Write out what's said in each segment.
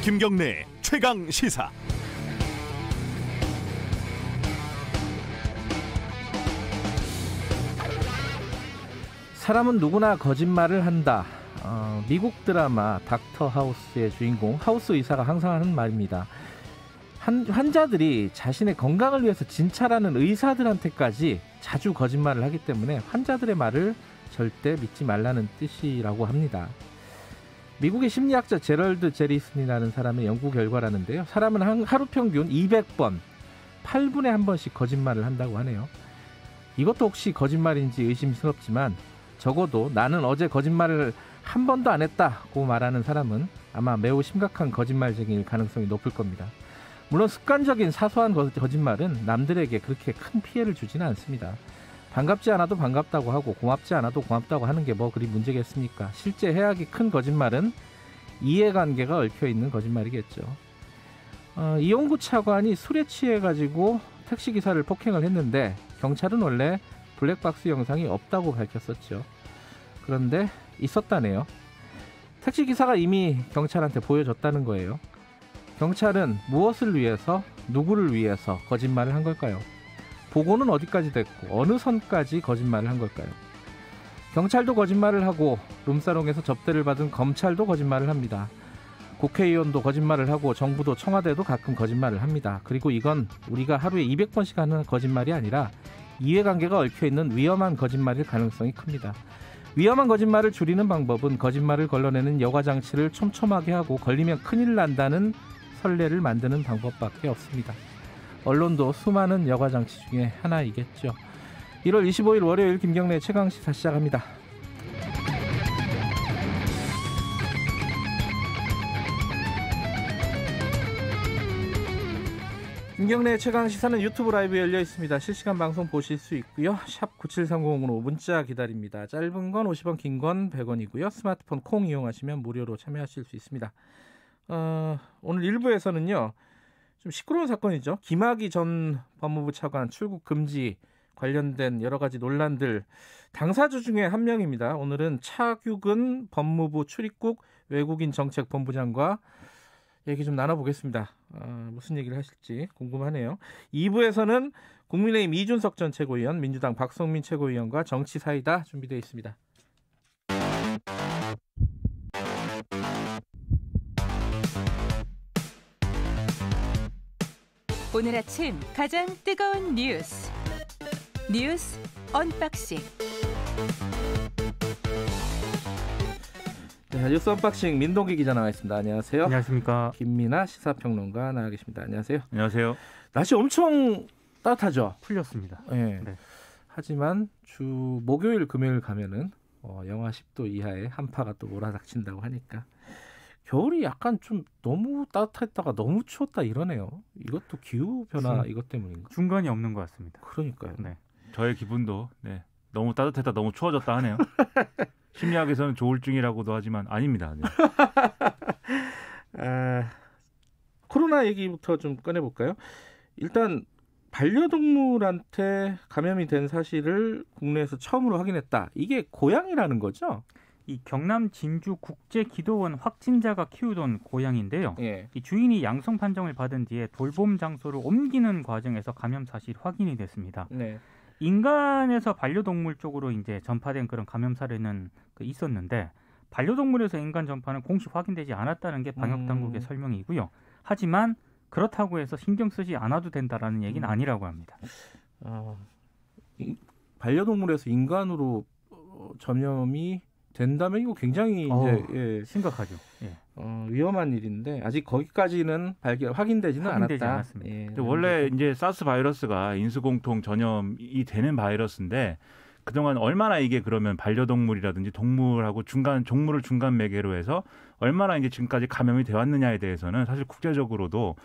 김경래 최강 시사. 사람은 누구나 거짓말을 한다. 미국 드라마 닥터 하우스의 주인공 하우스 의사가 항상 하는 말입니다. 환자들이 자신의 건강을 위해서 진찰하는 의사들한테까지 자주 거짓말을 하기 때문에 환자들의 말을 절대 믿지 말라는 뜻이라고 합니다. 미국의 심리학자 제럴드 제리슨이라는 사람의 연구 결과라는데요. 사람은 하루 평균 200번, 8분에 한 번씩 거짓말을 한다고 하네요. 이것도 혹시 거짓말인지 의심스럽지만 적어도 나는 어제 거짓말을 한 번도 안 했다고 말하는 사람은 아마 매우 심각한 거짓말쟁이일 가능성이 높을 겁니다. 물론 습관적인 사소한 거짓말은 남들에게 그렇게 큰 피해를 주지는 않습니다. 반갑지 않아도 반갑다고 하고 고맙지 않아도 고맙다고 하는 게 뭐 그리 문제겠습니까? 실제 해악이 큰 거짓말은 이해관계가 얽혀있는 거짓말이겠죠. 이용구 차관이 술에 취해가지고 택시기사를 폭행을 했는데 경찰은 원래 블랙박스 영상이 없다고 밝혔었죠. 그런데 있었다네요. 택시기사가 이미 경찰한테 보여줬다는 거예요. 경찰은 무엇을 위해서, 누구를 위해서 거짓말을 한 걸까요? 보고는 어디까지 됐고 어느 선까지 거짓말을 한 걸까요? 경찰도 거짓말을 하고 룸사롱에서 접대를 받은 검찰도 거짓말을 합니다. 국회의원도 거짓말을 하고 정부도 청와대도 가끔 거짓말을 합니다. 그리고 이건 우리가 하루에 200번씩 하는 거짓말이 아니라 이해관계가 얽혀있는 위험한 거짓말일 가능성이 큽니다. 위험한 거짓말을 줄이는 방법은 거짓말을 걸러내는 여과장치를 촘촘하게 하고 걸리면 큰일 난다는 선례를 만드는 방법밖에 없습니다. 언론도 수많은 여과장치 중에 하나이겠죠. 1월 25일 월요일 김경래 최강시사 시작합니다. 김경래 최강시사는 유튜브 라이브 열려 있습니다. 실시간 방송 보실 수 있고요. 샵 9730으로 문자 기다립니다. 짧은 건 50원, 긴 건 100원이고요. 스마트폰 콩 이용하시면 무료로 참여하실 수 있습니다. 오늘 1부에서는요. 좀 시끄러운 사건이죠. 김학의 전 법무부 차관 출국 금지 관련된 여러 가지 논란들 당사자 중에 한 명입니다. 오늘은 차규근 법무부 출입국 외국인 정책본부장과 얘기 좀 나눠보겠습니다. 무슨 얘기를 하실지 궁금하네요. 2부에서는 국민의힘 이준석 전 최고위원, 민주당 박성민 최고위원과 정치사이다 준비되어 있습니다. 오늘 아침 가장 뜨거운 뉴스 언박싱. 네, 뉴스 언박싱 민동기 기자 나와 있습니다. 안녕하세요. 안녕하십니까. 김민아 시사평론가 나와 계십니다. 안녕하세요. 안녕하세요. 날씨 엄청 따뜻하죠? 풀렸습니다. 네. 네. 하지만 주 목요일 금요일 가면은 영하 10도 이하의 한파가 또 몰아닥친다고 하니까 겨울이 약간 좀 너무 따뜻했다가 너무 추웠다 이러네요. 이것도 기후 변화 이것 때문인가? 중간이 없는 것 같습니다. 그러니까요. 네. 저의 기분도 너무 따뜻했다 너무 추워졌다 하네요. 심리학에서는 조울증이라고도 하지만 아닙니다. 네. 코로나 얘기부터 좀 꺼내볼까요? 일단 반려동물한테 감염이 된 사실을 국내에서 처음으로 확인했다. 이게 고양이라는 거죠? 이 경남 진주 국제기도원 확진자가 키우던 고양이인데요. 예. 이 주인이 양성 판정을 받은 뒤에 돌봄 장소를 옮기는 과정에서 감염 사실이 확인이 됐습니다. 네. 인간에서 반려동물 쪽으로 이제 전파된 그런 감염 사례는 있었는데 반려동물에서 인간 전파는 공식 확인되지 않았다는 게 방역 당국의 설명이고요. 하지만 그렇다고 해서 신경 쓰지 않아도 된다라는 얘기는 아니라고 합니다. 반려동물에서 인간으로 전염이 된다면 이거 굉장히 이제 심각하죠. 예. 위험한 일인데 아직 거기까지는 확인되지는 않았다. 않았습니다. 예. 원래 이제 사스 바이러스가 인수공통 전염이 되는 바이러스인데 그동안 얼마나 이게 그러면 반려동물이라든지 동물하고 종물을 중간 매개로 해서 얼마나 이제 지금까지 감염이 되어 왔느냐에 대해서는 사실 국제적으로도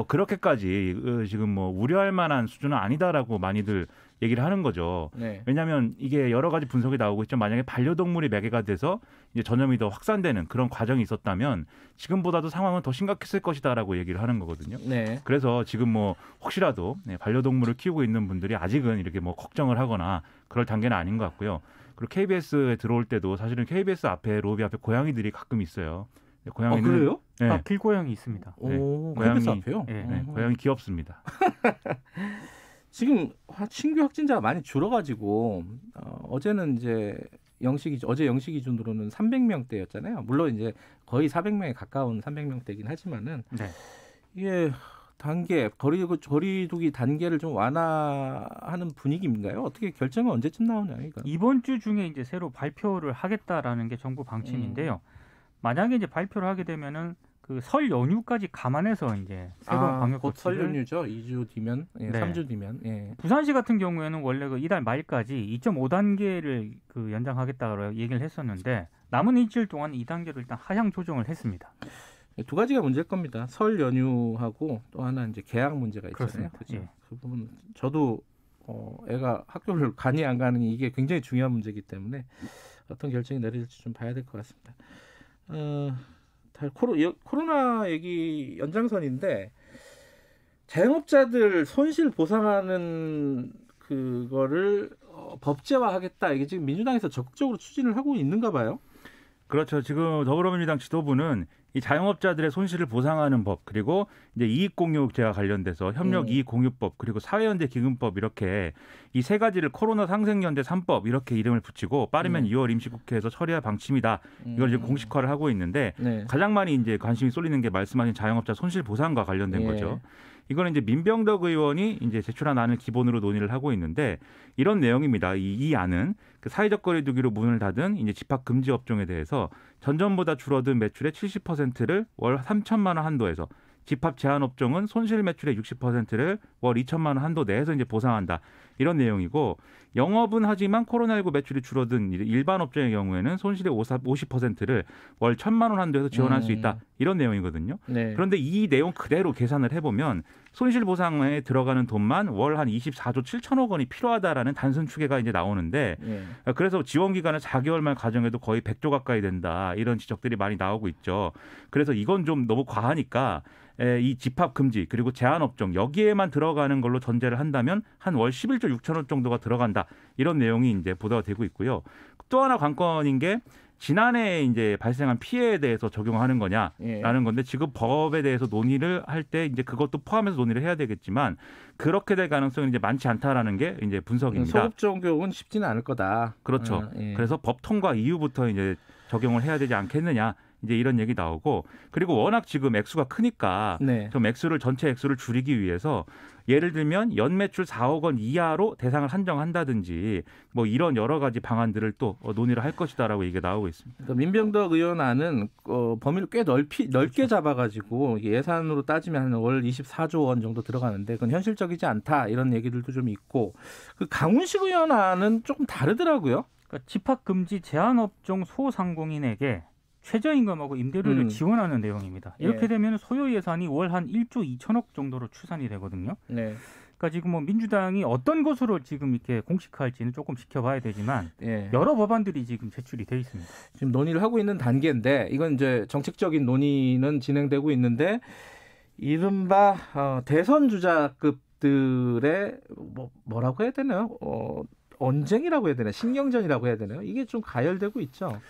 그렇게까지 지금 뭐 우려할 만한 수준은 아니다라고 많이들 얘기를 하는 거죠. 네. 왜냐하면 이게 여러 가지 분석이 나오고 있죠. 만약에 반려동물이 매개가 돼서 이제 전염이 더 확산되는 그런 과정이 있었다면 지금보다도 상황은 더 심각했을 것이다라고 얘기를 하는 거거든요. 네. 그래서 지금 뭐 혹시라도 반려동물을 키우고 있는 분들이 아직은 이렇게 뭐 걱정을 하거나 그럴 단계는 아닌 것 같고요. 그리고 KBS에 들어올 때도 사실은 KBS 앞에 로비 앞에 고양이들이 가끔 있어요. 고양이는 그래요? 네. 길고양이 있습니다. 오, 고양이. 햇볕 앞에요? 네. 네, 고양이 귀엽습니다. 지금 신규 확진자가 많이 줄어가지고 어제는 이제 어제 영시 기준으로는 300명대였잖아요. 물론 이제 거의 400명에 가까운 300명대긴 하지만은 네. 이게 거리두기 단계를 좀 완화하는 분위기인가요? 어떻게 결정은 언제쯤 나오냐 이거? 이번 주 중에 이제 새로 발표를 하겠다라는 게 정부 방침인데요. 만약에 이제 발표를 하게 되면은 그 설 연휴까지 감안해서 이제 새로운 방역 곧 설 조치를 연휴죠. 2주 뒤면, 예, 네. 3주 뒤면. 예. 부산시 같은 경우에는 원래 그 이달 말까지 2.5단계를 그 연장하겠다고 얘기를 했었는데 남은 일주일 동안 2단계로 일단 하향 조정을 했습니다. 두 가지가 문제일 겁니다. 설 연휴하고 또 하나 이제 개학 문제가 있잖아요. 그렇습니다. 그죠? 예. 그 부분 저도 애가 학교를 가니 안 가니 이게 굉장히 중요한 문제이기 때문에 어떤 결정이 내려질지 좀 봐야 될 것 같습니다. 코로나 얘기 연장선인데 자영업자들 손실 보상하는 그거를 법제화하겠다. 이게 지금 민주당에서 적극적으로 추진을 하고 있는가 봐요. 그렇죠. 지금 더불어민주당 지도부는 이 자영업자들의 손실을 보상하는 법, 그리고 이제 이익공유제와 관련돼서 협력이익공유법, 그리고 사회연대 기금법, 이렇게 이 세 가지를 코로나 상생연대 3법 이렇게 이름을 붙이고 빠르면 2월 임시국회에서 처리할 방침이다. 이걸 지금 공식화를 하고 있는데 네. 가장 많이 이제 관심이 쏠리는 게 말씀하신 자영업자 손실 보상과 관련된 예. 거죠. 이거는 이제 민병덕 의원이 이제 제출한 안을 기본으로 논의를 하고 있는데 이런 내용입니다. 이 안은 그 사회적 거리두기로 문을 닫은 이제 집합 금지 업종에 대해서 전전보다 줄어든 매출의 70%를 월 3천만 원 한도에서, 집합 제한 업종은 손실 매출의 60%를 월 2천만 원 한도 내에서 이제 보상한다. 이런 내용이고, 영업은 하지만 코로나19 매출이 줄어든 일반 업종의 경우에는 손실의 50%를 월 1,000만 원 한도에서 지원할 수 있다. 이런 내용이거든요. 네. 그런데 이 내용 그대로 계산을 해보면 손실 보상에 들어가는 돈만 월 한 24조 7천억 원이 필요하다라는 단순 추계가 이제 나오는데, 네. 그래서 지원 기간을 4개월만 가정해도 거의 100조 가까이 된다. 이런 지적들이 많이 나오고 있죠. 그래서 이건 좀 너무 과하니까 이 집합 금지 그리고 제한 업종 여기에만 들어가는 걸로 전제를 한다면 한 월 11조 6천억 정도가 들어간다. 이런 내용이 이제 보도가 되고 있고요. 또 하나 관건인 게 지난해 이제 발생한 피해에 대해서 적용하는 거냐라는 건데, 지금 법에 대해서 논의를 할 때 이제 그것도 포함해서 논의를 해야 되겠지만 그렇게 될 가능성은 이제 많지 않다라는 게 이제 분석입니다. 소급 적용은 쉽지는 않을 거다. 그렇죠. 그래서 법 통과 이후부터 이제 적용을 해야 되지 않겠느냐. 이제 이런 얘기 나오고, 그리고 워낙 지금 액수가 크니까 네. 좀 전체 액수를 줄이기 위해서 예를 들면 연매출 4억 원 이하로 대상을 한정한다든지 뭐 이런 여러 가지 방안들을 또 논의를 할 것이다라고 얘기가 나오고 있습니다. 그러니까 민병덕 의원 안은 범위를 꽤 넓게 잡아가지고 예산으로 따지면 월 24조 원 정도 들어가는데 그건 현실적이지 않다. 이런 얘기들도 좀 있고, 그 강훈식 의원 안은 조금 다르더라고요. 그러니까 집합 금지 제한 업종 소상공인에게 최저임금하고 임대료를 지원하는 내용입니다. 이렇게 되면 소요 예산이 월 한 1조 2천억 정도로 추산이 되거든요. 네. 그러니까 지금 뭐 민주당이 어떤 것으로 지금 이렇게 공식화할지는 조금 지켜봐야 되지만 여러 법안들이 지금 제출이 돼 있습니다. 지금 논의를 하고 있는 단계인데 이건 이제 정책적인 논의는 진행되고 있는데, 이른바 대선 주자급들의 뭐라고 해야 되나요? 언쟁이라고 해야 되나? 신경전이라고 해야 되나요? 이게 좀 가열되고 있죠.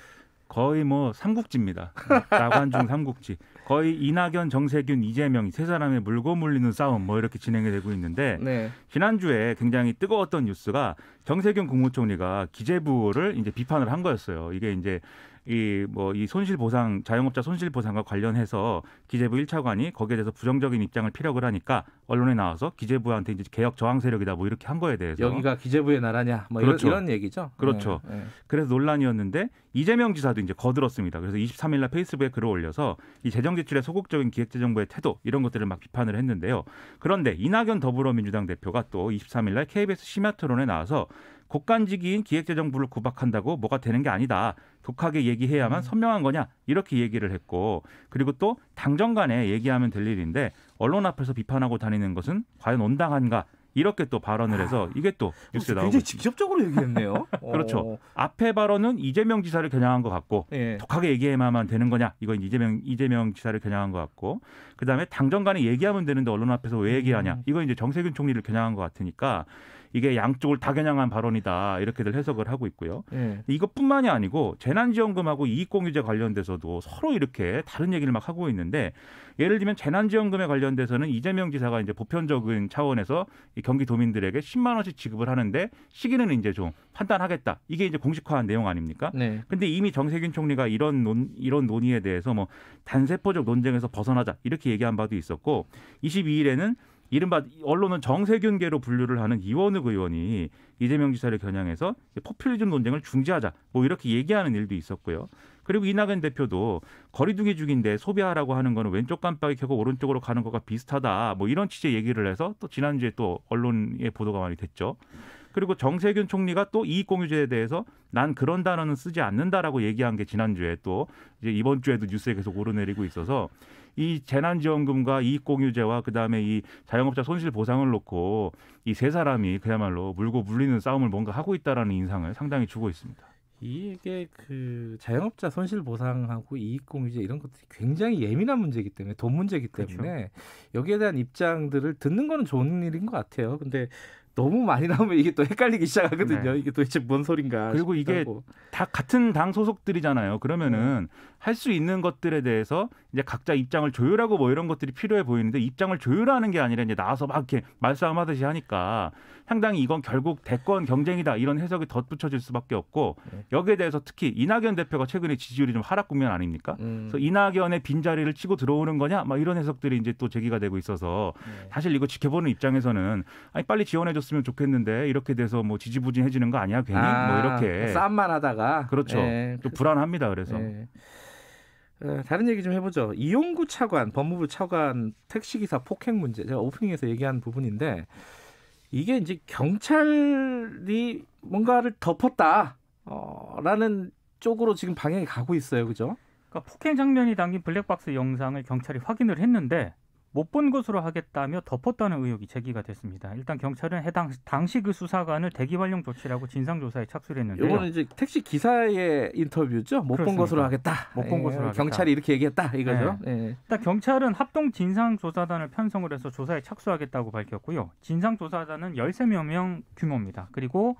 거의 뭐 삼국지입니다. 나관중 삼국지. 거의 이낙연, 정세균, 이재명 세 사람의 물고 물리는 싸움 뭐 이렇게 진행이 되고 있는데, 네. 지난주에 굉장히 뜨거웠던 뉴스가 정세균 국무총리가 기재부를 이제 비판을 한 거였어요. 이게 이제 이 손실 보상, 자영업자 손실 보상과 관련해서 기재부 1차관이 거기에 대해서 부정적인 입장을 피력을 하니까 언론에 나와서 기재부한테 이제 개혁 저항 세력이다 뭐 이렇게 한 거에 대해서, 여기가 기재부의 나라냐 뭐 그렇죠. 이런 얘기죠. 그렇죠. 네. 그래서 논란이었는데 이재명 지사도 이제 거들었습니다. 그래서 23일 날 페이스북에 글을 올려서 이 재정 지출의 소극적인 기획재정부의 태도 이런 것들을 막 비판을 했는데요. 그런데 이낙연 더불어민주당 대표가 또 23일 날 KBS 심야 토론에 나와서 국간직인 기획재정부를 구박한다고 뭐가 되는 게 아니다. 독하게 얘기해야만 선명한 거냐 이렇게 얘기를 했고, 그리고 또 당정 간에 얘기하면 될 일인데 언론 앞에서 비판하고 다니는 것은 과연 온당한가, 이렇게 또 발언을 해서 이게 또 뉴스에 나오고 굉장히 직접적으로 얘기했네요. 그렇죠. 앞에 발언은 이재명 지사를 겨냥한 것 같고, 독하게 얘기해야만 되는 거냐, 이건 이재명 지사를 겨냥한 것 같고, 그다음에 당정 간에 얘기하면 되는데 언론 앞에서 왜 얘기하냐, 이건 이제 정세균 총리를 겨냥한 것 같으니까 이게 양쪽을 다 겨냥한 발언이다 이렇게들 해석을 하고 있고요. 예. 이것뿐만이 아니고 재난지원금하고 이익공유제 관련돼서도 서로 이렇게 다른 얘기를 막 하고 있는데 예를 들면 재난지원금에 관련돼서는 이재명 지사가 이제 보편적인 차원에서 이 경기도민들에게 10만 원씩 지급을 하는데 시기는 이제 좀 판단하겠다. 이게 이제 공식화한 내용 아닙니까? 네. 근데 이미 정세균 총리가 이런 논의에 대해서 뭐 단세포적 논쟁에서 벗어나자 이렇게 얘기한 바도 있었고 22일에는 이른바 언론은 정세균계로 분류를 하는 이원욱 의원이 이재명 지사를 겨냥해서 포퓰리즘 논쟁을 중지하자 뭐 이렇게 얘기하는 일도 있었고요. 그리고 이낙연 대표도 거리두기 중인데 소비하라고 하는 거는 왼쪽 깜빡이 켜고 오른쪽으로 가는 것과 비슷하다. 뭐 이런 취지의 얘기를 해서 또 지난주에 또 언론의 보도가 많이 됐죠. 그리고 정세균 총리가 또 이익공유제에 대해서 난 그런 단어는 쓰지 않는다라고 얘기한 게 지난주에 또 이제 이번 주에도 뉴스에 계속 오르내리고 있어서 이 재난지원금과 이익공유제와 그다음에 이 자영업자 손실보상을 놓고 이 세 사람이 그야말로 물고 물리는 싸움을 뭔가 하고 있다라는 인상을 상당히 주고 있습니다. 이게 그 자영업자 손실 보상하고 이익공유제 이런 것들이 굉장히 예민한 문제이기 때문에 돈 문제이기 때문에 그렇죠. 여기에 대한 입장들을 듣는 거는 좋은 일인 것 같아요. 근데 너무 많이 나오면 이게 또 헷갈리기 시작하거든요. 네. 이게 도대체 뭔 소린가. 그리고 이게 싶다고. 다 같은 당 소속들이잖아요. 그러면은 할 수 있는 것들에 대해서 이제 각자 입장을 조율하고 뭐 이런 것들이 필요해 보이는데 입장을 조율하는 게 아니라 이제 나와서 막 이렇게 말싸움하듯이 하니까 상당히 이건 결국 대권 경쟁이다 이런 해석이 덧붙여질 수밖에 없고 여기에 대해서 특히 이낙연 대표가 최근에 지지율이 좀 하락 국면 아닙니까? 그래서 이낙연의 빈자리를 치고 들어오는 거냐? 막 이런 해석들이 이제 또 제기가 되고 있어서 사실 이거 지켜보는 입장에서는 아니 빨리 지원해줬으면 좋겠는데 이렇게 돼서 뭐 지지부진해지는 거 아니야 괜히 뭐 이렇게 싸움만 하다가 그렇죠. 예. 좀 불안합니다. 그래서. 예. 다른 얘기 좀 해보죠. 이용구 차관, 법무부 차관 택시기사 폭행 문제. 제가 오프닝에서 얘기한 부분인데 이게 이제 경찰이 뭔가를 덮었다. 라는 쪽으로 지금 방향이 가고 있어요. 그죠? 그러니까 폭행 장면이 담긴 블랙박스 영상을 경찰이 확인을 했는데 못 본 것으로 하겠다며 덮었다는 의혹이 제기가 됐습니다. 일단 경찰은 당시 그 수사관을 대기발령 조치라고 진상조사에 착수를 했는데요. 이거는 이제 택시 기사의 인터뷰죠. 못 본 것으로 하겠다. 못 본 것으로 하겠다. 경찰이 이렇게 얘기했다 이거죠. 예. 일단 경찰은 합동 진상조사단을 편성을 해서 조사에 착수하겠다고 밝혔고요. 진상조사단은 13명 규모입니다. 그리고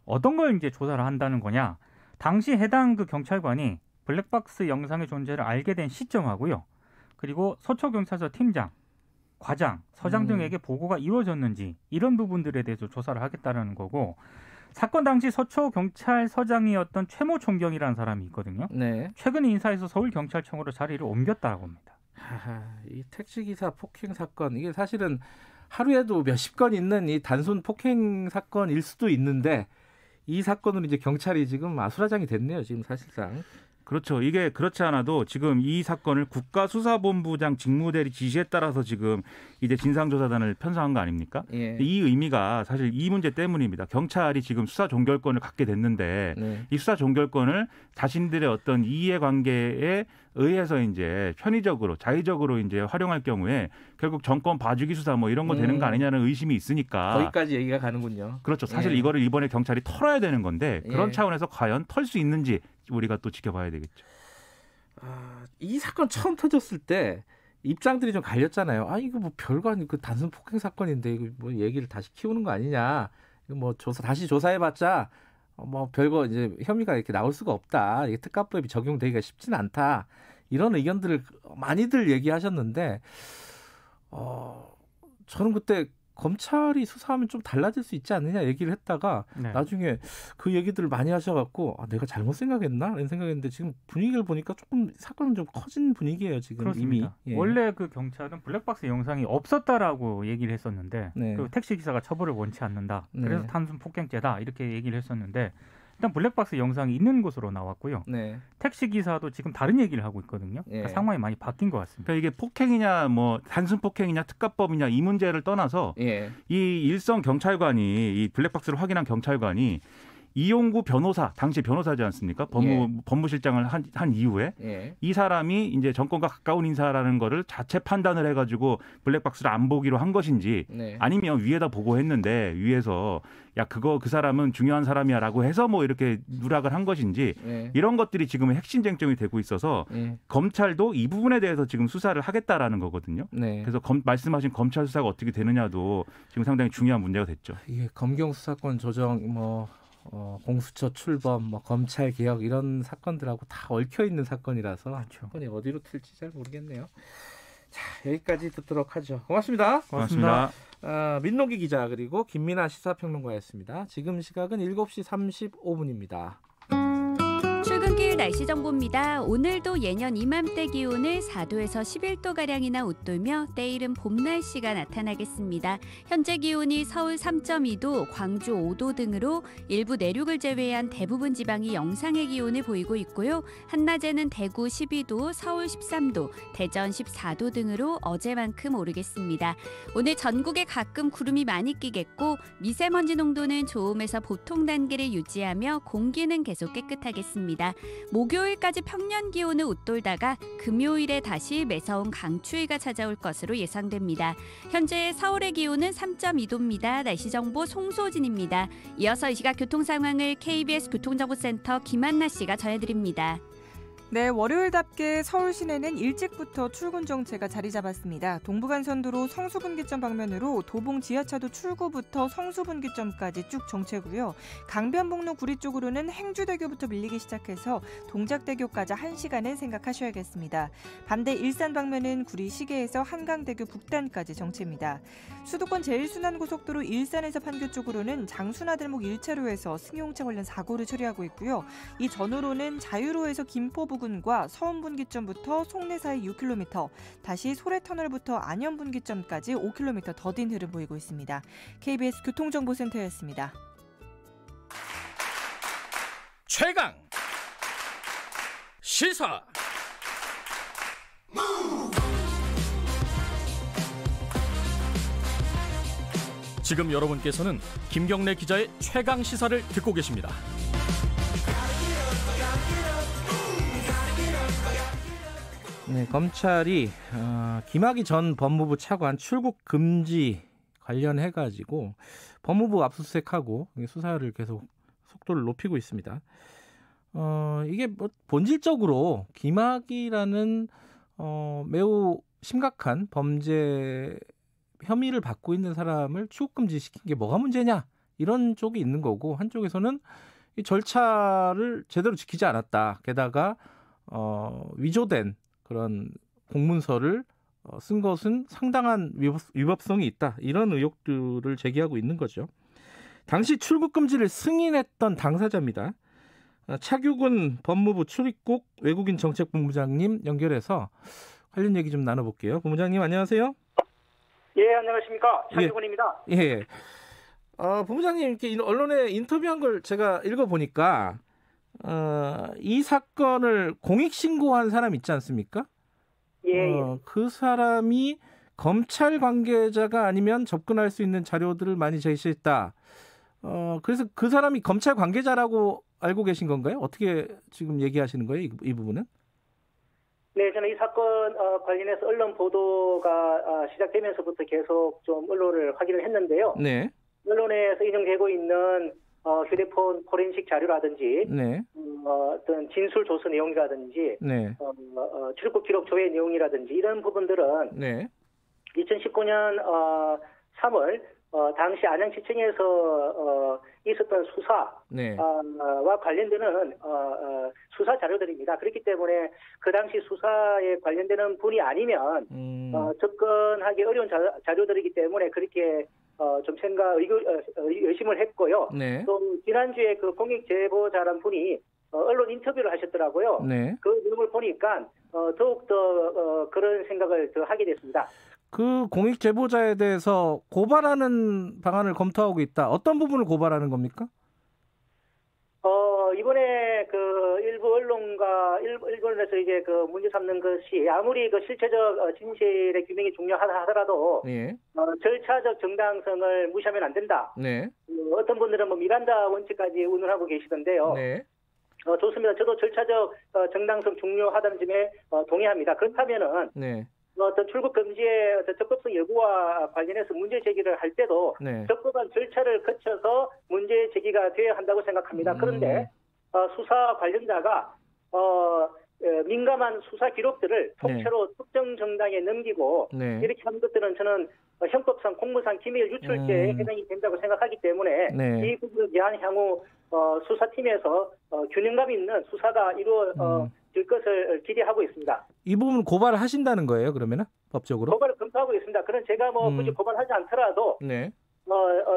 어떤 걸 이제 조사를 한다는 거냐? 당시 해당 그 경찰관이 블랙박스 영상의 존재를 알게 된 시점하고요. 그리고 서초경찰서 팀장, 과장, 서장 등에게 보고가 이루어졌는지 이런 부분들에 대해서 조사를 하겠다는 거고 사건 당시 서초경찰서장이었던 최모 총경이라는 사람이 있거든요. 네. 최근 인사해서 서울경찰청으로 자리를 옮겼다고 합니다. 이 택시기사 폭행 사건 이게 사실은 하루에도 몇십 건 있는 이 단순 폭행 사건일 수도 있는데 이 사건으로 이제 경찰이 지금 아수라장이 됐네요. 지금 사실상. 그렇죠. 이게 그렇지 않아도 지금 이 사건을 국가수사본부장 직무대리 지시에 따라서 지금 이제 진상조사단을 편성한 거 아닙니까? 예. 이 의미가 사실 이 문제 때문입니다. 경찰이 지금 수사 종결권을 갖게 됐는데 네. 이 수사 종결권을 자신들의 어떤 이해관계에 의해서 이제 편의적으로 자의적으로 이제 활용할 경우에 결국 정권 봐주기 수사 뭐 이런 거 되는 거 아니냐는 의심이 있으니까 거기까지 얘기가 가는군요. 그렇죠. 사실 예. 이거를 이번에 경찰이 털어야 되는 건데 그런 예. 차원에서 과연 털 수 있는지 우리가 또 지켜봐야 되겠죠. 이 사건 처음 터졌을 때 입장들이 좀 갈렸잖아요. 이거 뭐 별거 아니고 그 단순 폭행 사건인데 이거 뭐 얘기를 다시 키우는 거 아니냐. 이거 뭐 다시 조사해봤자 뭐 별거 이제 혐의가 이렇게 나올 수가 없다. 이게 특가법이 적용되기가 쉽지는 않다. 이런 의견들을 많이들 얘기하셨는데 저는 그때 검찰이 수사하면 좀 달라질 수 있지 않느냐 얘기를 했다가 네. 나중에 그 얘기들을 많이 하셔갖고 내가 잘못 생각했나? 이런 생각했는데 지금 분위기를 보니까 조금 사건은 좀 커진 분위기예요. 지금 그렇습니다. 이미. 예. 원래 그 경찰은 블랙박스 영상이 없었다라고 얘기를 했었는데 네. 그 택시기사가 처벌을 원치 않는다. 네. 그래서 단순 폭행죄다 이렇게 얘기를 했었는데 일단 블랙박스 영상이 있는 것으로 나왔고요. 네. 택시기사도 지금 다른 얘기를 하고 있거든요. 예. 그러니까 상황이 많이 바뀐 것 같습니다. 그러니까 이게 폭행이냐 뭐 단순 폭행이냐 특가법이냐 이 문제를 떠나서 예. 이 일선 경찰관이 이 블랙박스를 확인한 경찰관이 이용구 변호사, 당시 변호사지 않습니까? 법무실장을 한 이후에 이 사람이 이제 정권과 가까운 인사라는 거를 자체 판단을 해가지고 블랙박스를 안 보기로 한 것인지 아니면 위에다 보고했는데 위에서 야 그 사람은 중요한 사람이야라고 해서 뭐 이렇게 누락을 한 것인지 이런 것들이 지금 핵심 쟁점이 되고 있어서 검찰도 이 부분에 대해서 지금 수사를 하겠다라는 거거든요. 그래서 말씀하신 검찰 수사가 어떻게 되느냐도 지금 상당히 중요한 문제가 됐죠. 이게 검경 수사권 조정 공수처 출범, 검찰 개혁 이런 사건들하고 다 얽혀 있는 사건이라서 사건이 어디로 튈지 잘 모르겠네요. 자, 여기까지 듣도록 하죠. 고맙습니다. 고맙습니다. 민노기 기자 그리고 김민아 시사평론가였습니다. 지금 시각은 7시 35분입니다. 출근길 날씨 정보입니다. 오늘도 예년 이맘때 기온을 4도에서 11도가량이나 웃돌며 때이른 봄 날씨가 나타나겠습니다. 현재 기온이 서울 3.2도, 광주 5도 등으로 일부 내륙을 제외한 대부분 지방이 영상의 기온을 보이고 있고요. 한낮에는 대구 12도, 서울 13도, 대전 14도 등으로 어제만큼 오르겠습니다. 오늘 전국에 가끔 구름이 많이 끼겠고 미세먼지 농도는 좋음에서 보통 단계를 유지하며 공기는 계속 깨끗하겠습니다. 목요일까지 평년 기온을 웃돌다가 금요일에 다시 매서운 강추위가 찾아올 것으로 예상됩니다. 현재 서울의 기온은 3.2도입니다. 날씨 정보 송소진입니다. 이어서 이 시각 교통 상황을 KBS 교통정보센터 김한나 씨가 전해드립니다. 네, 월요일답게 서울 시내는 일찍부터 출근 정체가 자리 잡았습니다. 동부간선도로 성수분기점 방면으로 도봉 지하차도 출구부터 성수분기점까지 쭉 정체고요. 강변북로 구리 쪽으로는 행주대교부터 밀리기 시작해서 동작대교까지 1시간은 생각하셔야겠습니다. 반대 일산 방면은 구리 시계에서 한강대교 북단까지 정체입니다. 수도권 제1순환고속도로 일산에서 판교 쪽으로는 장수나들목 1차로에서 승용차 관련 사고를 처리하고 있고요. 이 전후로는 자유로에서 김포 부근과 서운분기점부터 송내 사이 6km, 다시 소래터널부터 안현분기점까지 5km 더딘 흐름 보이고 있습니다. KBS 교통정보센터였습니다. 최강 시사. 지금 여러분께서는 김경래 기자의 최강 시사를 듣고 계십니다. 네, 검찰이 김학의 전 법무부 차관 출국 금지 관련해가지고 법무부 압수수색하고 수사를 계속 속도를 높이고 있습니다. 이게 뭐 본질적으로 김학의라는 매우 심각한 범죄 혐의를 받고 있는 사람을 출국 금지시킨 게 뭐가 문제냐 이런 쪽이 있는 거고, 한쪽에서는 이 절차를 제대로 지키지 않았다. 게다가 위조된 그런 공문서를 쓴 것은 상당한 위법성이 있다. 이런 의혹들을 제기하고 있는 거죠. 당시 출국 금지를 승인했던 당사자입니다. 차규근 법무부 출입국 외국인 정책본부장님 연결해서 관련 얘기 좀 나눠볼게요. 본부장님 안녕하세요. 예, 안녕하십니까. 차규근입니다. 예. 본부장님 이렇게 언론에 인터뷰한 걸 제가 읽어보니까 이 사건을 공익신고한 사람 있지 않습니까? 예. 그 사람이 검찰 관계자가 아니면 접근할 수 있는 자료들을 많이 제시했다. 그래서 그 사람이 검찰 관계자라고 알고 계신 건가요? 어떻게 지금 얘기하시는 거예요? 이 부분은? 네, 저는 이 사건 관련해서 언론 보도가 시작되면서부터 계속 좀 언론을 확인을 했는데요. 네. 언론에서 인용되고 있는 휴대폰 포렌식 자료라든지, 네. 어떤 진술 조서 내용이라든지, 네. 출국 기록 조회 내용이라든지 이런 부분들은 네. 2019년 3월 당시 안양시청에서 있었던 수사와 네. 관련되는 수사 자료들입니다. 그렇기 때문에 그 당시 수사에 관련되는 분이 아니면 접근하기 어려운 자료들이기 때문에 그렇게 좀 의심을 했고요. 네. 또 지난주에 그 공익 제보자란 분이 언론 인터뷰를 하셨더라고요. 네. 그 내용을 보니까 더욱더 그런 생각을 더 하게 됐습니다. 그 공익 제보자에 대해서 고발하는 방안을 검토하고 있다. 어떤 부분을 고발하는 겁니까? 이번에 그 일부 언론과 일본에서 이제 그 문제 삼는 것이 아무리 그 실체적 진실의 규명이 중요하다 하더라도 예. 절차적 정당성을 무시하면 안 된다. 네. 어떤 분들은 뭐 미란다 원칙까지 운운하고 계시던데요. 네. 좋습니다. 저도 절차적 정당성 중요하다는 점에 동의합니다. 그렇다면은 네. 어떤 출국 금지의 어떤 적법성 여부와 관련해서 문제 제기를 할 때도 네. 적법한 절차를 거쳐서 문제 제기가 되어야 한다고 생각합니다. 그런데 수사 관련자가 민감한 수사 기록들을 통째로 특정 정당에 넘기고 네. 이렇게 하는 것들은 저는 형법상 공무상 기밀 유출죄에 해당이 된다고 생각하기 때문에 네. 이 부분에 대한 향후 수사팀에서 균형감 있는 수사가 이루어질 것을 기대하고 있습니다. 이 부분 고발을 하신다는 거예요, 그러면은 법적으로? 고발을 검토하고 있습니다. 그런 제가 뭐 굳이 고발하지 않더라도 네.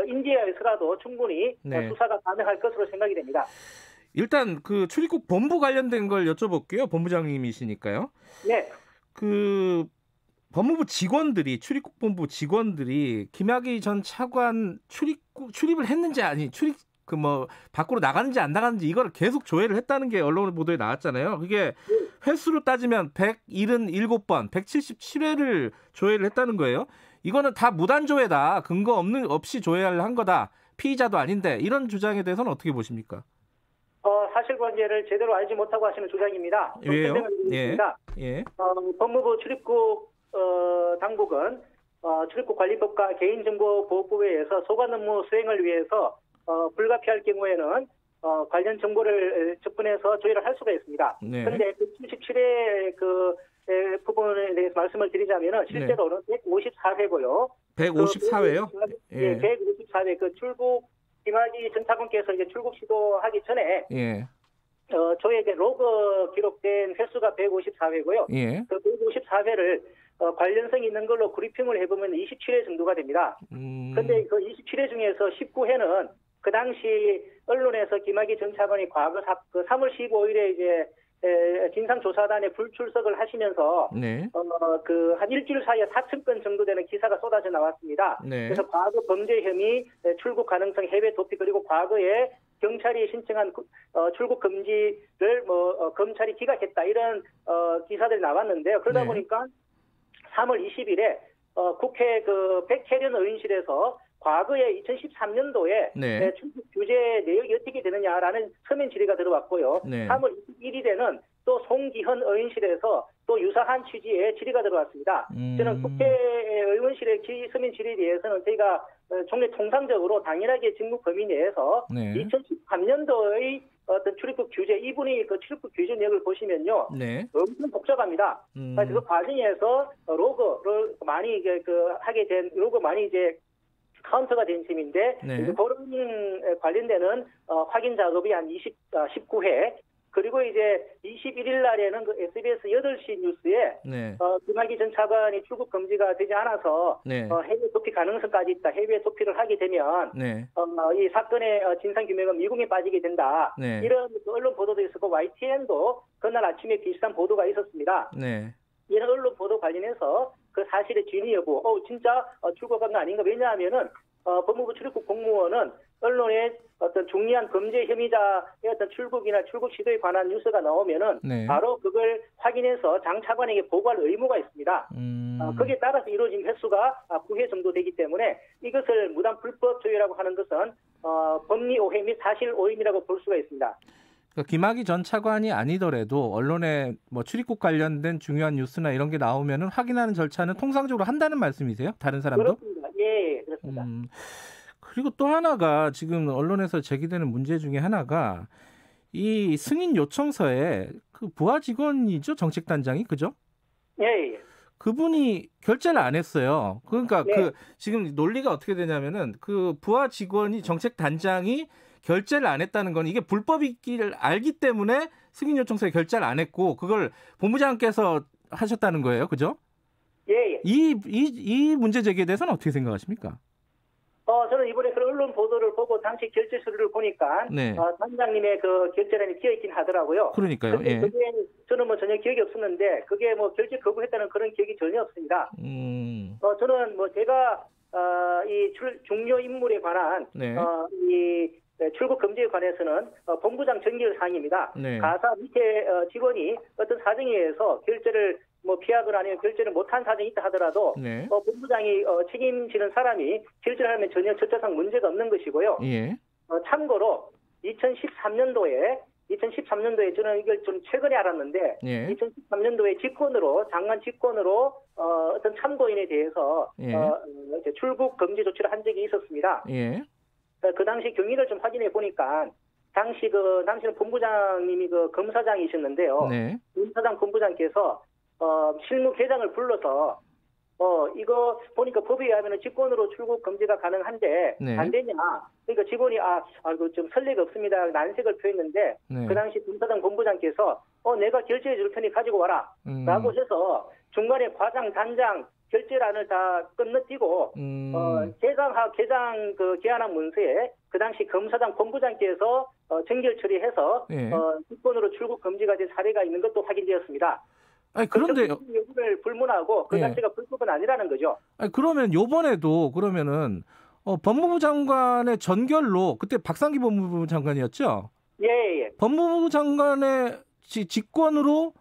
인지하여서라도 충분히 네. 수사가 가능할 것으로 생각이 됩니다. 일단 그 출입국 본부 관련된 걸 여쭤볼게요. 본부장님이시니까요. 네. 그 법무부 직원들이 출입국 본부 직원들이 김학의 전 차관 출입을 했는지 아니 출입 그 뭐 밖으로 나가는지 안 나가는지 이걸 계속 조회를 했다는 게 언론 보도에 나왔잖아요. 그게 횟수로 따지면 177번, 177회를 조회를 했다는 거예요. 이거는 다 무단 조회다. 근거 없이 조회를 한 거다. 피의자도 아닌데 이런 주장에 대해서는 어떻게 보십니까? 사실관계를 제대로 알지 못하고 하시는 주장입니다. 왜요? 예. 법무부 출입국 당국은 출입국관리법과 개인정보보호법에 의해서 소관 업무 수행을 위해서 불가피할 경우에는 관련 정보를 접근해서 조회를 할 수가 있습니다. 그런데 네. 그 77회 그 부분에 대해서 말씀을 드리자면은 실제로는 154회고요. 154회요? 예, 154회 그 출국 김학의 전 차관께서 이제 출국 시도하기 전에 예. 조회된 로그 기록된 횟수가 154회고요. 예. 그 154회를 관련성 있는 걸로 그리핑을 해보면 27회 정도가 됩니다. 그런데 그 27회 중에서 19회는 그 당시 언론에서 김학의 전 차관이 과거 그 3월 15일에 이제 진상조사단에 불출석을 하시면서 네. 그 한 일주일 사이에 4,000건 정도 되는 기사가 쏟아져 나왔습니다. 네. 그래서 과거 범죄 혐의, 출국 가능성 해외 도피 그리고 과거에 경찰이 신청한 출국 금지를 검찰이 기각했다 이런 기사들이 나왔는데요. 그러다 네. 보니까 3월 20일에 국회 그 백혜련 의원실에서 과거에 2013년도에 네. 출국 규제 내역이 어떻게 되느냐라는 서면 질의가 들어왔고요. 네. 3월 21일에는 또 송기현 의원실에서 또 유사한 취지의 질의가 들어왔습니다. 저는 국회의원실의 서면 질의에 대해서는 저희가 종래 통상적으로 당연하게 직무 범위 내에서 네. 2013년도의 어떤 출입국 규제 이분이 그 출입국 규제 내역을 보시면요, 네. 엄청 복잡합니다. 그 과정에서 로그를 많이 이제 하게 된 로그 많이 이제 카운터가 된 셈인데 네. 그런 관련되는 확인 작업이 한 19회 그리고 이제 21일 날에는 그 SBS 8시 뉴스에 네. 김학의 전 차관이 출국 금지가 되지 않아서 네. 해외 도피 가능성까지 있다. 해외 도피를 하게 되면 네. 이 사건의 진상 규명은 미궁에 빠지게 된다. 네. 이런 언론 보도도 있었고 YTN도 그날 아침에 비슷한 보도가 있었습니다. 네. 이런 언론 보도 관련해서 그 사실의 진위 여부, 진짜 출국한 거 아닌가? 왜냐하면은 법무부 출입국 공무원은 언론에 어떤 중요한 범죄 혐의자의 어떤 출국이나 출국 시도에 관한 뉴스가 나오면은 네. 바로 그걸 확인해서 장 차관에게 보고할 의무가 있습니다. 거기에 따라서 이루어진 횟수가 9회 정도 되기 때문에 이것을 무단 불법 조회라고 하는 것은 법리 오해 및 사실 오인이라고 볼 수가 있습니다. 그러니까 김학의 전 차관이 아니더라도 언론에 뭐 출입국 관련된 중요한 뉴스나 이런 게 나오면은 확인하는 절차는 통상적으로 한다는 말씀이세요? 다른 사람도? 그렇습니다. 예, 그렇습니다. 그리고 또 하나가 지금 언론에서 제기되는 문제 중에 하나가 이 승인 요청서에 그 부하 직원이죠, 정책단장이, 그죠? 예. 그분이 결제를 안 했어요. 그러니까 네. 그 지금 논리가 어떻게 되냐면은 그 부하 직원이 정책단장이 결제를 안 했다는 건 이게 불법이기를 알기 때문에 승인 요청서에 결제를 안 했고 그걸 본부장께서 하셨다는 거예요, 그죠? 예. 이 문제 제기에 대해서는 어떻게 생각하십니까? 저는 이번에 그 언론 보도를 보고 당시 결제 서류를 보니까 네. 단장님의 그 결제란이 비어 있긴 하더라고요. 그러니까요. 예. 그게 저는 뭐 전혀 기억이 없었는데 그게 뭐 결제 거부했다는 그런 기억이 전혀 없습니다. 저는 뭐 제가 이 중요 인물에 관한 네. 이 출국 금지에 관해서는 본부장 정결 사항입니다. 네. 가사 밑에 직원이 어떤 사정에 의해서 결제를 피하거나 아니면 결제를 못한 사정이 있다 하더라도 네. 본부장이 책임지는 사람이 결제를 하면 전혀 절차상 문제가 없는 것이고요. 예. 참고로 2013년도에 저는 이걸 좀 최근에 알았는데 예. 2013년도에 장관 직권으로 어떤 참고인에 대해서 예. 이제 출국 금지 조치를 한 적이 있었습니다. 예. 그 당시 경위를 좀 확인해 보니까 당시는 본부장님이 검사장이셨는데요. 네. 검사장 본부장께서 실무 계장을 불러서 이거 보니까 법에 의하면 직권으로 출국 금지가 가능한데 네. 안 되냐. 그러니까 직원이 이거 좀 설레가 없습니다. 난색을 표했는데 네. 그 당시 검사장 본부장께서 내가 결제해 줄 테니 가지고 와라. 라고 해서 중간에 과장, 단장 결제란을 다 건너뛰고 계장 개안한 문서에 그 당시 검사장 본부장께서 정결 처리해서 네. 직권으로 출국 금지가 된 사례가 있는 것도 확인되었습니다. 아니 그런데 여부를 불문하고 그 예. 자체가 불법은 아니라는 거죠. 아니 그러면 요번에도 그러면은 법무부 장관의 전결로 그때 박상기 법무부 장관이었죠? 예. 법무부 장관의 직권으로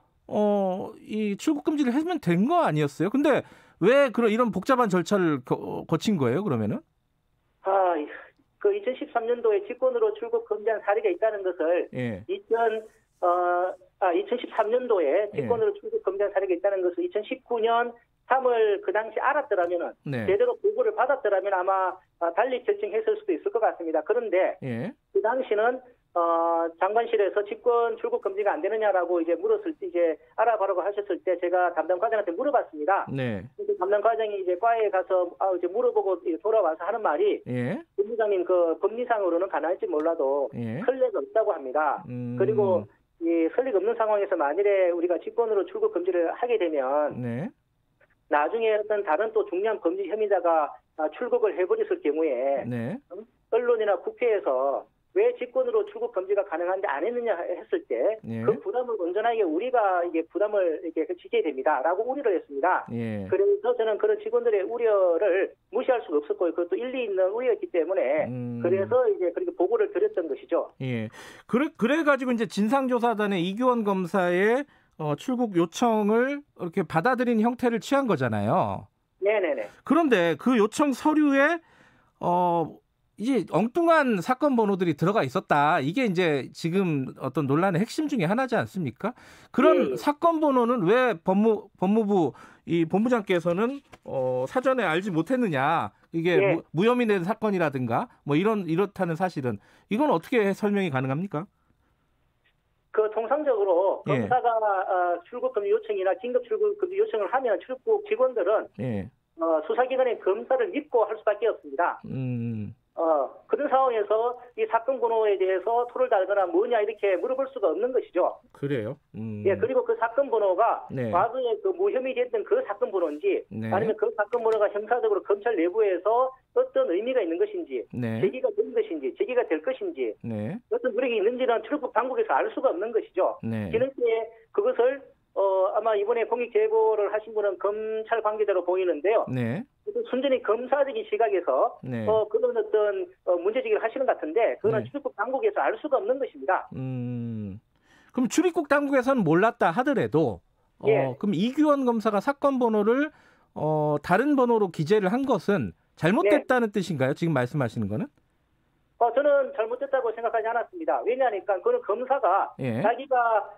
이 출국 금지를 하면 된 거 아니었어요? 근데 왜 이런 복잡한 절차를 거친 거예요? 그러면은? 그 2013년도에 직권으로 출국 금지한 사례가 있다는 것을 예. 2013년도에 직권으로 출국 금지한 사례가 있다는 것을 2019년 3월 그 당시 알았더라면은 네. 제대로 보고를 받았더라면 아마 달리 결정했을 수도 있을 것 같습니다. 그런데 예. 그 당시는 장관실에서 직권 출국 금지가 안 되느냐라고 이제 물었을 때 이제 알아보라고 하셨을 때 제가 담당 과장한테 물어봤습니다. 네. 담당 과장이 이제 과에 가서 이제 물어보고 돌아와서 하는 말이 예. 본부장님 법리상으로는 가능할지 몰라도 예. 선례가 없다고 합니다. 그리고 이 선례가 없는 상황에서 만일에 우리가 직권으로 출국 금지를 하게 되면 네. 나중에 어떤 다른 또 중요한 범죄 혐의자가 출국을 해버렸을 경우에 네. 언론이나 국회에서 왜 직권으로 출국 금지가 가능한데 안 했느냐 했을 때 예. 그 부담을 온전하게 우리가 이게 부담을 이렇게 지게 됩니다라고 우려를 했습니다. 예. 그래서 저는 그런 직원들의 우려를 무시할 수가 없었고 그것도 일리 있는 우려였기 때문에 그래서 이제 그렇게 보고를 드렸던 것이죠. 예. 그래가지고 이제 진상조사단의 이규원 검사의 출국 요청을 이렇게 받아들인 형태를 취한 거잖아요. 네네네. 그런데 그 요청 서류에 이제 엉뚱한 사건 번호들이 들어가 있었다. 이게 이제 지금 어떤 논란의 핵심 중에 하나지 않습니까? 그런 예. 사건 번호는 왜 법무부 이 본부장께서는 사전에 알지 못했느냐? 이게 예. 무혐의 된 사건이라든가 뭐 이렇다는 사실은 이건 어떻게 설명이 가능합니까? 통상적으로 예. 검사가 출국 금지 요청이나 긴급 출국 금지 요청을 하면 출국 직원들은 예. 수사기관의 검사를 믿고 할 수밖에 없습니다. 그런 상황에서 이 사건 번호에 대해서 토를 달거나 뭐냐 이렇게 물어볼 수가 없는 것이죠. 그래요? 예, 그리고 그 사건 번호가 네. 과거에 그 무혐의 됐던 그 사건 번호인지 네. 아니면 그 사건 번호가 형사적으로 검찰 내부에서 어떤 의미가 있는 것인지 네. 제기가 된 것인지 제기가 될 것인지 네. 어떤 노력이 있는지는 출국 당국에서 알 수가 없는 것이죠. 네. 뒤늦게 그것을 아마 이번에 공익 제보를 하신 분은 검찰 관계자로 보이는데요. 네. 순전히 검사적인 시각에서 네. 그런 어떤 문제제기를 하시는 것 같은데 그거는 네. 출입국 당국에서 알 수가 없는 것입니다. 그럼 출입국 당국에서는 몰랐다 하더라도 예. 그럼 이규원 검사가 사건 번호를 다른 번호로 기재를 한 것은 잘못됐다는 뜻인가요? 지금 말씀하시는 거는? 저는 잘못됐다고 생각하지 않았습니다. 왜냐하니까 그는 검사가 예. 자기가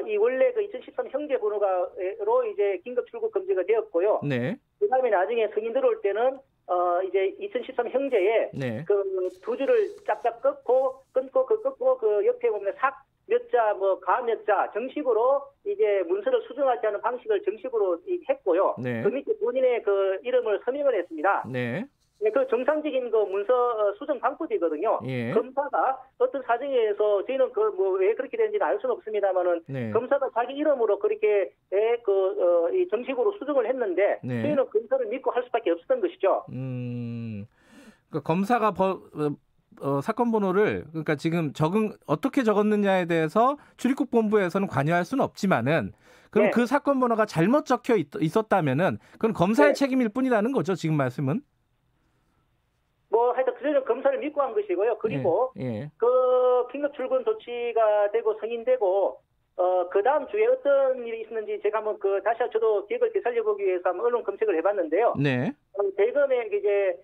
이 원래 그 2013 형제 번호가로 이제 긴급 출국 금지가 되었고요. 네. 그다음에 나중에 승인 들어올 때는 이제 2013 형제에 네. 그 두 줄을 짝짝 끊고 그 옆에 보면 몇 자, 가 몇 자 정식으로 이제 문서를 수정하지 않은 방식을 정식으로 했고요. 네. 그 밑에 본인의 그 이름을 서명을 했습니다. 네. 네, 그 정상적인 그 문서 수정 방법이거든요. 예. 검사가 어떤 사정에 의해서 저희는 왜 그렇게 되는지는 알 수는 없습니다만은 네. 검사가 자기 이름으로 그렇게 이 정식으로 수정을 했는데 네. 저희는 검사를 믿고 할 수밖에 없었던 것이죠. 그러니까 검사가 사건 번호를 그러니까 지금 어떻게 적었느냐에 대해서 출입국 본부에서는 관여할 수는 없지만은 그럼 네. 그 사건 번호가 잘못 적혀 있었다면은 그건 검사의 네. 책임일 뿐이라는 거죠. 지금 말씀은? 뭐 하여튼 그저는 검사를 믿고 한 것이고요. 그리고 그 긴급 출근 조치가 되고 승인되고 그 다음 주에 어떤 일이 있었는지 제가 한번 다시 저도 기억을 되살려보기 위해서 한번 언론 검색을 해봤는데요. 네. 대검에 이제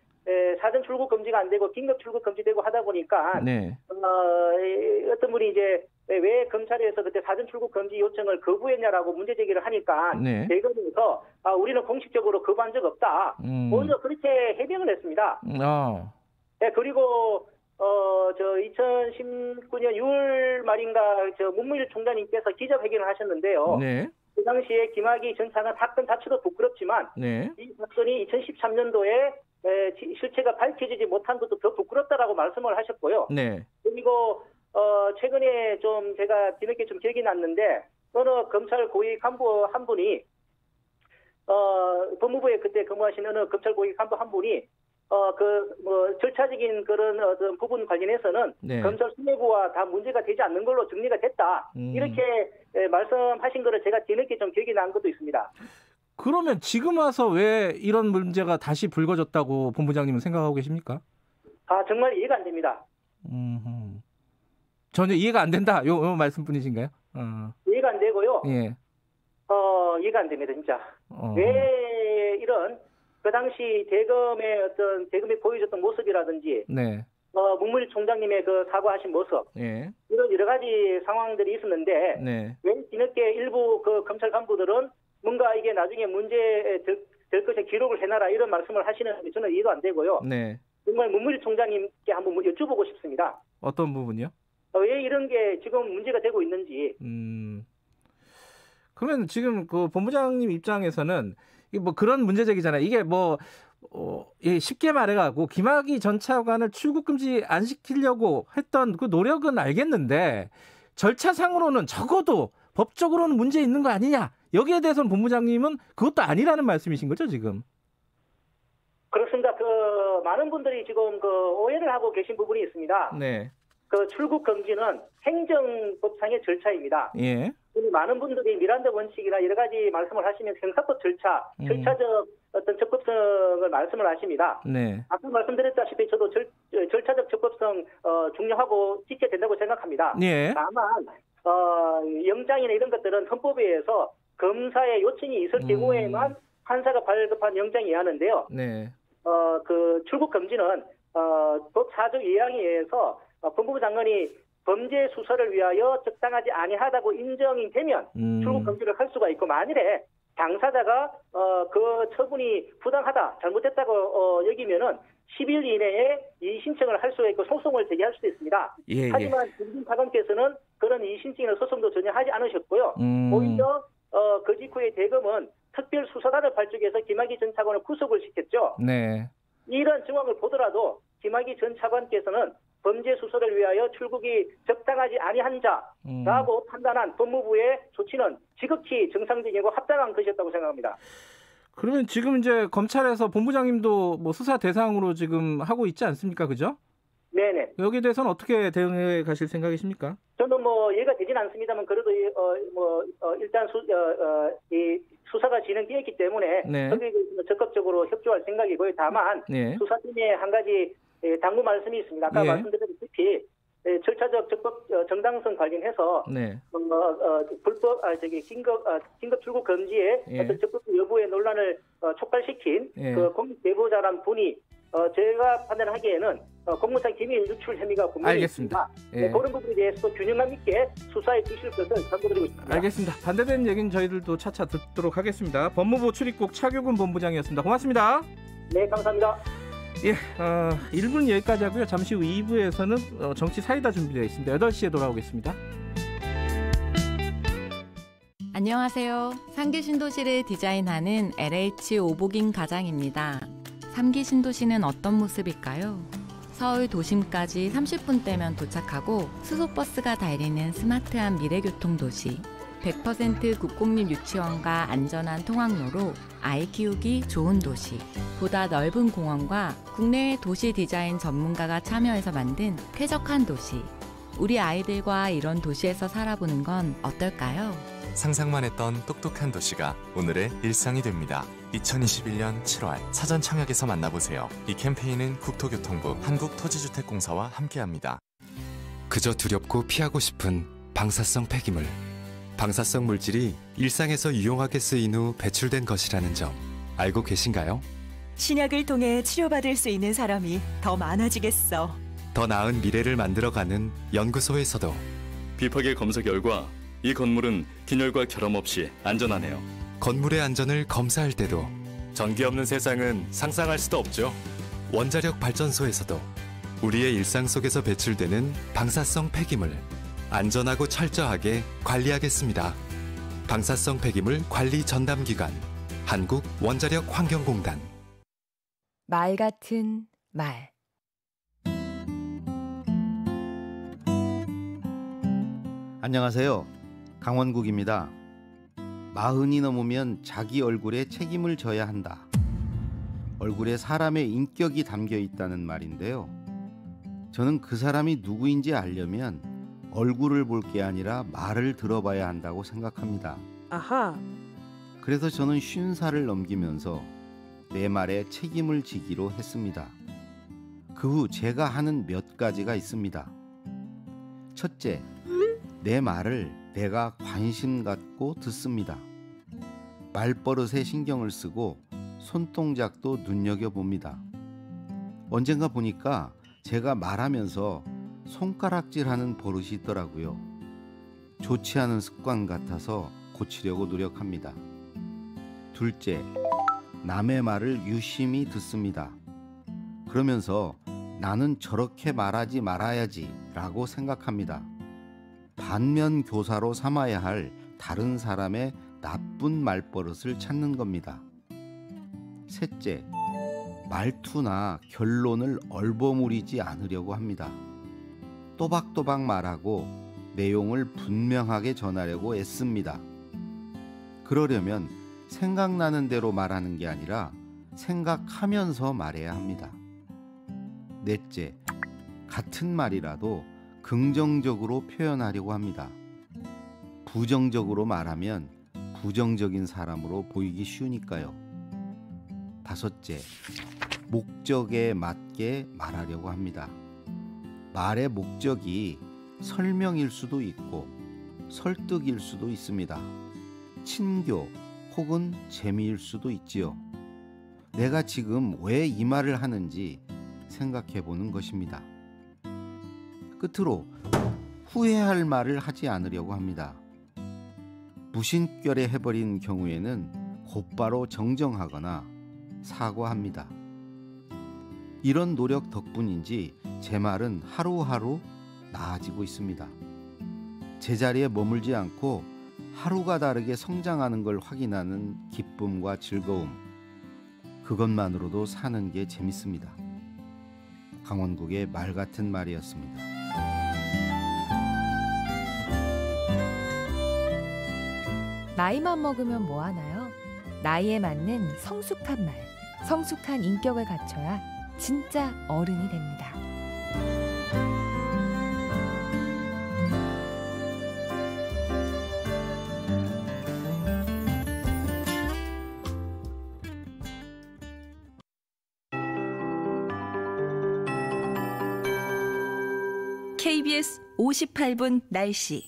사전 출국 금지가 안 되고 긴급 출국 금지되고 하다 보니까 네. 어떤 분이 이제 왜 검찰에서 그때 사전 출국 금지 요청을 거부했냐라고 문제 제기를 하니까 네. 대검에서 우리는 공식적으로 거부한 적 없다. 먼저 그렇게 해명을 했습니다. 네, 그리고 저 2019년 6월 말인가 저 문무일 총장님께서 기자회견을 하셨는데요. 네. 그 당시에 김학의 전 차관 사건 자체도 부끄럽지만 네. 이 사건이 2013년도에 실체가 밝혀지지 못한 것도 더 부끄럽다라고 말씀을 하셨고요. 네. 그리고 최근에 좀 제가 뒤늦게 좀 기억이 났는데 어느 검찰 고위 간부 한 분이 법무부에 그때 근무하신 어느 검찰 고위 간부 한 분이 절차적인 그런 어떤 부분 관련해서는 네. 검찰 수뇌부와 다 문제가 되지 않는 걸로 정리가 됐다. 이렇게 말씀하신 거를 제가 뒤늦게 좀 기억이 난 것도 있습니다. 그러면 지금 와서 왜 이런 문제가 다시 불거졌다고 본부장님은 생각하고 계십니까? 정말 이해가 안 됩니다. 전혀 이해가 안 된다. 요 말씀뿐이신가요? 이해가 안 되고요. 예. 이해가 안 됩니다, 진짜. 왜 이런 그 당시 대검에 보여줬던 모습이라든지, 네. 문무일 총장님의 그 사과하신 모습, 예. 이런 여러 가지 상황들이 있었는데, 네. 왜 뒤늦게 일부 그 검찰 간부들은 뭔가 이게 나중에 문제 될 것에 기록을 해놔라 이런 말씀을 하시는데 저는 이해도 안 되고요. 네. 정말 문무일 총장님께 한번 여쭤보고 싶습니다. 어떤 부분이요? 왜 이런 게 지금 문제가 되고 있는지. 그러면 지금 그 본부장님 입장에서는 뭐 그런 문제 제기잖아요. 이게 쉽게 말해가지고 김학의 전 차관을 출국 금지 안 시키려고 했던 그 노력은 알겠는데 절차상으로는 적어도 법적으로는 문제 있는 거 아니냐? 여기에 대해서는 본부장님은 그것도 아니라는 말씀이신 거죠, 지금? 그렇습니다. 많은 분들이 지금 오해를 하고 계신 부분이 있습니다. 네. 출국 금지는 행정법상의 절차입니다. 예. 많은 분들이 미란다 원칙이나 여러 가지 말씀을 하시면 형사법 절차적 어떤 적법성을 말씀을 하십니다. 네. 아까 말씀드렸다시피 저도 절차적 적법성 중요하고 지켜야 된다고 생각합니다. 예. 다만 영장이나 이런 것들은 헌법에 의해서 검사의 요청이 있을 경우에만 판사가 발급한 영장이어야 하는데요. 네. 출국 금지는 법 4조 2항에 의해서 법무부 장관이 범죄 수사를 위하여 적당하지 아니하다고 인정이 되면 출국 금지를 할 수가 있고 만일에 당사자가 그 처분이 부당하다, 잘못됐다고 여기면은 10일 이내에 이의 신청을 할 수가 있고 소송을 제기할 수도 있습니다. 예, 하지만 김진 차관께서는 그런 이의 신청이나 소송도 전혀 하지 않으셨고요. 오히려 그 직후에 대검은 특별 수사단을 발족해서 김학의 전 차관을 구속을 시켰죠. 네. 이런 정황을 보더라도 김학의 전 차관께서는 범죄 수사를 위하여 출국이 적당하지 아니한 자라고 판단한 법무부의 조치는 지극히 정상적이고 합당한 것이었다고 생각합니다. 그러면 지금 이제 검찰에서 본부장님도 뭐 수사 대상으로 지금 하고 있지 않습니까, 그죠? 네네. 여기에 대해서는 어떻게 대응해 가실 생각이십니까? 저는 이해가 되진 않습니다만 그래도 일단 이 수사가 진행되었기 때문에 네. 적극적으로 협조할 생각이고요. 다만 네. 수사팀에 한 가지 당부 말씀이 있습니다. 아까 말씀드렸다시피 절차적 정당성 관련해서 네. 긴급 출국 금지의 어떤 적법 여부의 논란을 촉발시킨 그 공익 제보자란 분이 제가 판단하기에는 공무상 기밀 유출 혐의가 분명히 알겠습니다. 있습니다. 그런 부분에 대해서 균형감 있게 수사해 주실 것을 당부드리고 있습니다. 알겠습니다. 반대되는 얘기는 저희들도 차차 듣도록 하겠습니다. 법무부 출입국 차규근 본부장이었습니다. 고맙습니다. 네, 감사합니다. 1부는 여기까지 하고요. 잠시 후 2부에서는 정치 사이다 준비되어 있습니다. 8시에 돌아오겠습니다. 안녕하세요. 3기 신도시를 디자인하는 LH 오복인 가장입니다. 3기 신도시는 어떤 모습일까요? 서울 도심까지 30분대면 도착하고 수소버스가 달리는 스마트한 미래교통 도시, 100% 국공립 유치원과 안전한 통학로로 아이 키우기 좋은 도시, 보다 넓은 공원과 국내의 도시 디자인 전문가가 참여해서 만든 쾌적한 도시, 우리 아이들과 이런 도시에서 살아보는 건 어떨까요? 상상만 했던 똑똑한 도시가 오늘의 일상이 됩니다. 2021년 7월 사전 청약에서 만나보세요. 이 캠페인은 국토교통부 한국토지주택공사와 함께합니다. 그저 두렵고 피하고 싶은 방사성 폐기물. 방사성 물질이 일상에서 유용하게 쓰인 후 배출된 것이라는 점 알고 계신가요? 신약을 통해 치료받을 수 있는 사람이 더 많아지겠어. 더 나은 미래를 만들어가는 연구소에서도 비파계 검사 결과 이 건물은 균열과 결함 없이 안전하네요. 건물의 안전을 검사할 때도 전기 없는 세상은 상상할 수도 없죠. 원자력 발전소에서도 우리의 일상 속에서 배출되는 방사성 폐기물 안전하고 철저하게 관리하겠습니다. 방사성 폐기물 관리 전담기관 한국원자력환경공단. 말 같은 말. 안녕하세요. 강원국입니다. 40이 넘으면 자기 얼굴에 책임을 져야 한다. 얼굴에 사람의 인격이 담겨 있다는 말인데요. 저는 그 사람이 누구인지 알려면 얼굴을 볼 게 아니라 말을 들어봐야 한다고 생각합니다. 아하. 그래서 저는 50살을 넘기면서 내 말에 책임을 지기로 했습니다. 그 후 제가 하는 몇 가지가 있습니다. 첫째, 내 말을 내가 관심 갖고 듣습니다. 말버릇에 신경을 쓰고 손동작도 눈여겨봅니다. 언젠가 보니까 제가 말하면서 손가락질하는 버릇이 있더라고요. 좋지 않은 습관 같아서 고치려고 노력합니다. 둘째, 남의 말을 유심히 듣습니다. 그러면서 나는 저렇게 말하지 말아야지 라고 생각합니다. 반면 교사로 삼아야 할 다른 사람의 나쁜 말버릇을 찾는 겁니다. 셋째, 말투나 결론을 얼버무리지 않으려고 합니다. 또박또박 말하고 내용을 분명하게 전하려고 애씁니다. 그러려면 생각나는 대로 말하는 게 아니라 생각하면서 말해야 합니다. 넷째, 같은 말이라도 긍정적으로 표현하려고 합니다. 부정적으로 말하면 부정적인 사람으로 보이기 쉬우니까요. 다섯째, 목적에 맞게 말하려고 합니다. 말의 목적이 설명일 수도 있고 설득일 수도 있습니다. 친교 혹은 재미일 수도 있지요. 내가 지금 왜 이 말을 하는지 생각해 보는 것입니다. 끝으로 후회할 말을 하지 않으려고 합니다. 무심결에 해버린 경우에는 곧바로 정정하거나 사과합니다. 이런 노력 덕분인지 제 말은 하루하루 나아지고 있습니다. 제자리에 머물지 않고 하루가 다르게 성장하는 걸 확인하는 기쁨과 즐거움, 그것만으로도 사는 게 재밌습니다. 강원국의 말 같은 말이었습니다. 나이만 먹으면 뭐 하나요? 나이에 맞는 성숙한 말, 성숙한 인격을 갖춰야 진짜 어른이 됩니다. KBS 58분 날씨.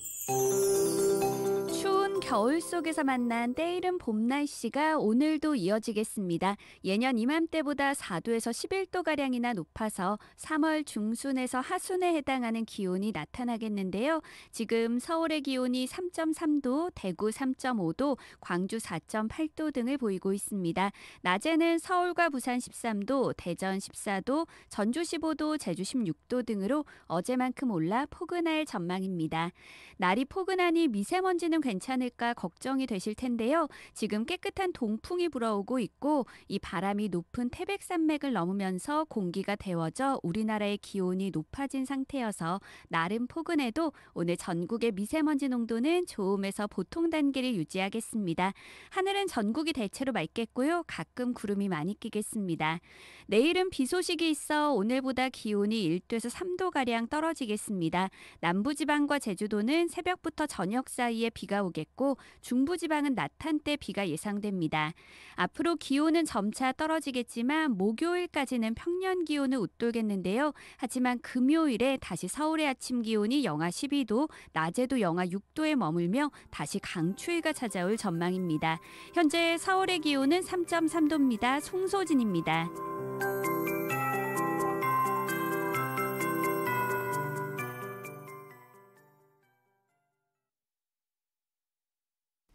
추운 겨울 속에서 만난 때이른 봄 날씨가 오늘도 이어지겠습니다. 예년 이맘때보다 4도에서 11도가량이나 높아서 3월 중순에서 하순에 해당하는 기온이 나타나겠는데요. 지금 서울의 기온이 3.3도, 대구 3.5도, 광주 4.8도 등을 보이고 있습니다. 낮에는 서울과 부산 13도, 대전 14도, 전주 15도, 제주 16도 등으로 어제만큼 올라 포근할 전망입니다. 날이 포근하니 미세먼지는 괜찮을 않을까 걱정이 되실 텐데요. 지금 깨끗한 동풍이 불어오고 있고 이 바람이 높은 태백산맥을 넘으면서 공기가 데워져 우리나라의 기온이 높아진 상태여서 나름 포근해도 오늘 전국의 미세먼지 농도는 좋음에서 보통 단계를 유지하겠습니다. 하늘은 전국이 대체로 맑겠고요. 가끔 구름이 많이 끼겠습니다. 내일은 비 소식이 있어 오늘보다 기온이 1도에서 3도가량 떨어지겠습니다. 남부지방과 제주도는 새벽부터 저녁 사이에 비가 오겠고 중부지방은 낮 한때 비가 예상됩니다. 앞으로 기온은 점차 떨어지겠지만 목요일까지는 평년 기온을 웃돌겠는데요. 하지만 금요일에 다시 서울의 아침 기온이 영하 12도, 낮에도 영하 6도에 머물며 다시 강추위가 찾아올 전망입니다. 현재 서울의 기온은 3.3도입니다. 송소진입니다.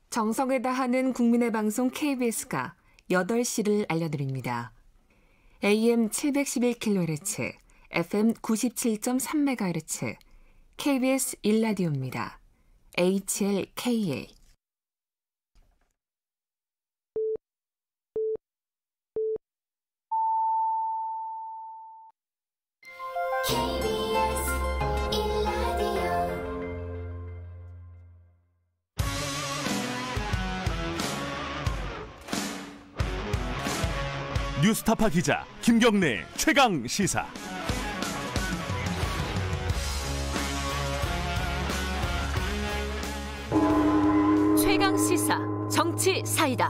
정성을 다하는 국민의 방송 KBS가 8시를 알려드립니다. AM 711kHz, FM 97.3MHz, KBS 1라디오입니다. HLKA. 뉴스타파 기자 김경래 최강 시사. 최강 시사 정치 사이다.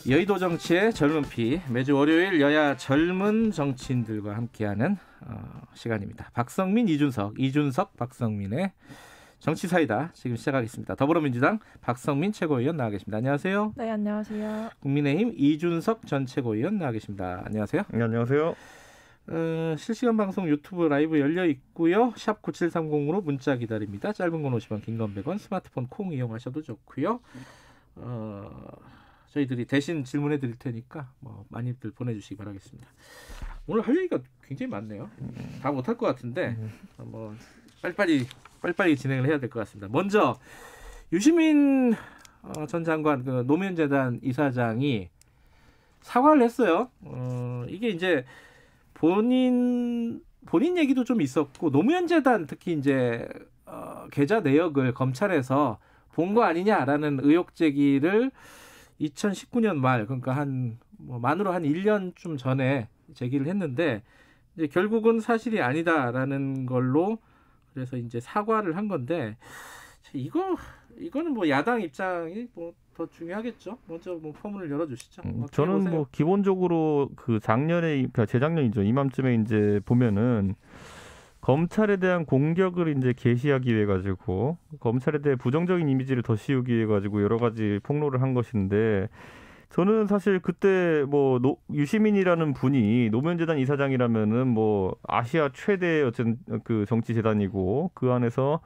여의도 정치의 젊은 피, 매주 월요일 여야 젊은 정치인들과 함께하는 시간입니다. 박성민, 이준석, 박성민의 정치사이다 지금 시작하겠습니다. 더불어민주당 박성민 최고위원 나와 계십니다. 안녕하세요. 네, 안녕하세요. 국민의힘 이준석 전 최고위원 나와 계십니다. 안녕하세요. 네, 안녕하세요. 실시간 방송 유튜브 라이브 열려 있고요. 샵 9730으로 문자 기다립니다. 짧은 건 50원, 긴 건 100원, 스마트폰 콩 이용하셔도 좋고요. 저희들이 대신 질문해 드릴 테니까 많이들 보내주시기 바라겠습니다. 오늘 할 얘기가 굉장히 많네요. 다 못할 것 같은데 빨리빨리 진행을 해야 될 것 같습니다. 먼저 유시민 전 장관 그 노무현재단 이사장이 사과를 했어요. 이게 이제 본인 얘기도 좀 있었고 노무현재단 특히 이제 계좌 내역을 검찰에서 본 거 아니냐라는 의혹 제기를 2019년 말 그러니까 만으로 한 1년쯤 전에 제기를 했는데 이제 결국은 사실이 아니다라는 걸로 그래서 이제 사과를 한 건데 이거는 뭐 야당 입장이 더 중요하겠죠. 먼저 포문을 열어주시죠. 저는 기본적으로 그 재작년이죠. 이맘쯤에 이제 보면은 검찰에 대한 공격을 이제 게시하기 위해 가지고 검찰에 대해 부정적인 이미지를 더 씌우기 위해 가지고 여러 가지 폭로를 한 것인데 저는 사실 그때 유시민이라는 분이 노무현재단 이사장이라면은 아시아 최대 어쨌든 그 정치 재단이고 그 안에서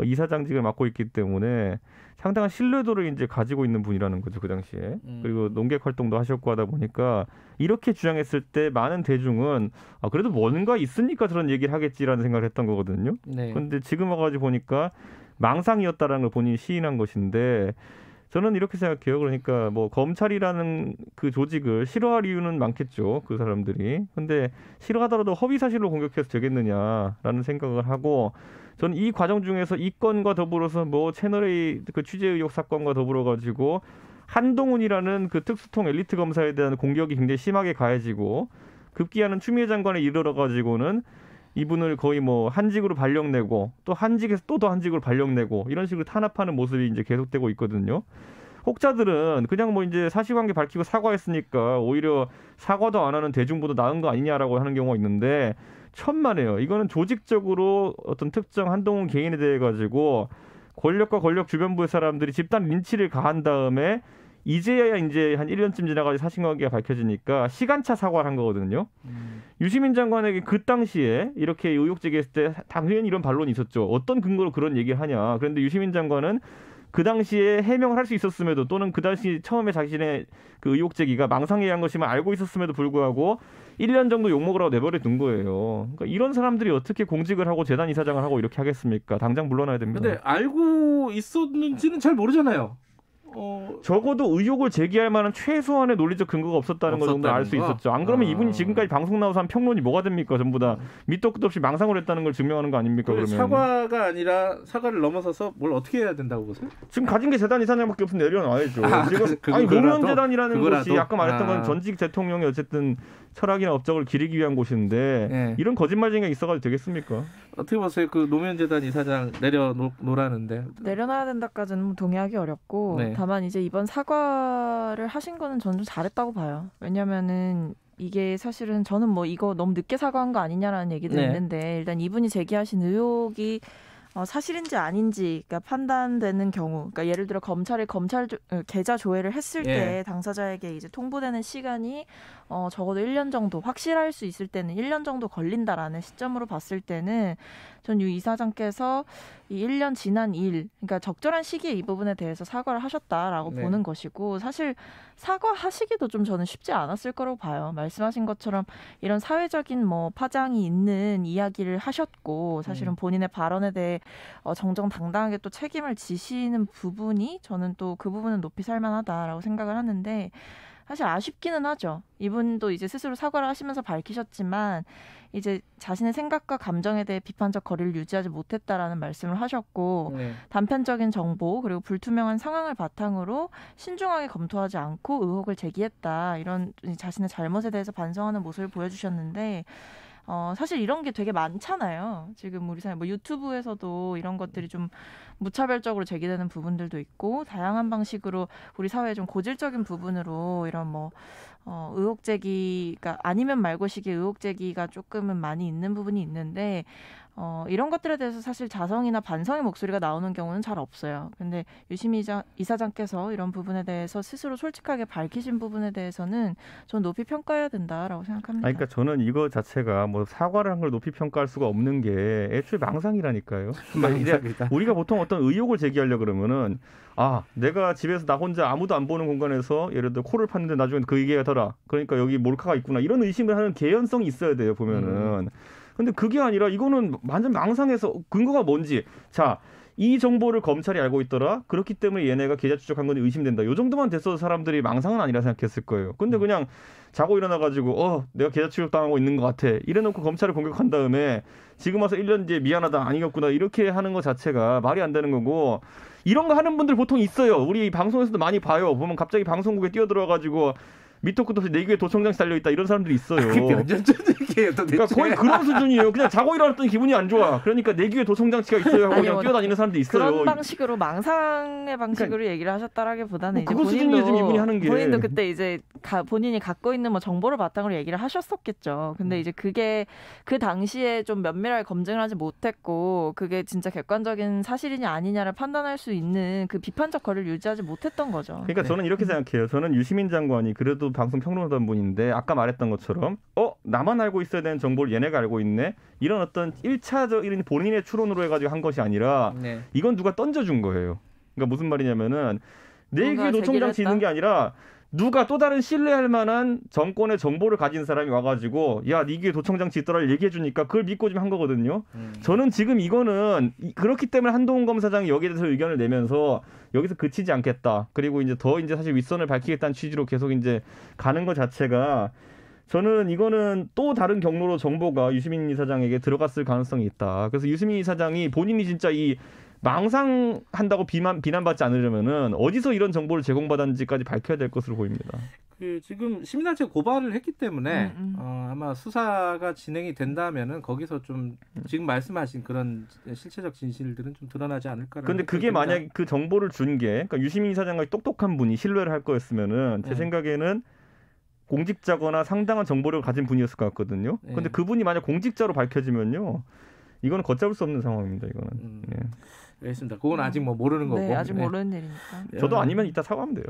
이사장직을 맡고 있기 때문에 상당한 신뢰도를 이제 가지고 있는 분이라는 거죠, 그 당시에. 그리고 농객 활동도 하셨고 하다 보니까 이렇게 주장했을 때 많은 대중은 그래도 뭔가 있으니까 그런 얘기를 하겠지라는 생각을 했던 거거든요. 네. 그런데 지금 와가지고 보니까 망상이었다라는 걸 본인이 시인한 것인데 저는 이렇게 생각해요. 그러니까 검찰이라는 그 조직을 싫어할 이유는 많겠죠, 그 사람들이. 근데 싫어하더라도 허위 사실로 공격해서 되겠느냐라는 생각을 하고 저는 이 과정 중에서 이 건과 더불어서 채널A 그 취재 의혹 사건과 더불어 가지고 한동훈이라는 그 특수통 엘리트 검사에 대한 공격이 굉장히 심하게 가해지고 급기야는 추미애 장관에 이르러 가지고는 이분을 거의 한직으로 발령내고 또 한직에서 또 더 한직으로 발령내고 이런 식으로 탄압하는 모습이 이제 계속되고 있거든요. 혹자들은 그냥 이제 사실관계 밝히고 사과했으니까 오히려 사과도 안 하는 대중보다 나은 거 아니냐라고 하는 경우가 있는데 천만에요. 이거는 조직적으로 어떤 특정 한동훈 개인에 대해 가지고 권력과 권력 주변부의 사람들이 집단 린치를 가한 다음에 이제야 이제 한 1년쯤 지나가지고 사실관계가 밝혀지니까 시간차 사과를 한 거거든요. 유시민 장관에게 그 당시에 이렇게 의혹 제기했을 때 당연히 이런 반론이 있었죠. 어떤 근거로 그런 얘기를 하냐. 그런데 유시민 장관은 그 당시에 해명을 할 수 있었음에도 또는 그 당시 처음에 자신의 그 의혹 제기가 망상에 의한 것임을 알고 있었음에도 불구하고 1년 정도 욕먹으라고 내버려 둔 거예요. 그러니까 이런 사람들이 어떻게 공직을 하고 재단 이사장을 하고 이렇게 하겠습니까? 당장 물러나야 됩니다. 근데 알고 있었는지는 잘 모르잖아요. 적어도 의혹을 제기할 만한 최소한의 논리적 근거가 없었다는 것 정도 알 수 있었죠. 안 그러면 이분이 지금까지 방송 나와서 한 평론이 뭐가 됩니까? 전부 다 밑도 끝도 없이 망상을 했다는 걸 증명하는 거 아닙니까? 그러면 사과가 아니라 사과를 넘어서서 뭘 어떻게 해야 된다고 보세요? 지금 가진 게 재단 이사장밖에 없으면 내려놔야죠. 지금 아니 노무현 재단이라는 것이 아까 말했던 건 전직 대통령이 어쨌든 철학이나 업적을 기리기 위한 곳인데 이런 거짓말쟁이가 있어가지고 되겠습니까? 어떻게 보세요? 그 노무현 재단 이사장 내려놓으라는데 내려놔야 된다까지는 동의하기 어렵고 다만 이제 이번 사과를 하신 거는 저는 좀 잘했다고 봐요. 왜냐면은 이게 사실은 저는 뭐 이거 너무 늦게 사과한 거 아니냐라는 얘기도 있는데 일단 이분이 제기하신 의혹이 사실인지 아닌지가 판단되는 경우, 그러니까 예를 들어 검찰 계좌 조회를 했을 때 당사자에게 이제 통보되는 시간이 적어도 1년 정도 확실할 수 있을 때는 1년 정도 걸린다라는 시점으로 봤을 때는 전 유 이사장께서 이 1년 지난 일, 그러니까 적절한 시기에 이 부분에 대해서 사과를 하셨다라고 보는 것이고 사실 사과하시기도 좀 저는 쉽지 않았을 거라고 봐요. 말씀하신 것처럼 이런 사회적인 뭐 파장이 있는 이야기를 하셨고 사실은 본인의 발언에 대해 정정당당하게 또 책임을 지시는 부분이 저는 또 그 부분은 높이 살만하다라고 생각을 하는데 사실 아쉽기는 하죠. 이분도 이제 스스로 사과를 하시면서 밝히셨지만 이제 자신의 생각과 감정에 대해 비판적 거리를 유지하지 못했다라는 말씀을 하셨고 단편적인 정보 그리고 불투명한 상황을 바탕으로 신중하게 검토하지 않고 의혹을 제기했다. 이런 자신의 잘못에 대해서 반성하는 모습을 보여주셨는데 사실 이런 게 되게 많잖아요. 지금 우리 사회 뭐 유튜브에서도 이런 것들이 좀 무차별적으로 제기되는 부분들도 있고 다양한 방식으로 우리 사회의 좀 고질적인 부분으로 이런 뭐 의혹 제기가 아니면 말고식의 의혹 제기가 조금은 많이 있는 부분이 있는데 이런 것들에 대해서 사실 자성이나 반성의 목소리가 나오는 경우는 잘 없어요. 근데 유시민 이사장께서 이런 부분에 대해서 스스로 솔직하게 밝히신 부분에 대해서는 전 높이 평가해야 된다라고 생각합니다. 그러니까 저는 이거 자체가 뭐 사과를 한 걸 높이 평가할 수가 없는 게 애초에 망상이라니까요. 그러니까 이제 우리가 보통 어떤 의혹을 제기하려고 그러면은 내가 집에서 나 혼자 아무도 안 보는 공간에서 예를 들어 코를 팠는데 나중에 그 얘기가 더라. 그러니까 여기 몰카가 있구나. 이런 의심을 하는 개연성이 있어야 돼요. 보면은. 근데 그게 아니라 이거는 완전 망상해서 근거가 뭔지. 자, 이 정보를 검찰이 알고 있더라. 그렇기 때문에 얘네가 계좌 추적한 건 의심된다. 이 정도만 됐어도 사람들이 망상은 아니라 생각했을 거예요. 근데 그냥 자고 일어나가지고 내가 계좌 추적당하고 있는 것 같아. 이래놓고 검찰을 공격한 다음에 지금 와서 1년 뒤에 미안하다 아니겠구나 이렇게 하는 것 자체가 말이 안 되는 거고 이런 거 하는 분들 보통 있어요. 우리 방송에서도 많이 봐요. 보면 갑자기 방송국에 뛰어들어가지고 밑도 끝도 없이 내 귀에 도청장치 달려있다 이런 사람들이 있어요. 몇 년 전 얘기예요 도대체. 그러니까 거의 그런 수준이에요. 그냥 자고 일어났더니 기분이 안 좋아. 그러니까 내 귀에 도청장치가 있어요 하고 그냥 뛰어다니는 사람들이 있어요. 그런 방식으로 망상의 방식으로 얘기를 하셨다라기보다는 그거 수준이에요 지금 이분이 하는 게. 본인도 그때 이제 본인이 갖고 있는 뭐 정보를 바탕으로 얘기를 하셨었겠죠. 근데 이제 그게 그 당시에 좀 면밀하게 검증을 하지 못했고 그게 진짜 객관적인 사실이냐 아니냐를 판단할 수 있는 그 비판적 거리를 유지하지 못했던 거죠. 그러니까 저는 이렇게 생각해요. 저는 유시민 장관이 그래도 방송 평론하던 분인데 아까 말했던 것처럼 나만 알고 있어야 되는 정보를 얘네가 알고 있네. 이런 어떤 1차적인 본인의 추론으로 해가지고 한 것이 아니라 이건 누가 던져준 거예요. 그러니까 무슨 말이냐면은 내 귀에 도청장치 있는 게 아니라 누가 또 다른 신뢰할 만한 정권의 정보를 가진 사람이 와가지고 야, 네 귀에 도청장치 있더라를 얘기해 주니까 그걸 믿고 좀 한 거거든요. 저는 지금 이거는 그렇기 때문에 한동훈 검사장이 여기에 대해서 의견을 내면서 여기서 그치지 않겠다. 그리고 이제 더 이제 사실 윗선을 밝히겠다는 취지로 계속 이제 가는 것 자체가 저는 이거는 또 다른 경로로 정보가 유시민 이사장에게 들어갔을 가능성이 있다. 그래서 유시민 이사장이 본인이 진짜 이 망상한다고 비난받지 않으려면은 어디서 이런 정보를 제공받았는지까지 밝혀야 될 것으로 보입니다. 지금 시민단체 고발을 했기 때문에 아마 수사가 진행이 된다면은 거기서 좀 지금 말씀하신 그런 실체적 진실들은 좀 드러나지 않을까라는. 그런데 그게 만약 그 정보를 준 게 그러니까 유시민 이사장과 똑똑한 분이 신뢰를 할 거였으면은 제 생각에는 공직자거나 상당한 정보력을 가진 분이었을 것 같거든요. 그런데 그분이 만약 공직자로 밝혀지면요, 이거는 걷잡을 수 없는 상황입니다. 이거는. 알겠습니다. 그건 아직 뭐 모르는 거고. 네, 아직 모르는 일이니까. 저도 아니면 이따 사과하면 돼요.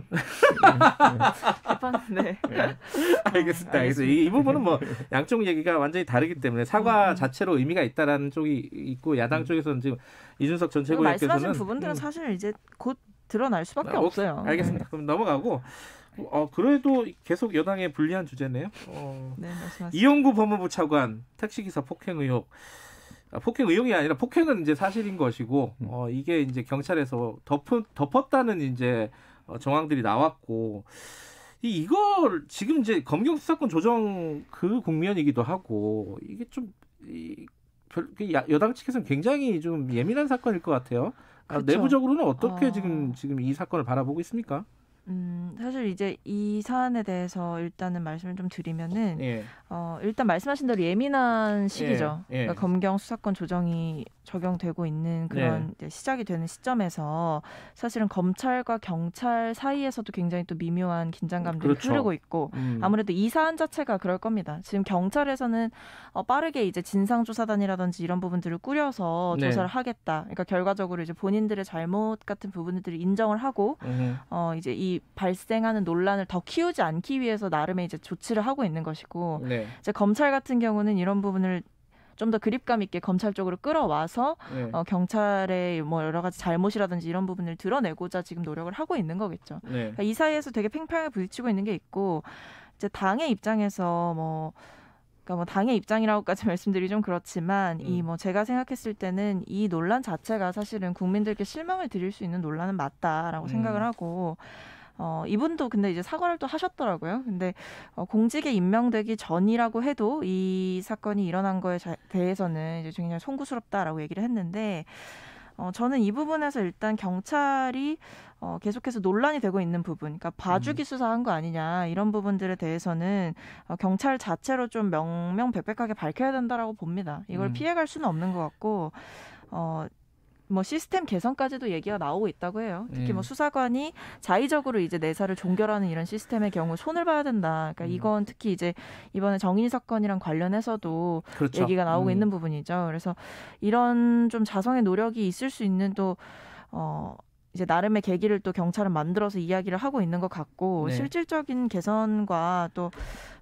알겠습니다. 이 부분은 뭐 양쪽 얘기가 완전히 다르기 때문에 사과 자체로 의미가 있다라는 쪽이 있고 야당 쪽에서는 지금 이준석 전 최고위원께서는 말씀하신 부분들은 사실 이제 곧 드러날 수밖에 없어요. 알겠습니다. 그럼 넘어가고 그래도 계속 여당에 불리한 주제네요. 네, 말씀하세요. 이용구 법무부 차관 택시기사 폭행 의혹. 폭행 의혹이 아니라 폭행은 이제 사실인 것이고 이게 이제 경찰에서 덮었다는 이제 정황들이 나왔고 이걸 지금 이제 검경 수사권 조정 그 국면이기도 하고 이게 좀 여당 측에서는 굉장히 좀 예민한 사건일 것 같아요. 내부적으로는 어떻게 지금 이 사건을 바라보고 있습니까? 사실 이제 이 사안에 대해서 일단은 말씀을 좀 드리면은 일단 말씀하신 대로 예민한 시기죠. 그러니까 검경 수사권 조정이 적용되고 있는 그런 이제 시작이 되는 시점에서 사실은 검찰과 경찰 사이에서도 굉장히 또 미묘한 긴장감들이 흐르고 있고 아무래도 이 사안 자체가 그럴 겁니다. 지금 경찰에서는 빠르게 이제 진상조사단이라든지 이런 부분들을 꾸려서 조사를 하겠다. 그러니까 결과적으로 이제 본인들의 잘못 같은 부분들을 인정을 하고 이제 이 발생하는 논란을 더 키우지 않기 위해서 나름의 이제 조치를 하고 있는 것이고 이제 검찰 같은 경우는 이런 부분을 좀 더 그립감 있게 검찰 쪽으로 끌어와서 경찰의 뭐 여러 가지 잘못이라든지 이런 부분을 드러내고자 지금 노력을 하고 있는 거겠죠. 그러니까 이 사이에서 되게 팽팽하게 부딪히고 있는 게 있고 이제 당의 입장에서 그러니까 뭐 당의 입장이라고까지 말씀드리기 좀 그렇지만 이 뭐 제가 생각했을 때는 이 논란 자체가 사실은 국민들께 실망을 드릴 수 있는 논란은 맞다라고 생각을 하고. 이분도 근데 이제 사과를 또 하셨더라고요. 근데 공직에 임명되기 전이라고 해도 이 사건이 일어난 거에 대해서는 이제 굉장히 송구스럽다라고 얘기를 했는데 저는 이 부분에서 일단 경찰이 계속해서 논란이 되고 있는 부분, 그러니까 봐주기 수사한 거 아니냐 이런 부분들에 대해서는 경찰 자체로 좀 명명백백하게 밝혀야 된다라고 봅니다. 이걸 피해갈 수는 없는 것 같고. 뭐 시스템 개선까지도 얘기가 나오고 있다고 해요. 특히 뭐 수사관이 자의적으로 이제 내사를 종결하는 이런 시스템의 경우 손을 봐야 된다. 그러니까 이건 특히 이제 이번에 정인이 사건이랑 관련해서도 얘기가 나오고 있는 부분이죠. 그래서 이런 좀 자성의 노력이 있을 수 있는 또 이제 나름의 계기를 또 경찰은 만들어서 이야기를 하고 있는 것 같고 실질적인 개선과 또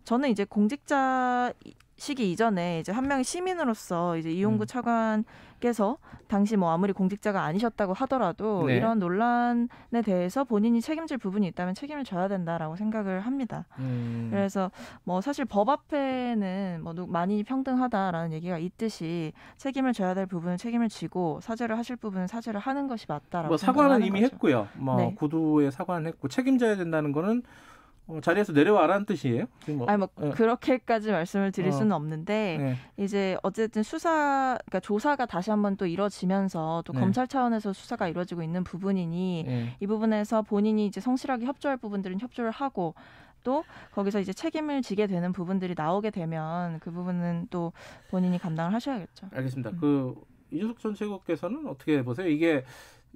저는 이제 공직자 시기 이전에 이제 한 명의 시민으로서 이제 이용구 차관께서 당시 뭐 아무리 공직자가 아니셨다고 하더라도 이런 논란에 대해서 본인이 책임질 부분이 있다면 책임을 져야 된다라고 생각을 합니다. 그래서 뭐 사실 법 앞에는 뭐 많이 평등하다라는 얘기가 있듯이 책임을 져야 될 부분은 책임을 지고 사죄를 하실 부분은 사죄를 하는 것이 맞다라고 뭐 사과는 이미 거죠. 했고요. 뭐 구두에 사과는 했고 책임져야 된다는 거는 자리에서 내려와라는 뜻이에요? 그렇게까지 말씀을 드릴 수는 없는데 이제 어쨌든 그러니까 조사가 다시 한번 또 이루어지면서 또 검찰 차원에서 수사가 이루어지고 있는 부분이니 이 부분에서 본인이 이제 성실하게 협조할 부분들은 협조를 하고 또 거기서 이제 책임을 지게 되는 부분들이 나오게 되면 그 부분은 또 본인이 감당을 하셔야겠죠. 알겠습니다. 이준석 전 최고께서는 어떻게 보세요? 이게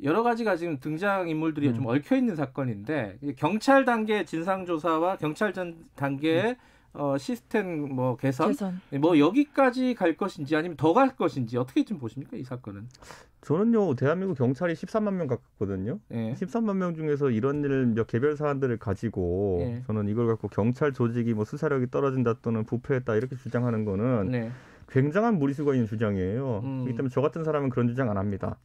여러 가지가 지금 등장 인물들이 좀 얽혀 있는 사건인데 경찰 단계 진상조사와 경찰전 단계의 시스템 뭐 개선 뭐 여기까지 갈 것인지 아니면 더 갈 것인지 어떻게 좀 보십니까 이 사건은? 저는요 대한민국 경찰이 13만 명 가깝거든요. 13만 명 중에서 이런 몇 개별 사안들을 가지고 저는 이걸 갖고 경찰 조직이 뭐 수사력이 떨어진다 또는 부패했다 이렇게 주장하는 거는. 굉장한 무리수가 있는 주장이에요. 그렇기 때문에 저 같은 사람은 그런 주장 안 합니다.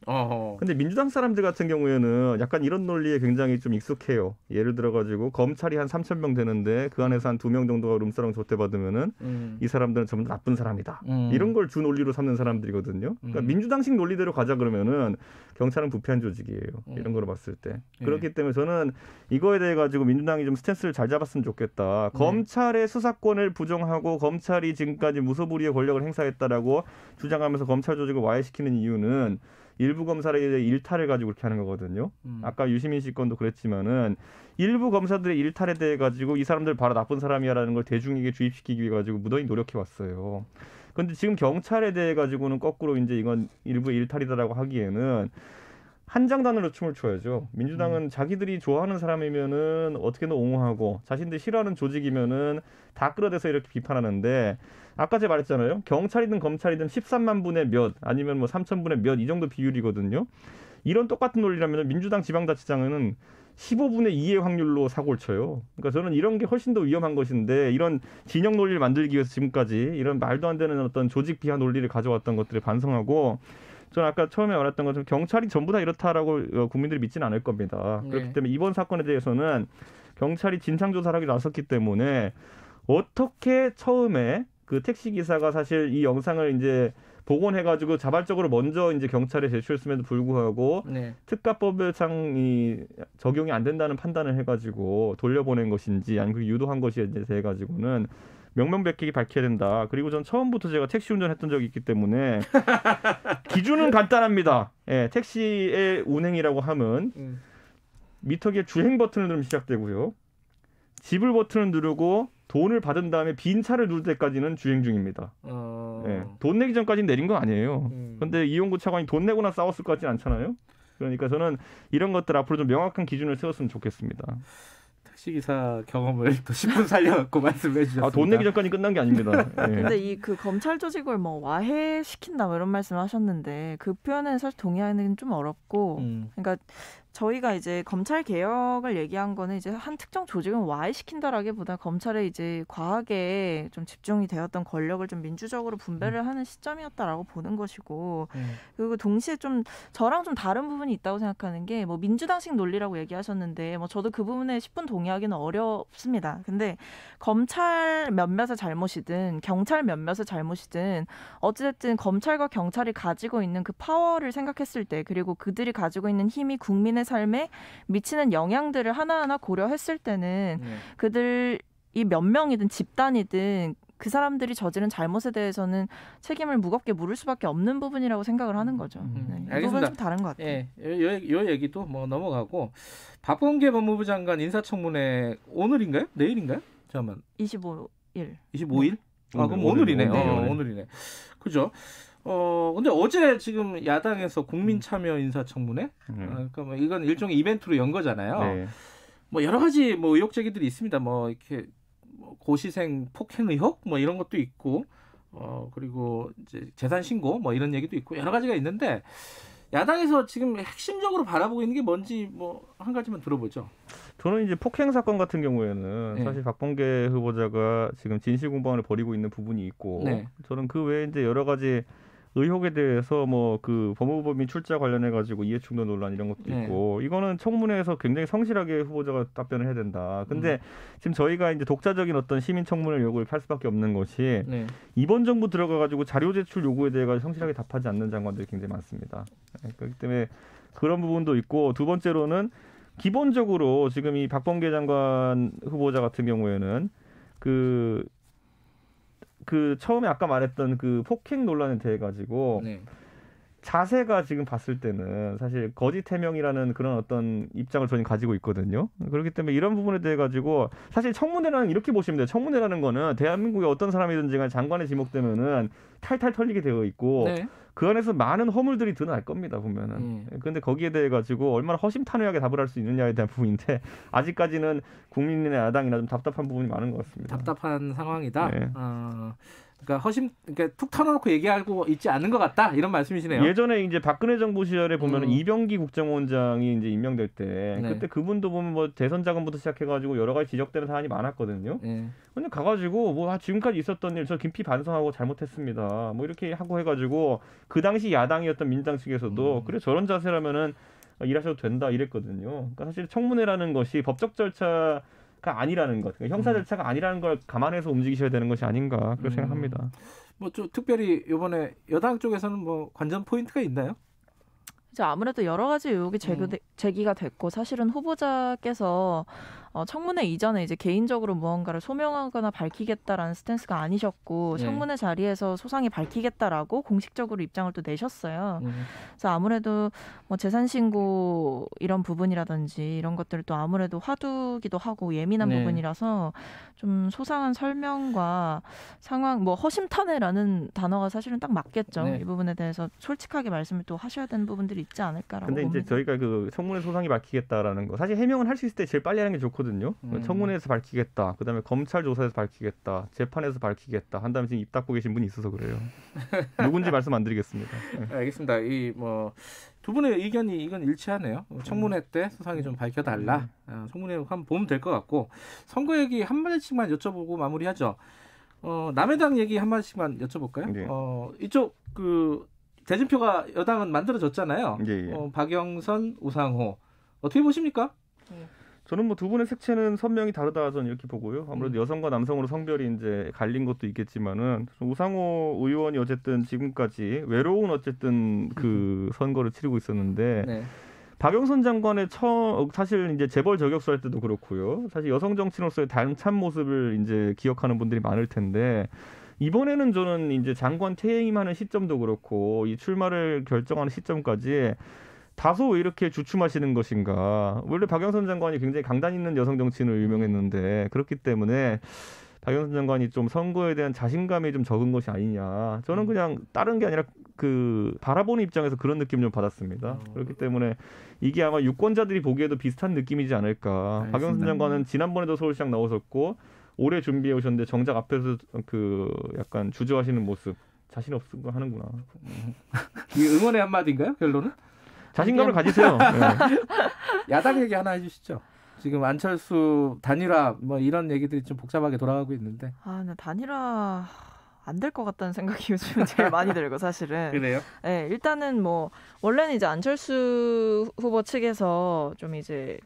근데 민주당 사람들 같은 경우에는 약간 이런 논리에 굉장히 좀 익숙해요. 예를 들어가지고 검찰이 한 3,000명 되는데 그 안에서 한 2명 정도가 룸사롱 좆대받으면은 이 사람들은 전부 다 나쁜 사람이다. 이런 걸 주 논리로 삼는 사람들이거든요. 그러니까 민주당식 논리대로 가자 그러면은 경찰은 부패한 조직이에요. 이런 거로 봤을 때. 그렇기 때문에 저는 이거에 대해 가지고 민주당이 좀 스탠스를 잘 잡았으면 좋겠다. 검찰의 수사권을 부정하고 검찰이 지금까지 무소불위의 권력을 행사했다라고 주장하면서 검찰 조직을 와해시키는 이유는 일부 검사의 일탈을 가지고 그렇게 하는 거거든요. 아까 유시민 씨 건도 그랬지만은 일부 검사들의 일탈에 대해 가지고 이 사람들 바로 나쁜 사람이야라는 걸 대중에게 주입시키기 위해 가지고 무던히 노력해 왔어요. 그런데 지금 경찰에 대해 가지고는 거꾸로 이제 이건 일부 일탈이다라고 하기에는 한장단으로 춤을 춰야죠. 민주당은 자기들이 좋아하는 사람이면은 어떻게든 옹호하고 자신들이 싫어하는 조직이면은 다 끌어대서 이렇게 비판하는데 아까 제가 말했잖아요. 경찰이든 검찰이든 13만 분의 몇 아니면 뭐 3,000분의 몇 이 정도 비율이거든요. 이런 똑같은 논리라면 민주당 지방자치장은 15분의 2의 확률로 사고를 쳐요. 그러니까 저는 이런 게 훨씬 더 위험한 것인데 이런 진영 논리를 만들기 위해서 지금까지 이런 말도 안 되는 어떤 조직 비하 논리를 가져왔던 것들을 반성하고 저는 아까 처음에 말했던 것처럼 경찰이 전부 다 이렇다라고 국민들이 믿지는 않을 겁니다. 네. 그렇기 때문에 이번 사건에 대해서는 경찰이 진상조사를 하기 나섰기 때문에 어떻게 처음에 그 택시 기사가 사실 이 영상을 이제 복원해가지고 자발적으로 먼저 이제 경찰에 제출했음에도 불구하고 네. 특가법상이 적용이 안 된다는 판단을 해가지고 돌려보낸 것인지 아니면 그 유도한 것인지에 대해 가지고는 명명백백히 밝혀야 된다. 그리고 전 처음부터 제가 택시 운전했던 적이 있기 때문에 기준은 간단합니다. 예, 택시의 운행이라고 하면 미터기의 주행 버튼을 누르면 시작되고요. 지불 버튼을 누르고 돈을 받은 다음에 빈 차를 누를 때까지는 주행 중입니다. 예, 돈 내기 전까지는 내린 거 아니에요. 그런데 이용구 차관이 돈 내고나 싸웠을 것 같지는 않잖아요. 그러니까 저는 이런 것들 앞으로 좀 명확한 기준을 세웠으면 좋겠습니다. 택시기사 경험을 또 10분 살려갖고 말씀해 주셨습니다. 돈 내기 전까지 끝난 게 아닙니다. 예. 근데 이 그 검찰 조직을 뭐 와해시킨다 뭐 이런 말씀하셨는데 그 표현은 사실 동의하기는 좀 어렵고, 그러니까 저희가 이제 검찰 개혁을 얘기한 거는 이제 한 특정 조직을 와해시킨다라기보다 검찰에 이제 과하게 좀 집중이 되었던 권력을 좀 민주적으로 분배를 하는 시점이었다라고 보는 것이고, 그리고 동시에 좀 저랑 좀 다른 부분이 있다고 생각하는 게 뭐 민주당식 논리라고 얘기하셨는데 뭐 저도 그 부분에 10분 동의하기는 어렵습니다. 근데 검찰 몇몇의 잘못이든 경찰 몇몇의 잘못이든 어찌됐든 검찰과 경찰이 가지고 있는 그 파워를 생각했을 때, 그리고 그들이 가지고 있는 힘이 국민의 삶에 미치는 영향들을 하나하나 고려했을 때는 그들이 몇 명이든 집단이든 그 사람들이 저지른 잘못에 대해서는 책임을 무겁게 물을 수밖에 없는 부분이라고 생각을 하는 거죠. 이 부분은 좀 다른 것 같아요. 예, 요 얘기도 뭐 넘어가고, 박범계 법무부 장관 인사청문회 오늘인가요? 내일인가요? 잠깐만. 25일. 25일? 아, 그럼 오늘이네. 오늘이네. 그죠? 근데 어제 지금 야당에서 국민참여 인사청문회, 그러니까 뭐 이건 일종의 이벤트로 연 거잖아요. 네. 뭐 여러 가지 뭐 의혹 제기들이 있습니다. 뭐 이렇게 고시생 폭행 의혹 뭐 이런 것도 있고, 그리고 이제 재산 신고 뭐 이런 얘기도 있고 여러 가지가 있는데, 야당에서 지금 핵심적으로 바라보고 있는 게 뭔지 뭐 한 가지만 들어보죠. 저는 이제 폭행 사건 같은 경우에는 사실 박범계 후보자가 지금 진실 공방을 벌이고 있는 부분이 있고, 저는 그 외에 이제 여러 가지 의혹에 대해서 뭐 그 법무법인 출자 관련해 가지고 이해충돌 논란 이런 것도 있고, 이거는 청문회에서 굉장히 성실하게 후보자가 답변을 해야 된다. 근데 지금 저희가 이제 독자적인 어떤 시민 청문회 요구를 할 수밖에 없는 것이 이번 정부 들어가 가지고 자료 제출 요구에 대해 가지고 성실하게 답하지 않는 장관들이 굉장히 많습니다. 그렇기 때문에 그런 부분도 있고, 두 번째로는 기본적으로 지금 이 박범계 장관 후보자 같은 경우에는 그 처음에 아까 말했던 그 폭행 논란에 대해 가지고 자세가 지금 봤을 때는 사실 거짓 해명이라는 그런 어떤 입장을 저는 가지고 있거든요. 그렇기 때문에 이런 부분에 대해 가지고 사실 청문회라는 이렇게 보시면 돼요. 청문회라는 거는 대한민국의 어떤 사람이든지 간에 장관에 지목되면은 탈탈 털리게 되어 있고 그 안에서 많은 허물들이 드러날 겁니다, 보면은. 그런데 거기에 대해 가지고 얼마나 허심탄회하게 답을 할 수 있느냐에 대한 부분인데, 아직까지는 국민의 야당이나 좀 답답한 부분이 많은 것 같습니다. 답답한 상황이다. 그러니까 그러니까 툭 털어놓고 얘기하고 있지 않은 것 같다, 이런 말씀이시네요. 예전에 이제 박근혜 정부 시절에 보면은 이병기 국정원장이 이제 임명될 때 그때 그분도 보면 뭐 대선 자금부터 시작해가지고 여러 가지 지적되는 사안이 많았거든요. 근데 가가지고 뭐 지금까지 있었던 일 저 깊이 반성하고 잘못했습니다. 뭐 이렇게 하고 해가지고 그 당시 야당이었던 민주당 측에서도 그래 저런 자세라면은 일하셔도 된다 이랬거든요. 그러니까 사실 청문회라는 것이 법적 절차 아니라는 것, 그러니까 형사 절차가 아니라는 걸 감안해서 움직이셔야 되는 것이 아닌가 그렇게 생각합니다. 뭐 좀 특별히 이번에 여당 쪽에서는 뭐 관전 포인트가 있나요? 이제 아무래도 여러 가지 의혹이 제기가 됐고, 사실은 후보자께서 청문회 이전에 이제 개인적으로 무언가를 소명하거나 밝히겠다라는 스탠스가 아니셨고, 청문회 자리에서 소상히 밝히겠다라고 공식적으로 입장을 또 내셨어요. 그래서 아무래도 뭐 재산 신고 이런 부분이라든지 이런 것들을 또 아무래도 화두기도 하고 예민한 부분이라서 좀 소상한 설명과 상황, 뭐 허심탄회라는 단어가 사실은 딱 맞겠죠. 이 부분에 대해서 솔직하게 말씀을 또 하셔야 되는 부분들이 있지 않을까라고 근데 봅니다. 이제 저희가 그 청문회 소상히 밝히겠다라는 거, 사실 해명은 할 수 있을 때 제일 빨리 하는 게 좋거든요. 청문회에서 밝히겠다, 그다음에 검찰 조사에서 밝히겠다, 재판에서 밝히겠다 한 다음에 지금 입 닫고 계신 분이 있어서 그래요. 누군지 말씀 안 드리겠습니다. 알겠습니다. 이 뭐 두 분의 의견이 이건 일치하네요. 청문회 때 소상히 좀 밝혀달라. 청문회 한번 보면 될 것 같고, 선거 얘기 한 마디씩만 여쭤보고 마무리하죠. 남해당 얘기 한 마디씩만 여쭤볼까요? 이쪽 그 대진표가 여당은 만들어졌잖아요. 예. 박영선, 우상호 어떻게 보십니까? 저는 뭐 두 분의 색채는 선명히 다르다 저는 이렇게 보고요. 아무래도 여성과 남성으로 성별이 이제 갈린 것도 있겠지만은 우상호 의원이 어쨌든 지금까지 외로운 어쨌든 그 선거를 치르고 있었는데 네. 박영선 장관의 사실 이제 재벌 저격수 할 때도 그렇고요. 사실 여성 정치인으로서의 당찬 모습을 이제 기억하는 분들이 많을 텐데 이번에는 저는 이제 장관 퇴임하는 시점도 그렇고 이 출마를 결정하는 시점까지 다소 왜 이렇게 주춤하시는 것인가. 원래 박영선 장관이 굉장히 강단 있는 여성 정치인으로 유명했는데 그렇기 때문에 박영선 장관이 좀 선거에 대한 자신감이 좀 적은 것이 아니냐. 저는 그냥 다른 게 아니라 그 바라보는 입장에서 그런 느낌 좀 받았습니다. 그렇기 때문에 이게 아마 유권자들이 보기에도 비슷한 느낌이지 않을까. 알겠습니다. 박영선 장관은 지난번에도 서울시장 나오셨고 올해 준비해 오셨는데 정작 앞에서 그 약간 주저하시는 모습 자신 없은 거 하는구나. 이게 응원의 한마디인가요? 결론은? 자신감을 가지세요. 네. 야당 얘기 하나 해주시죠. 지금 안철수 단일화 뭐 이런 얘기들이 좀 복잡하게 돌아가고 있는데. 나 단일화 안 될 것 같다는 생각이 요즘 제일 많이 들고 사실은. 그래요? 네, 일단은 뭐 원래는 이제 안철수 후보 측에서 좀 이제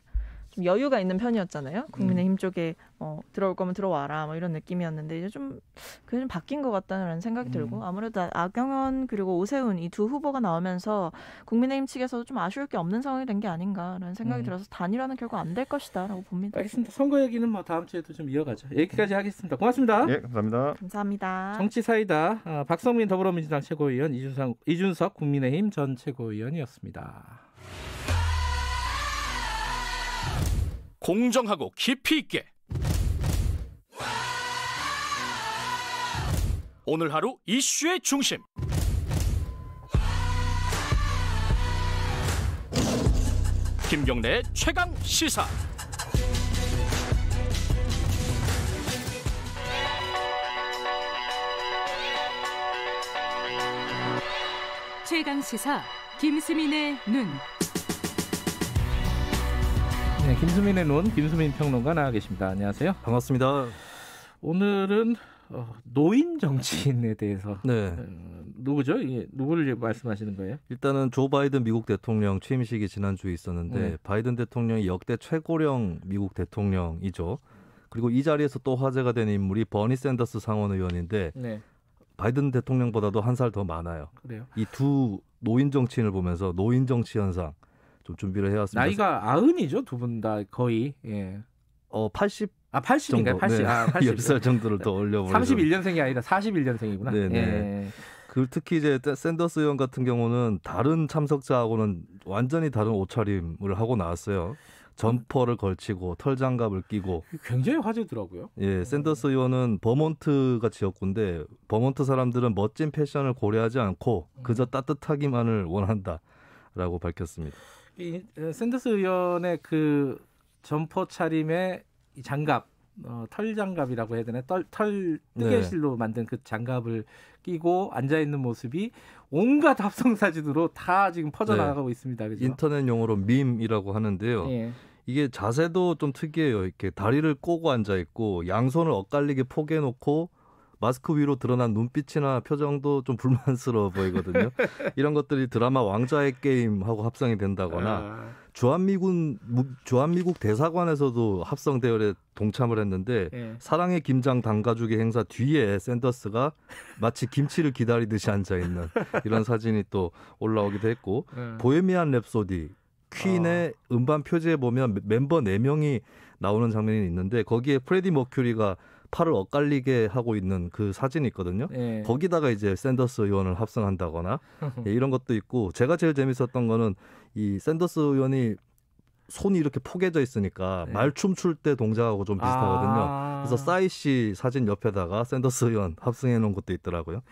좀 여유가 있는 편이었잖아요. 국민의힘 쪽에 들어올 거면 들어와라 뭐 이런 느낌이었는데 이제 좀 그게 좀 바뀐 것 같다는 생각이 들고 아무래도 나경원 그리고 오세훈 이 두 후보가 나오면서 국민의힘 측에서도 좀 아쉬울 게 없는 상황이 된 게 아닌가라는 생각이 들어서 단일화는 결국 안 될 것이다라고 봅니다. 알겠습니다. 선거 얘기는 뭐 다음 주에도 좀 이어가죠. 여기까지 하겠습니다. 고맙습니다. 네, 감사합니다. 감사합니다. 정치사이다. 박성민 더불어민주당 최고위원, 이준석 국민의힘 전 최고위원이었습니다. 공정하고 깊이 있게 오늘 하루 이슈의 중심 김경래의 최강 시사. 최강 시사 김수민의 눈. 네, 김수민의 눈, 김수민 평론가 나와 계십니다. 안녕하세요. 반갑습니다. 오늘은 노인 정치인에 대해서. 네. 누구죠? 이게 누구를 말씀하시는 거예요? 일단은 조 바이든 미국 대통령 취임식이 지난주에 있었는데 바이든 대통령이 역대 최고령 미국 대통령이죠. 그리고 이 자리에서 또 화제가 된 인물이 버니 샌더스 상원 의원인데 바이든 대통령보다도 한 살 더 많아요. 그래요? 이 두 노인 정치인을 보면서 노인 정치 현상 좀 준비를 해왔습니다. 나이가 90이죠, 두 분 다 거의. 예. 80. 80인가요? 80. 네. 80. 10살 정도를 더 올려버려서. 31년생이 아니라 41년생이구나. 네네. 예. 그 특히 이제 샌더스 의원 같은 경우는 다른 참석자하고는 완전히 다른 옷차림을 하고 나왔어요. 점퍼를 걸치고 털장갑을 끼고. 굉장히 화제더라고요. 예, 샌더스 의원은 버몬트가 지역구인데 버몬트 사람들은 멋진 패션을 고려하지 않고 그저 따뜻하기만을 원한다라고 밝혔습니다. 이 샌더스 의원의 그 점퍼 차림의 이 장갑, 털장갑이라고 해야 되나? 털 뜨개실로 만든 그 장갑을 끼고 앉아 있는 모습이 온갖 합성 사진으로 다 지금 퍼져나가고 있습니다. 그죠? 인터넷 용어로 밈이라고 하는데요. 예. 이게 자세도 좀 특이해요. 이렇게 다리를 꼬고 앉아 있고 양손을 엇갈리게 포개 놓고 마스크 위로 드러난 눈빛이나 표정도 좀 불만스러워 보이거든요. 이런 것들이 드라마 왕좌의 게임하고 합성이 된다거나 주한미국 대사관에서도 합성 대열에 동참을 했는데 사랑의 김장 담가주기 행사 뒤에 샌더스가 마치 김치를 기다리듯이 앉아있는 이런 사진이 또 올라오기도 했고 보헤미안 랩소디 퀸의 음반 표지에 보면 멤버 4명이 나오는 장면이 있는데 거기에 프레디 머큐리가 팔을 엇갈리게 하고 있는 그 사진이 있거든요. 거기다가 이제 샌더스 의원을 합성한다거나 이런 것도 있고 제가 제일 재밌었던 거는 이 샌더스 의원이 손이 이렇게 포개져 있으니까 말춤 출 때 동작하고 좀 비슷하거든요. 그래서 싸이 씨 사진 옆에다가 샌더스 의원 합성해 놓은 것도 있더라고요.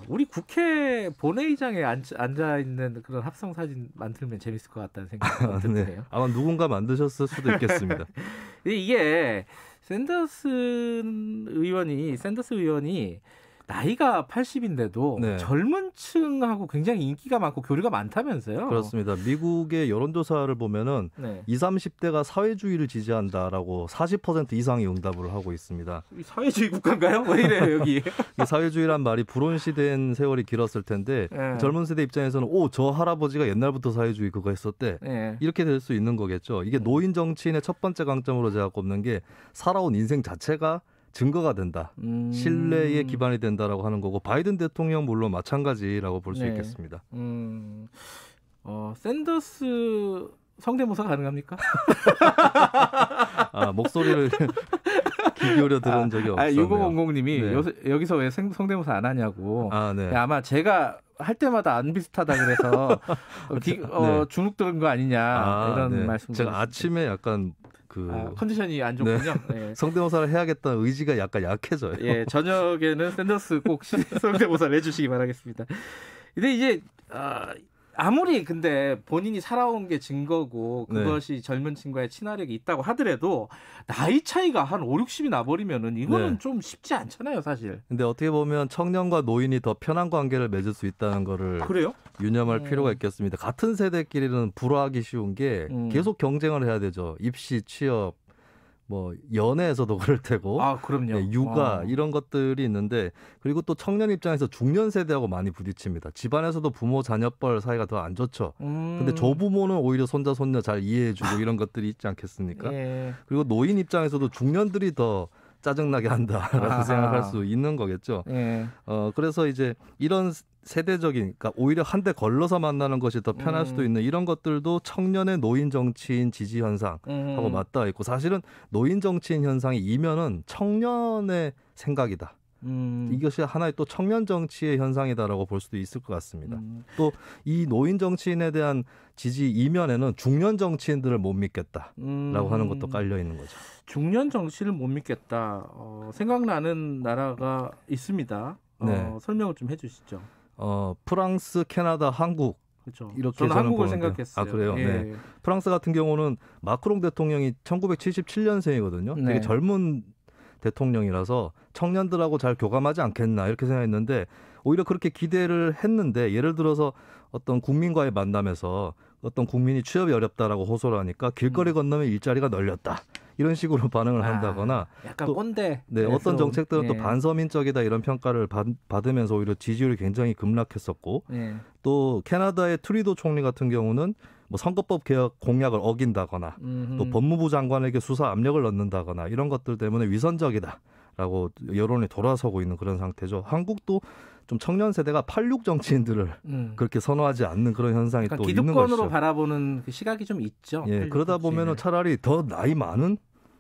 우리 국회 본회의장에 앉아 있는 그런 합성 사진 만들면 재밌을 것 같다는 생각이 드네요. 네. 아마 누군가 만드셨을 수도 있겠습니다. 이게 샌더스 의원이 나이가 80인데도 네. 젊은 층하고 굉장히 인기가 많고 교류가 많다면서요? 그렇습니다. 미국의 여론조사를 보면은 네. 20, 30대가 사회주의를 지지한다라고 40% 이상이 응답을 하고 있습니다. 사회주의 국가인가요? 왜 이래요 여기? 사회주의란 말이 불온시된 세월이 길었을 텐데 네. 젊은 세대 입장에서는 저 할아버지가 옛날부터 사회주의 그거 했었대. 네. 이렇게 될 수 있는 거겠죠. 이게 노인 정치인의 첫 번째 강점으로 제가 꼽는 게 살아온 인생 자체가 증거가 된다. 신뢰에 기반이 된다라고 하는 거고 바이든 대통령 물론 마찬가지라고 볼 수 네. 있겠습니다. 샌더스 성대모사 가능합니까? 목소리를 귀 기울여 들은 적이 없어요. 6000님이 네. 여기서 왜 성대모사 안 하냐고. 네. 아마 제가 할 때마다 안 비슷하다 그래서 네. 주눅 들은 거 아니냐 이런 말씀. 제가 아침에 약간 컨디션이 안 좋군요. 네. 네. 성대모사를 해야겠다는 의지가 약간 약해져요. 예, 저녁에는 샌더스 꼭 성대모사를 해주시기 바라겠습니다. 근데 이제 아무리 근데 본인이 살아온 게 증거고 그것이 젊은 층과의 친화력이 있다고 하더라도 나이 차이가 한 5, 60이 나버리면은 이거는 좀 쉽지 않잖아요, 사실. 근데 어떻게 보면 청년과 노인이 더 편한 관계를 맺을 수 있다는 거를 그래요? 유념할 필요가 있겠습니다. 같은 세대끼리는 불화하기 쉬운 게 계속 경쟁을 해야 되죠. 입시, 취업, 연애에서도 그럴 테고, 그럼요. 네, 육아 이런 것들이 있는데 그리고 또 청년 입장에서 중년 세대하고 많이 부딪힙니다. 집안에서도 부모 자녀뻘 사이가 더 안 좋죠. 근데 조부모는 오히려 손자 손녀 잘 이해해주고 이런 것들이 있지 않겠습니까? 예. 그리고 노인 입장에서도 중년들이 더 짜증나게 한다라고 생각할 수 있는 거겠죠. 예. 그래서 이제 이런 세대적인, 그러니까 오히려 한데 걸러서 만나는 것이 더 편할 수도 있는 이런 것들도 청년의 노인 정치인 지지 현상하고 맞닿아 있고 사실은 노인 정치인 현상이 이면은 청년의 생각이다. 이것이 하나의 또 청년 정치의 현상이다라고 볼 수도 있을 것 같습니다. 또 이 노인 정치인에 대한 지지 이면에는 중년 정치인들을 못 믿겠다라고 하는 것도 깔려 있는 거죠. 중년 정치를 못 믿겠다. 생각나는 나라가 있습니다. 네. 설명을 좀 해주시죠. 프랑스, 캐나다, 한국. 그렇죠. 이렇게 저는 한국을 보는데. 생각했어요. 그래요? 예. 네. 프랑스 같은 경우는 마크롱 대통령이 1977년생이거든요. 되게 젊은 대통령이라서 청년들하고 잘 교감하지 않겠나 이렇게 생각했는데 오히려 그렇게 기대를 했는데 예를 들어서 어떤 국민과의 만남에서 어떤 국민이 취업이 어렵다라고 호소를 하니까 길거리 건너면 일자리가 널렸다. 이런 식으로 반응을 한다거나 약간 또 꼰대. 네, 어떤 정책들은 또 반서민적이다 이런 평가를 받으면서 오히려 지지율이 굉장히 급락했었고 또 캐나다의 트루도 총리 같은 경우는 선거법 개혁 공약을 어긴다거나 또 법무부 장관에게 수사 압력을 넣는다거나 이런 것들 때문에 위선적이다라고 여론이 돌아서고 있는 그런 상태죠. 한국도 좀 청년 세대가 86 정치인들을 그렇게 선호하지 않는 그런 현상이 또 있는 것이죠. 기득권으로 바라보는 그 시각이 좀 있죠. 예, 그러다 보면은 차라리 더 나이 많은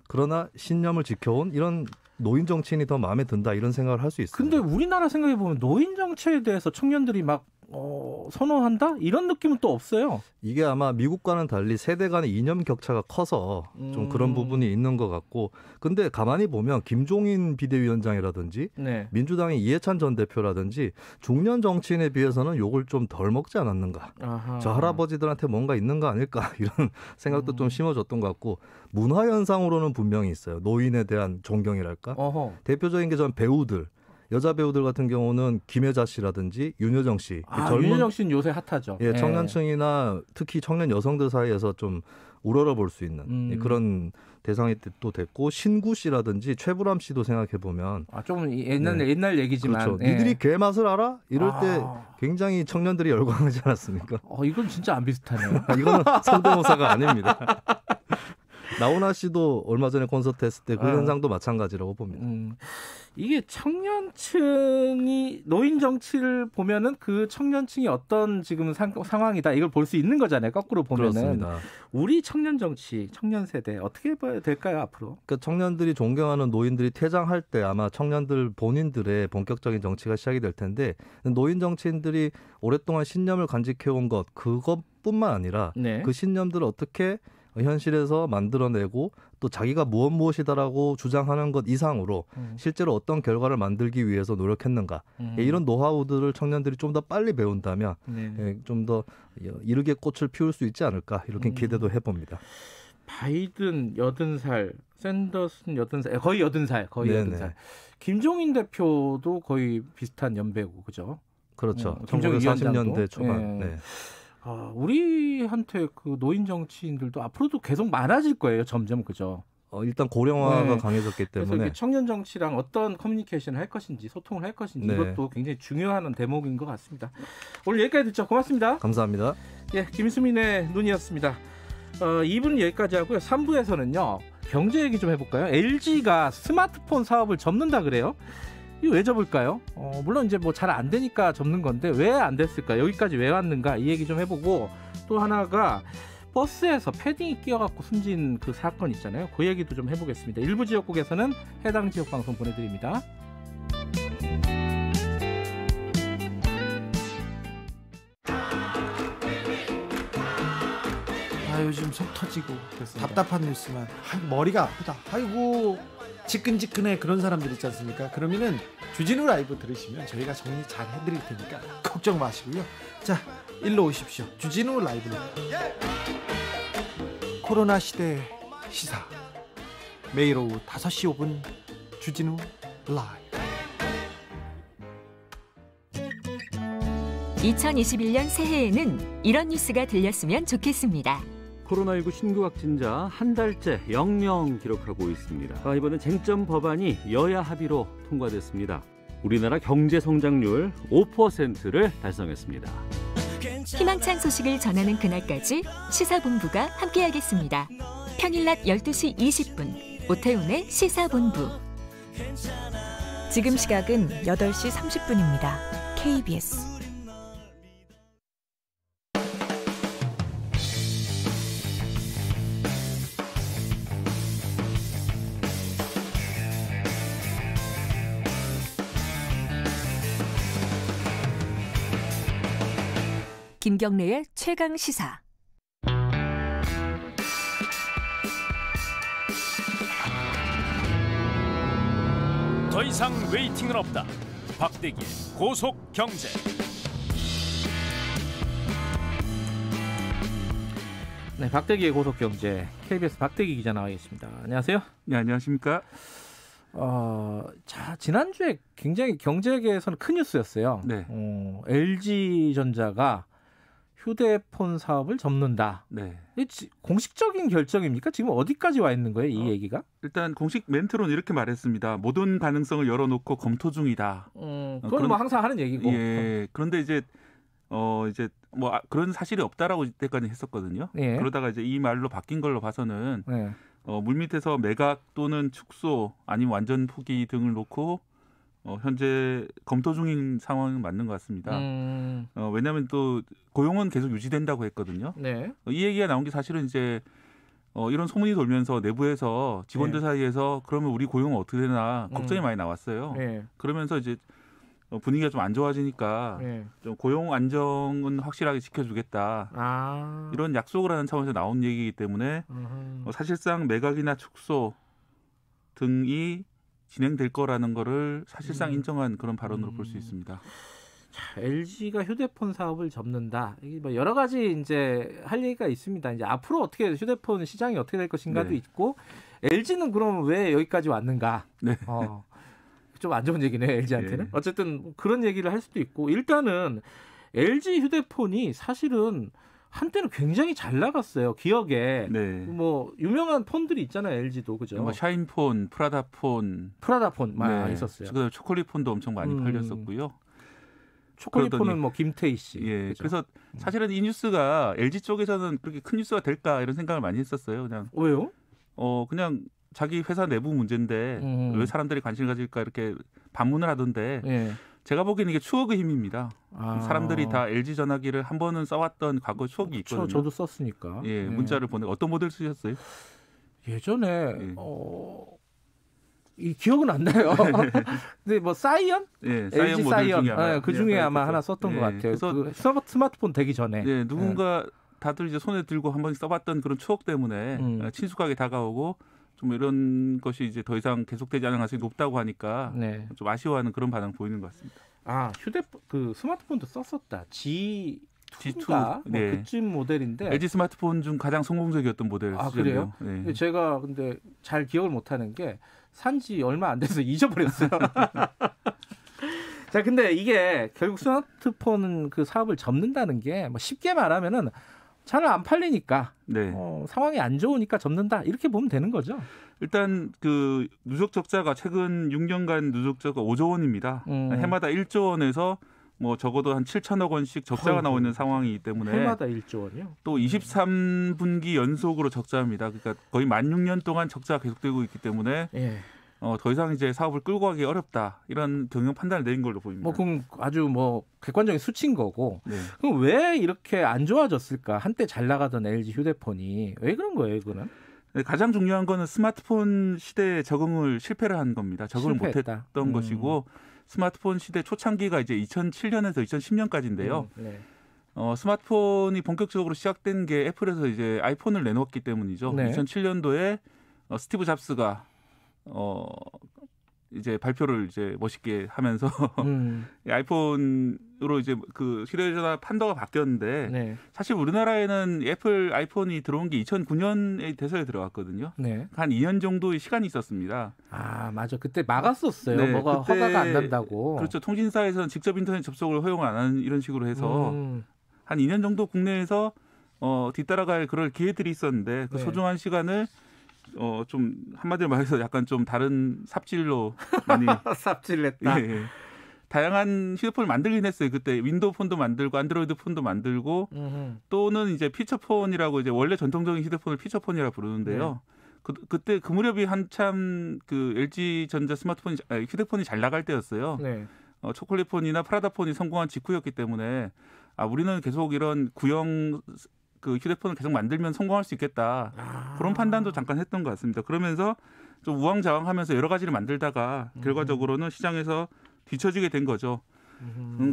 그러나 신념을 지켜온 이런 노인 정치인이 더 마음에 든다 이런 생각을 할 수 있습니다. 근데 우리나라 생각해 보면 노인 정치에 대해서 청년들이 막 선호한다? 이런 느낌은 또 없어요. 이게 아마 미국과는 달리 세대 간의 이념 격차가 커서 좀 그런 부분이 있는 것 같고 근데 가만히 보면 김종인 비대위원장이라든지 민주당의 이해찬 전 대표라든지 중년 정치인에 비해서는 욕을 좀 덜 먹지 않았는가. 저 할아버지들한테 뭔가 있는 거 아닐까 이런 생각도 좀 심어졌던 것 같고 문화현상으로는 분명히 있어요. 노인에 대한 존경이랄까. 대표적인 게 전 배우들. 여자 배우들 같은 경우는 김혜자 씨라든지 윤여정 씨. 윤여정 씨는 요새 핫하죠. 예, 청년층이나 특히 청년 여성들 사이에서 좀 우러러 볼 수 있는 그런 대상이 또 됐고 신구 씨라든지 최불암 씨도 생각해 보면 좀 옛날 얘기지만 그렇죠. 니들이 개 맛을 알아? 이럴 때 굉장히 청년들이 열광하지 않았습니까? 이건 진짜 안 비슷하네요. 이거는 성대모사가 아닙니다. 나훈아 씨도 얼마 전에 콘서트 했을 때 그 현상도 마찬가지라고 봅니다. 이게 청년층이 노인 정치를 보면은 그 청년층이 어떤 지금 상황이다 이걸 볼 수 있는 거잖아요. 거꾸로 보면은 그렇습니다. 우리 청년 정치, 청년 세대 어떻게 봐야 될까요 앞으로? 그러니까 청년들이 존경하는 노인들이 퇴장할 때 아마 청년들 본인들의 본격적인 정치가 시작이 될 텐데 노인 정치인들이 오랫동안 신념을 간직해온 것 그것뿐만 아니라 그 신념들을 어떻게 현실에서 만들어내고 또 자기가 무엇이다라고 주장하는 것 이상으로 실제로 어떤 결과를 만들기 위해서 노력했는가 이런 노하우들을 청년들이 좀 더 빨리 배운다면 좀 더 이르게 꽃을 피울 수 있지 않을까 이렇게 기대도 해봅니다. 바이든 80살, 샌더슨 80살, 거의 80살, 거의 네네. 80살. 김종인 대표도 거의 비슷한 연배고, 그죠? 그렇죠. 김종인 1940년대 초반. 네. 우리한테 그 노인 정치인들도 앞으로도 계속 많아질 거예요, 점점, 그죠? 일단 고령화가 네. 강해졌기 때문에 그래서 청년 정치랑 어떤 커뮤니케이션을 할 것인지, 소통을 할 것인지 네. 이것도 굉장히 중요한 대목인 것 같습니다. 오늘 여기까지 듣죠. 고맙습니다. 감사합니다. 예, 김수민의 눈이었습니다. 2부는 여기까지 하고요. 3부에서는요. 경제 얘기 좀 해볼까요? LG가 스마트폰 사업을 접는다 그래요. 이거 왜 접을까요? 물론 이제 뭐 잘 안 되니까 접는 건데 왜 안 됐을까? 여기까지 왜 왔는가? 이 얘기 좀 해보고 또 하나가 버스에서 패딩이 끼어갖고 숨진 그 사건 있잖아요. 그 얘기도 좀 해보겠습니다. 일부 지역국에서는 해당 지역 방송 보내드립니다. 요즘 속 터지고 답답한 뉴스만 머리가 아프다. 아이고 지끈지끈해 그런 사람들 있지 않습니까? 그러면은 주진우 라이브 들으시면 저희가 정리 잘 해드릴 테니까 걱정 마시고요. 자, 일로 오십시오. 주진우 라이브로 코로나 시대 시사 매일 오후 5시 5분 주진우 라이브 2021년 새해에는 이런 뉴스가 들렸으면 좋겠습니다. 코로나19 신규 확진자 한 달째 영영 기록하고 있습니다. 이번엔 쟁점 법안이 여야 합의로 통과됐습니다. 우리나라 경제 성장률 5%를 달성했습니다. 희망찬 소식을 전하는 그날까지 시사본부가 함께하겠습니다. 평일 낮 12시 20분 오태훈의 시사본부. 지금 시각은 8시 30분입니다. KBS 김경래의 최강 시사. 더 이상 웨이팅은 없다. 박대기의 고속 경제. 네, 박대기의 고속 경제. KBS 박대기 기자 나와 계십니다. 안녕하세요. 네, 안녕하십니까? 자, 지난주에 굉장히 경제계에서는 큰 뉴스였어요. 네. LG전자가 휴대폰 사업을 접는다. 네. 공식적인 결정입니까? 지금 어디까지 와 있는 거예요, 이 얘기가? 일단 공식 멘트로는 이렇게 말했습니다. 모든 가능성을 열어놓고 검토 중이다. 그건 뭐 항상 하는 얘기고. 예. 그런데 이제 뭐 그런 사실이 없다라고 이때까지 했었거든요. 예. 그러다가 이제 이 말로 바뀐 걸로 봐서는 예. 물밑에서 매각 또는 축소 아니면 완전 포기 등을 놓고 현재 검토 중인 상황은 맞는 것 같습니다. 왜냐하면 또 고용은 계속 유지된다고 했거든요. 네. 이 얘기가 나온 게 사실은 이제 이런 소문이 돌면서 내부에서 직원들 네. 사이에서 그러면 우리 고용은 어떻게 되나 걱정이 많이 나왔어요. 네. 그러면서 이제 분위기가 좀 안 좋아지니까 네. 좀 고용 안정은 확실하게 지켜주겠다. 이런 약속을 하는 차원에서 나온 얘기이기 때문에 사실상 매각이나 축소 등이 진행될 거라는 거를 사실상 인정한 그런 발언으로 볼 수 있습니다. 자, LG가 휴대폰 사업을 접는다. 이게 뭐 여러 가지 이제 할 얘기가 있습니다. 이제 앞으로 어떻게 휴대폰 시장이 어떻게 될 것인가도 네. 있고, LG는 그럼 왜 여기까지 왔는가? 네. 좀 안 좋은 얘기네요, LG한테는. 네. 어쨌든 그런 얘기를 할 수도 있고, 일단은 LG 휴대폰이 사실은 한때는 굉장히 잘 나갔어요. 기억에. 네. 뭐 유명한 폰들이 있잖아요. LG도. 그죠? 뭐 샤인폰, 프라다폰 많이 있었어요. 그다음에 초콜릿폰도 엄청 많이 팔렸었고요. 초콜릿폰은 뭐 김태희 씨. 예. 그죠? 그래서 사실은 이 뉴스가 LG 쪽에서는 그렇게 큰 뉴스가 될까 이런 생각을 많이 했었어요. 그냥 왜요? 그냥 자기 회사 내부 문제인데 왜 사람들이 관심을 가질까 이렇게 반문을 하던데 예. 제가 보기에는 이게 추억의 힘입니다. 사람들이 다 LG 전화기를 한 번은 써왔던 과거 추억이 있거든요. 저도 썼으니까. 예, 문자를 보내. 어떤 모델 쓰셨어요? 예전에 이 기억은 안 나요. 근데 뭐 사이언? 예, LG 모델 중에 아마, 그 중에 아마 하나 썼던 것 같아요. 그래서 그 스마트폰 되기 전에. 예, 누군가 다들 이제 손에 들고 한 번 써봤던 그런 추억 때문에 친숙하게 다가오고 좀 이런 것이 이제 더 이상 계속되지 않을 가능성이 높다고 하니까 좀 아쉬워하는 그런 반응 보이는 것 같습니다. 휴대폰 그 스마트폰도 썼었다. G2 G2인가? 네. 뭐 그쯤 모델인데 LG 스마트폰 중 가장 성공적이었던 모델. 아 그래요? 네. 제가 근데 잘 기억을 못하는 게 산지 얼마 안 돼서 잊어버렸어요. 자, 근데 이게 결국 스마트폰 그 사업을 접는다는 게 뭐 쉽게 말하면은 잘 안 팔리니까 네. 상황이 안 좋으니까 접는다 이렇게 보면 되는 거죠. 일단 그 누적 적자가 최근 6년간 누적 적자가 5조 원입니다. 해마다 1조 원에서 뭐 적어도 한 7천억 원씩 적자가 나오고 있는 상황이기 때문에 해마다 1조 원이요? 또 23분기 연속으로 적자입니다. 그러니까 거의 만 6년 동안 적자가 계속되고 있기 때문에 예. 더 이상 이제 사업을 끌고 가기 어렵다 이런 경영 판단을 내린 걸로 보입니다. 뭐 그럼 아주 뭐 객관적인 수치인 거고. 네. 그럼 왜 이렇게 안 좋아졌을까? 한때 잘 나가던 LG 휴대폰이 왜 그런 거예요, 이거는? 가장 중요한 거는 스마트폰 시대에 적응을 실패를 한 겁니다. 적응을 실패했다. 못했던 것이고 스마트폰 시대 초창기가 이제 2007년에서 2010년까지인데요. 네. 스마트폰이 본격적으로 시작된 게 애플에서 이제 아이폰을 내놓았기 때문이죠. 네. 2007년도에 스티브 잡스가 이제 발표를 이제 멋있게 하면서 아이폰으로 이제 그 휴대전화 판도가 바뀌었는데 네. 사실 우리나라에는 애플 아이폰이 들어온 게 2009년에 돼서에 들어왔거든요. 네. 한 2년 정도의 시간이 있었습니다. 아, 맞아. 그때 막았었어요. 네, 뭐가 그때, 허가가 안 난다고. 그렇죠. 통신사에서는 직접 인터넷 접속을 허용 안 하는 이런 식으로 해서 한 2년 정도 국내에서 뒤따라갈 그럴 기회들이 있었는데 그 네. 소중한 시간을 좀 한마디로 말해서 약간 좀 다른 삽질로 많이 삽질냈다. 예. 다양한 휴대폰을 만들긴 했어요. 그때 윈도우 폰도 만들고 안드로이드 폰도 만들고 또는 이제 피처폰이라고 이제 원래 전통적인 휴대폰을 피처폰이라 부르는데요. 그때 그 무렵이 한참 그 LG 전자 휴대폰이 잘 나갈 때였어요. 네. 초콜릿폰이나 프라다폰이 성공한 직후였기 때문에 우리는 계속 이런 구형 그 휴대폰을 계속 만들면 성공할 수 있겠다. 그런 판단도 잠깐 했던 것 같습니다. 그러면서 좀 우왕좌왕하면서 여러 가지를 만들다가 결과적으로는 시장에서 뒤처지게 된 거죠.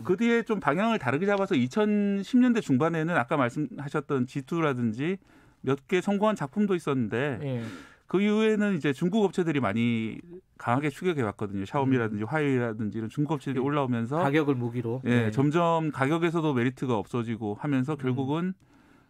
그 뒤에 좀 방향을 다르게 잡아서 2010년대 중반에는 아까 말씀하셨던 G2라든지 몇 개 성공한 작품도 있었는데 예. 그 이후에는 이제 중국 업체들이 많이 강하게 추격해 왔거든요. 샤오미라든지 화웨이라든지 이런 중국 업체들이 올라오면서 가격을 무기로 예, 점점 가격에서도 메리트가 없어지고 하면서 결국은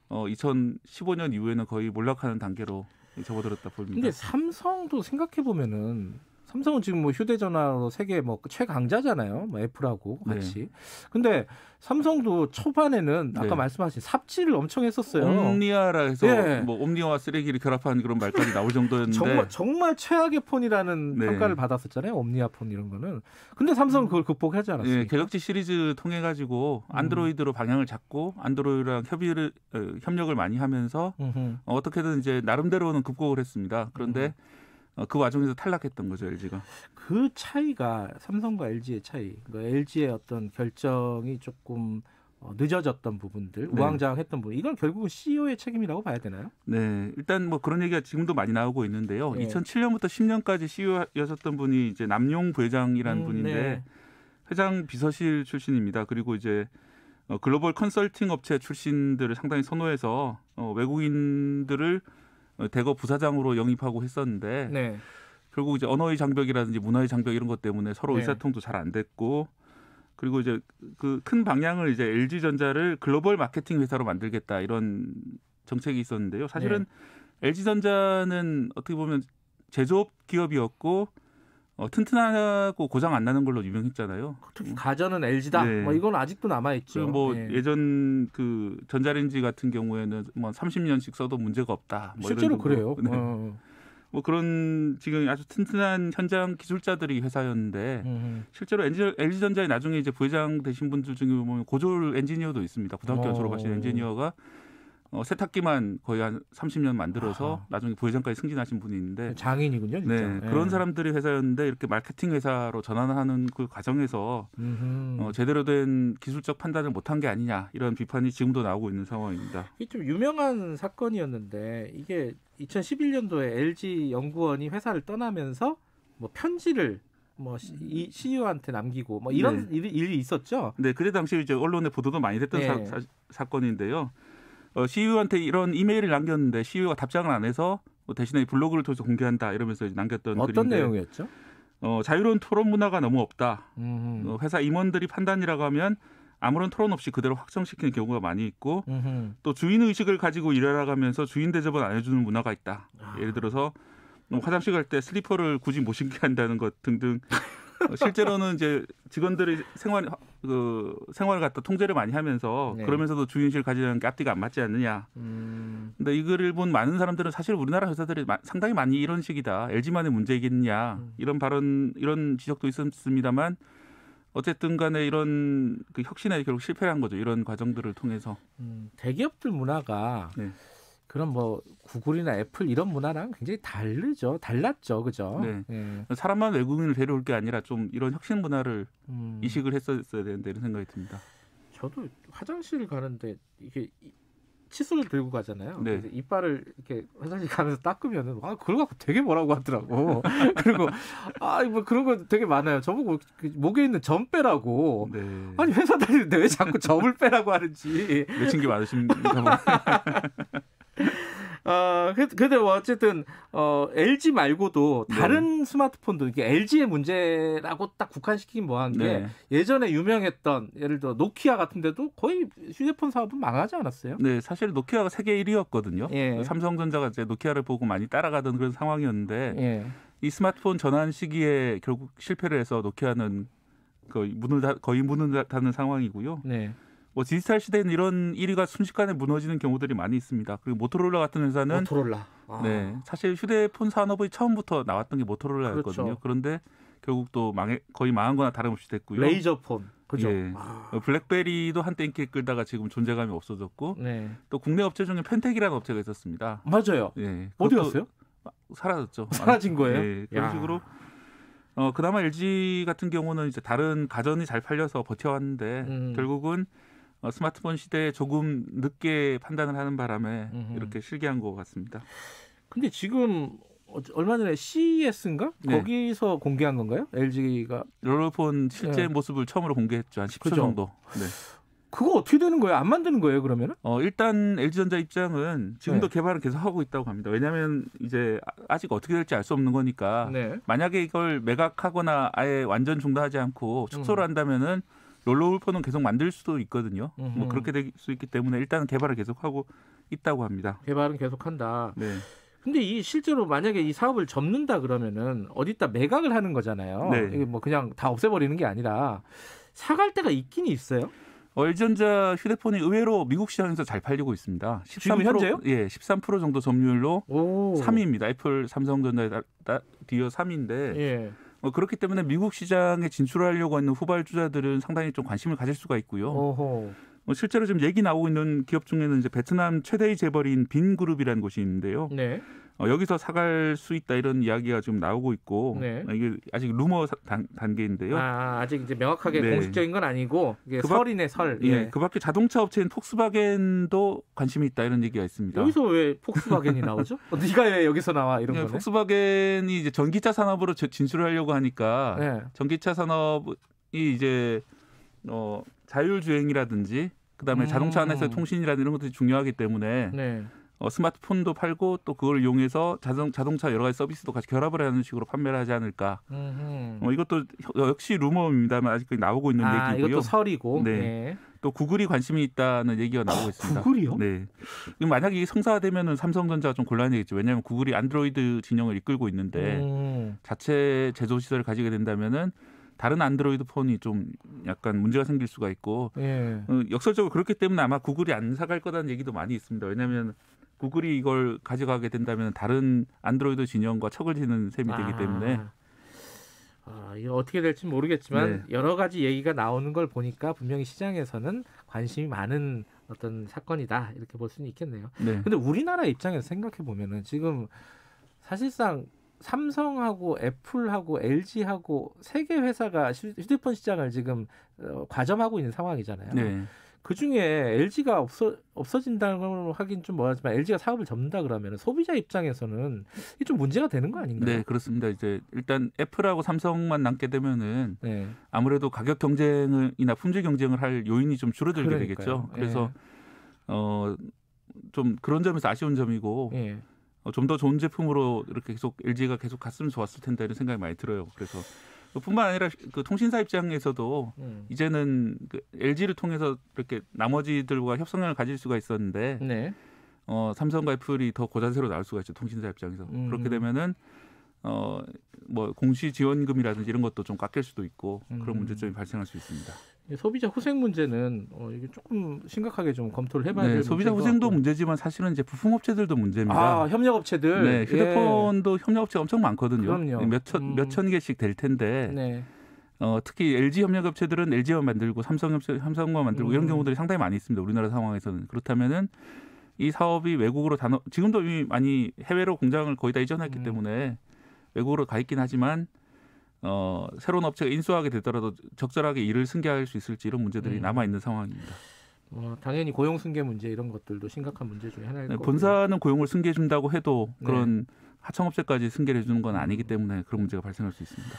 2015년 이후에는 거의 몰락하는 단계로 접어들었다 보입니다. 근데 삼성도 생각해 보면은 삼성은 지금 뭐 휴대전화로 세계 뭐 최강자잖아요. 뭐 애플하고 같이. 네. 근데 삼성도 초반에는 아까 네. 말씀하신 삽질을 엄청 했었어요. 옴니아라 해서 예. 뭐 옴니아와 쓰레기를 결합한 그런 말까지 나올 정도였는데 정말 최악의 폰이라는 네. 평가를 받았었잖아요. 옴니아 폰 이런 거는. 근데 삼성은 그걸 극복하지 않았습니까? 예, 갤럭시 시리즈 통해 가지고 안드로이드로 방향을 잡고 안드로이드랑 협력을 많이 하면서 어떻게든 이제 나름대로는 극복을 했습니다. 그런데 그 와중에서 탈락했던 거죠, LG가. 그 차이가 삼성과 LG의 차이, 그러니까 LG의 어떤 결정이 조금 늦어졌던 부분들, 네. 우왕좌왕했던 부분, 이건 결국은 CEO의 책임이라고 봐야 되나요? 네, 일단 뭐 그런 얘기가 지금도 많이 나오고 있는데요. 네. 2007년부터 10년까지 CEO였었던 분이 이제 남용 부회장이라는 분인데 네. 회장 비서실 출신입니다. 그리고 이제 글로벌 컨설팅 업체 출신들을 상당히 선호해서 외국인들을 대거 부사장으로 영입하고 했었는데 네. 결국 이제 언어의 장벽이라든지 문화의 장벽 이런 것 때문에 서로 네. 의사통도 잘 안 됐고 그리고 이제 그 큰 방향을 이제 LG전자를 글로벌 마케팅 회사로 만들겠다 이런 정책이 있었는데요. 사실은 LG전자는 어떻게 보면 제조업 기업이었고 튼튼하고 고장 안 나는 걸로 유명했잖아요. 특히 가전은 LG다. 네. 뭐 이건 아직도 남아 있죠. 뭐 네. 예전 그 전자레인지 같은 경우에는 뭐 30년씩 써도 문제가 없다. 뭐 실제로 이런 그래요. 네. 뭐 그런 지금 아주 튼튼한 현장 기술자들이 회사였는데 실제로 LG전자에 나중에 이제 부회장 되신 분들 중에 보면 고졸 엔지니어도 있습니다. 고등학교 졸업하신 엔지니어가 세탁기만 거의 한 30년 만들어서 나중에 부회장까지 승진하신 분이 있는데 장인이군요. 진짜. 네, 그런 사람들이 회사였는데 이렇게 마케팅 회사로 전환하는 그 과정에서 제대로 된 기술적 판단을 못한 게 아니냐 이런 비판이 지금도 나오고 있는 상황입니다. 이게 좀 유명한 사건이었는데 이게 2011년도에 LG 연구원이 회사를 떠나면서 뭐 편지를 뭐 CEO한테 남기고 뭐 이런 일이 있었죠. 네, 그때 당시 이제 언론에 보도도 많이 됐던 네. 사건인데요. CEO한테 이런 이메일을 남겼는데 CEO가 답장을 안 해서 대신에 블로그를 통해서 공개한다 이러면서 남겼던 어떤 글인데 내용이었죠? 자유로운 토론 문화가 너무 없다. 회사 임원들이 판단이라고 하면 아무런 토론 없이 그대로 확정시키는 경우가 많이 있고 또 주인 의식을 가지고 일해나가면서 주인 대접을 안 해주는 문화가 있다. 예를 들어서 화장실 갈 때 슬리퍼를 굳이 못 신게 한다는 것 등등. 실제로는 이제 직원들이 생활을 갖다 통제를 많이 하면서 네. 그러면서도 주인의식을 가지는 게 앞뒤가 안 맞지 않느냐. 근데 이거를 본 많은 사람들은 사실 우리나라 회사들이 상당히 많이 이런 식이다. LG만의 문제이겠느냐. 이런 지적도 있었습니다만 어쨌든 간에 이런 그 혁신에 결국 실패한 거죠. 이런 과정들을 통해서. 대기업들 문화가 그런 뭐 구글이나 애플 이런 문화랑 굉장히 달랐죠, 그죠? 네. 예. 사람만 외국인을 데려올 게 아니라 좀 이런 혁신 문화를 이식을 했었어야 되는데 이런 생각이 듭니다. 저도 화장실 가는데 이게 칫솔을 들고 가잖아요. 네. 그래서 이빨을 이렇게 화장실 가면서 닦으면은 그걸 갖고 되게 뭐라고 하더라고. 그리고 뭐 그런 거 되게 많아요. 저보고 목에 있는 점 빼라고. 네. 아니 회사 다니는데 왜 자꾸 점을 빼라고 하는지. 내친 게 많으신가 보네. 근데 뭐 어쨌든 LG 말고도 다른 스마트폰도 이게 LG의 문제라고 딱 국한시키긴 뭐한 게 예전에 유명했던 예를 들어 노키아 같은 데도 거의 휴대폰 사업은 망하지 않았어요? 네, 사실 노키아가 세계 1위였거든요. 예. 삼성전자가 이제 노키아를 보고 많이 따라가던 그런 상황이었는데 예. 이 스마트폰 전환 시기에 결국 실패를 해서 노키아는 거의 문을 닫는 상황이고요. 네. 뭐 디지털 시대에는 이런 1위가 순식간에 무너지는 경우들이 많이 있습니다. 그리고 모토로라 같은 회사는 네, 사실 휴대폰 산업의 처음부터 나왔던 게 모토로라였거든요. 그렇죠. 그런데 결국 또 거의 망한 거나 다름없이 됐고요. 레이저폰. 그죠. 예. 블랙베리도 한때 인기 끌다가 지금 존재감이 없어졌고 네. 또 국내 업체 중에 펜텍이라는 업체가 있었습니다. 맞아요. 예. 어디 갔어요? 사라졌죠. 사라진 거예요? 예. 그런 식으로 그나마 LG 같은 경우는 이제 다른 가전이 잘 팔려서 버텨왔는데 결국은 스마트폰 시대에 조금 늦게 판단을 하는 바람에 이렇게 실기한 것 같습니다. 근데 지금 얼마 전에 CES인가? 네. 거기서 공개한 건가요? LG가 롤러폰 실제 모습을 처음으로 공개했죠. 한 10초 그죠? 정도. 네. 그거 어떻게 되는 거예요? 안 만드는 거예요, 그러면은? 일단 LG전자 입장은 지금도 개발을 계속 하고 있다고 합니다. 왜냐하면 이제 아직 어떻게 될지 알 수 없는 거니까 만약에 이걸 매각하거나 아예 완전 중단하지 않고 축소를 한다면은 롤러폰은 계속 만들 수도 있거든요. 뭐 그렇게 될 수 있기 때문에 일단은 개발을 계속하고 있다고 합니다. 개발은 계속한다. 네. 근데 이 실제로 만약에 이 사업을 접는다 그러면은 어디다 매각을 하는 거잖아요. 네. 이게 뭐 그냥 다 없애버리는 게 아니라 사갈 데가 있긴 있어요. LG전자 휴대폰이 의외로 미국 시장에서 잘 팔리고 있습니다. 13%, 지금 현재요? 예, 13% 정도 점유율로 3위입니다. 애플, 삼성전자에 뒤어 3위인데 예. 그렇기 때문에 미국 시장에 진출하려고 하는 후발주자들은 상당히 좀 관심을 가질 수가 있고요. 실제로 지금 얘기 나오고 있는 기업 중에는 이제 베트남 최대의 재벌인 빈그룹이라는 곳이 있는데요. 네. 여기서 사갈 수 있다 이런 이야기가 지금 나오고 있고 네. 이게 아직 루머 단계인데요. 아직 이제 명확하게 공식적인 건 아니고 이게 설이네 설. 예. 그밖에 자동차 업체인 폭스바겐도 관심이 있다 이런 얘기가 있습니다. 여기서 왜 폭스바겐이 나오죠? 네가 왜 여기서 나와 이런 거네. 폭스바겐이 이제 전기차 산업으로 진출하려고 하니까 전기차 산업이 이제 자율주행이라든지 그다음에 자동차 안에서의 통신이라든지 이런 것들이 중요하기 때문에 스마트폰도 팔고 또 그걸 이용해서 자동차 여러 가지 서비스도 같이 결합을 하는 식으로 판매를 하지 않을까. 이것도 역시 루머입니다만 아직까지 나오고 있는 얘기고요. 이것도 설이고. 네. 또 구글이 관심이 있다는 얘기가 나오고 있습니다. 구글이요? 네. 만약에 이게 성사되면은 삼성전자가 좀 곤란해지겠죠. 왜냐하면 구글이 안드로이드 진영을 이끌고 있는데 자체 제조 시설을 가지게 된다면은 다른 안드로이드 폰이 좀 약간 문제가 생길 수가 있고 역설적으로 그렇기 때문에 아마 구글이 안 사갈 거라는 얘기도 많이 있습니다. 왜냐하면 구글이 이걸 가져가게 된다면 다른 안드로이드 진영과 척을 지는 셈이 되기 때문에 이거 어떻게 될지 모르겠지만 여러 가지 얘기가 나오는 걸 보니까 분명히 시장에서는 관심이 많은 어떤 사건이다 이렇게 볼 수는 있겠네요. 근데 우리나라 입장에서 생각해 보면은 지금 사실상 삼성하고 애플하고 LG하고 세 개 회사가 휴대폰 시장을 지금 과점하고 있는 상황이잖아요. 그중에 LG가 없어진다는 걸 하긴 좀 뭐하지만 LG가 사업을 접는다 그러면 소비자 입장에서는 이게 좀 문제가 되는 거 아닌가요? 네, 그렇습니다. 이제 일단 애플하고 삼성만 남게 되면은 아무래도 가격 경쟁이나 품질 경쟁을 할 요인이 좀 줄어들게 되겠죠. 그래서 좀 그런 점에서 아쉬운 점이고 좀 더 좋은 제품으로 이렇게 계속 LG가 계속 갔으면 좋았을 텐데 이런 생각이 많이 들어요. 그래서 뿐만 아니라 그 통신사 입장에서도 이제는 그 LG를 통해서 이렇게 나머지들과 협상을 가질 수가 있었는데 네. 삼성과 애플이 더 고자세로 나올 수가 있죠. 통신사 입장에서. 그렇게 되면은 뭐 공시 지원금이라든지 이런 것도 좀 깎일 수도 있고 그런 문제점이 발생할 수 있습니다. 소비자 후생 문제는 이게 조금 심각하게 좀 검토를 해봐야 될 소비자 후생도 문제지만 사실은 이제 부품업체들도 문제입니다. 협력업체들. 네, 휴대폰도 협력업체가 엄청 많거든요. 그럼요. 몇천 개씩 될 텐데. 네. 특히 LG 협력업체들은 LG만 만들고 삼성만 만들고 이런 경우들이 상당히 많이 있습니다. 우리나라 상황에서는. 그렇다면은 이 사업이 외국으로 지금도 이미 많이 해외로 공장을 거의 다 이전했기 때문에 외국으로 가 있긴 하지만 새로운 업체가 인수하게 되더라도 적절하게 일을 승계할 수 있을지 이런 문제들이 남아 있는 상황입니다. 당연히 고용 승계 문제 이런 것들도 심각한 문제 중에 하나일 거고요. 본사는 고용을 승계해 준다고 해도 그런 하청업체까지 승계를 해주는 건 아니기 때문에 그런 문제가 발생할 수 있습니다.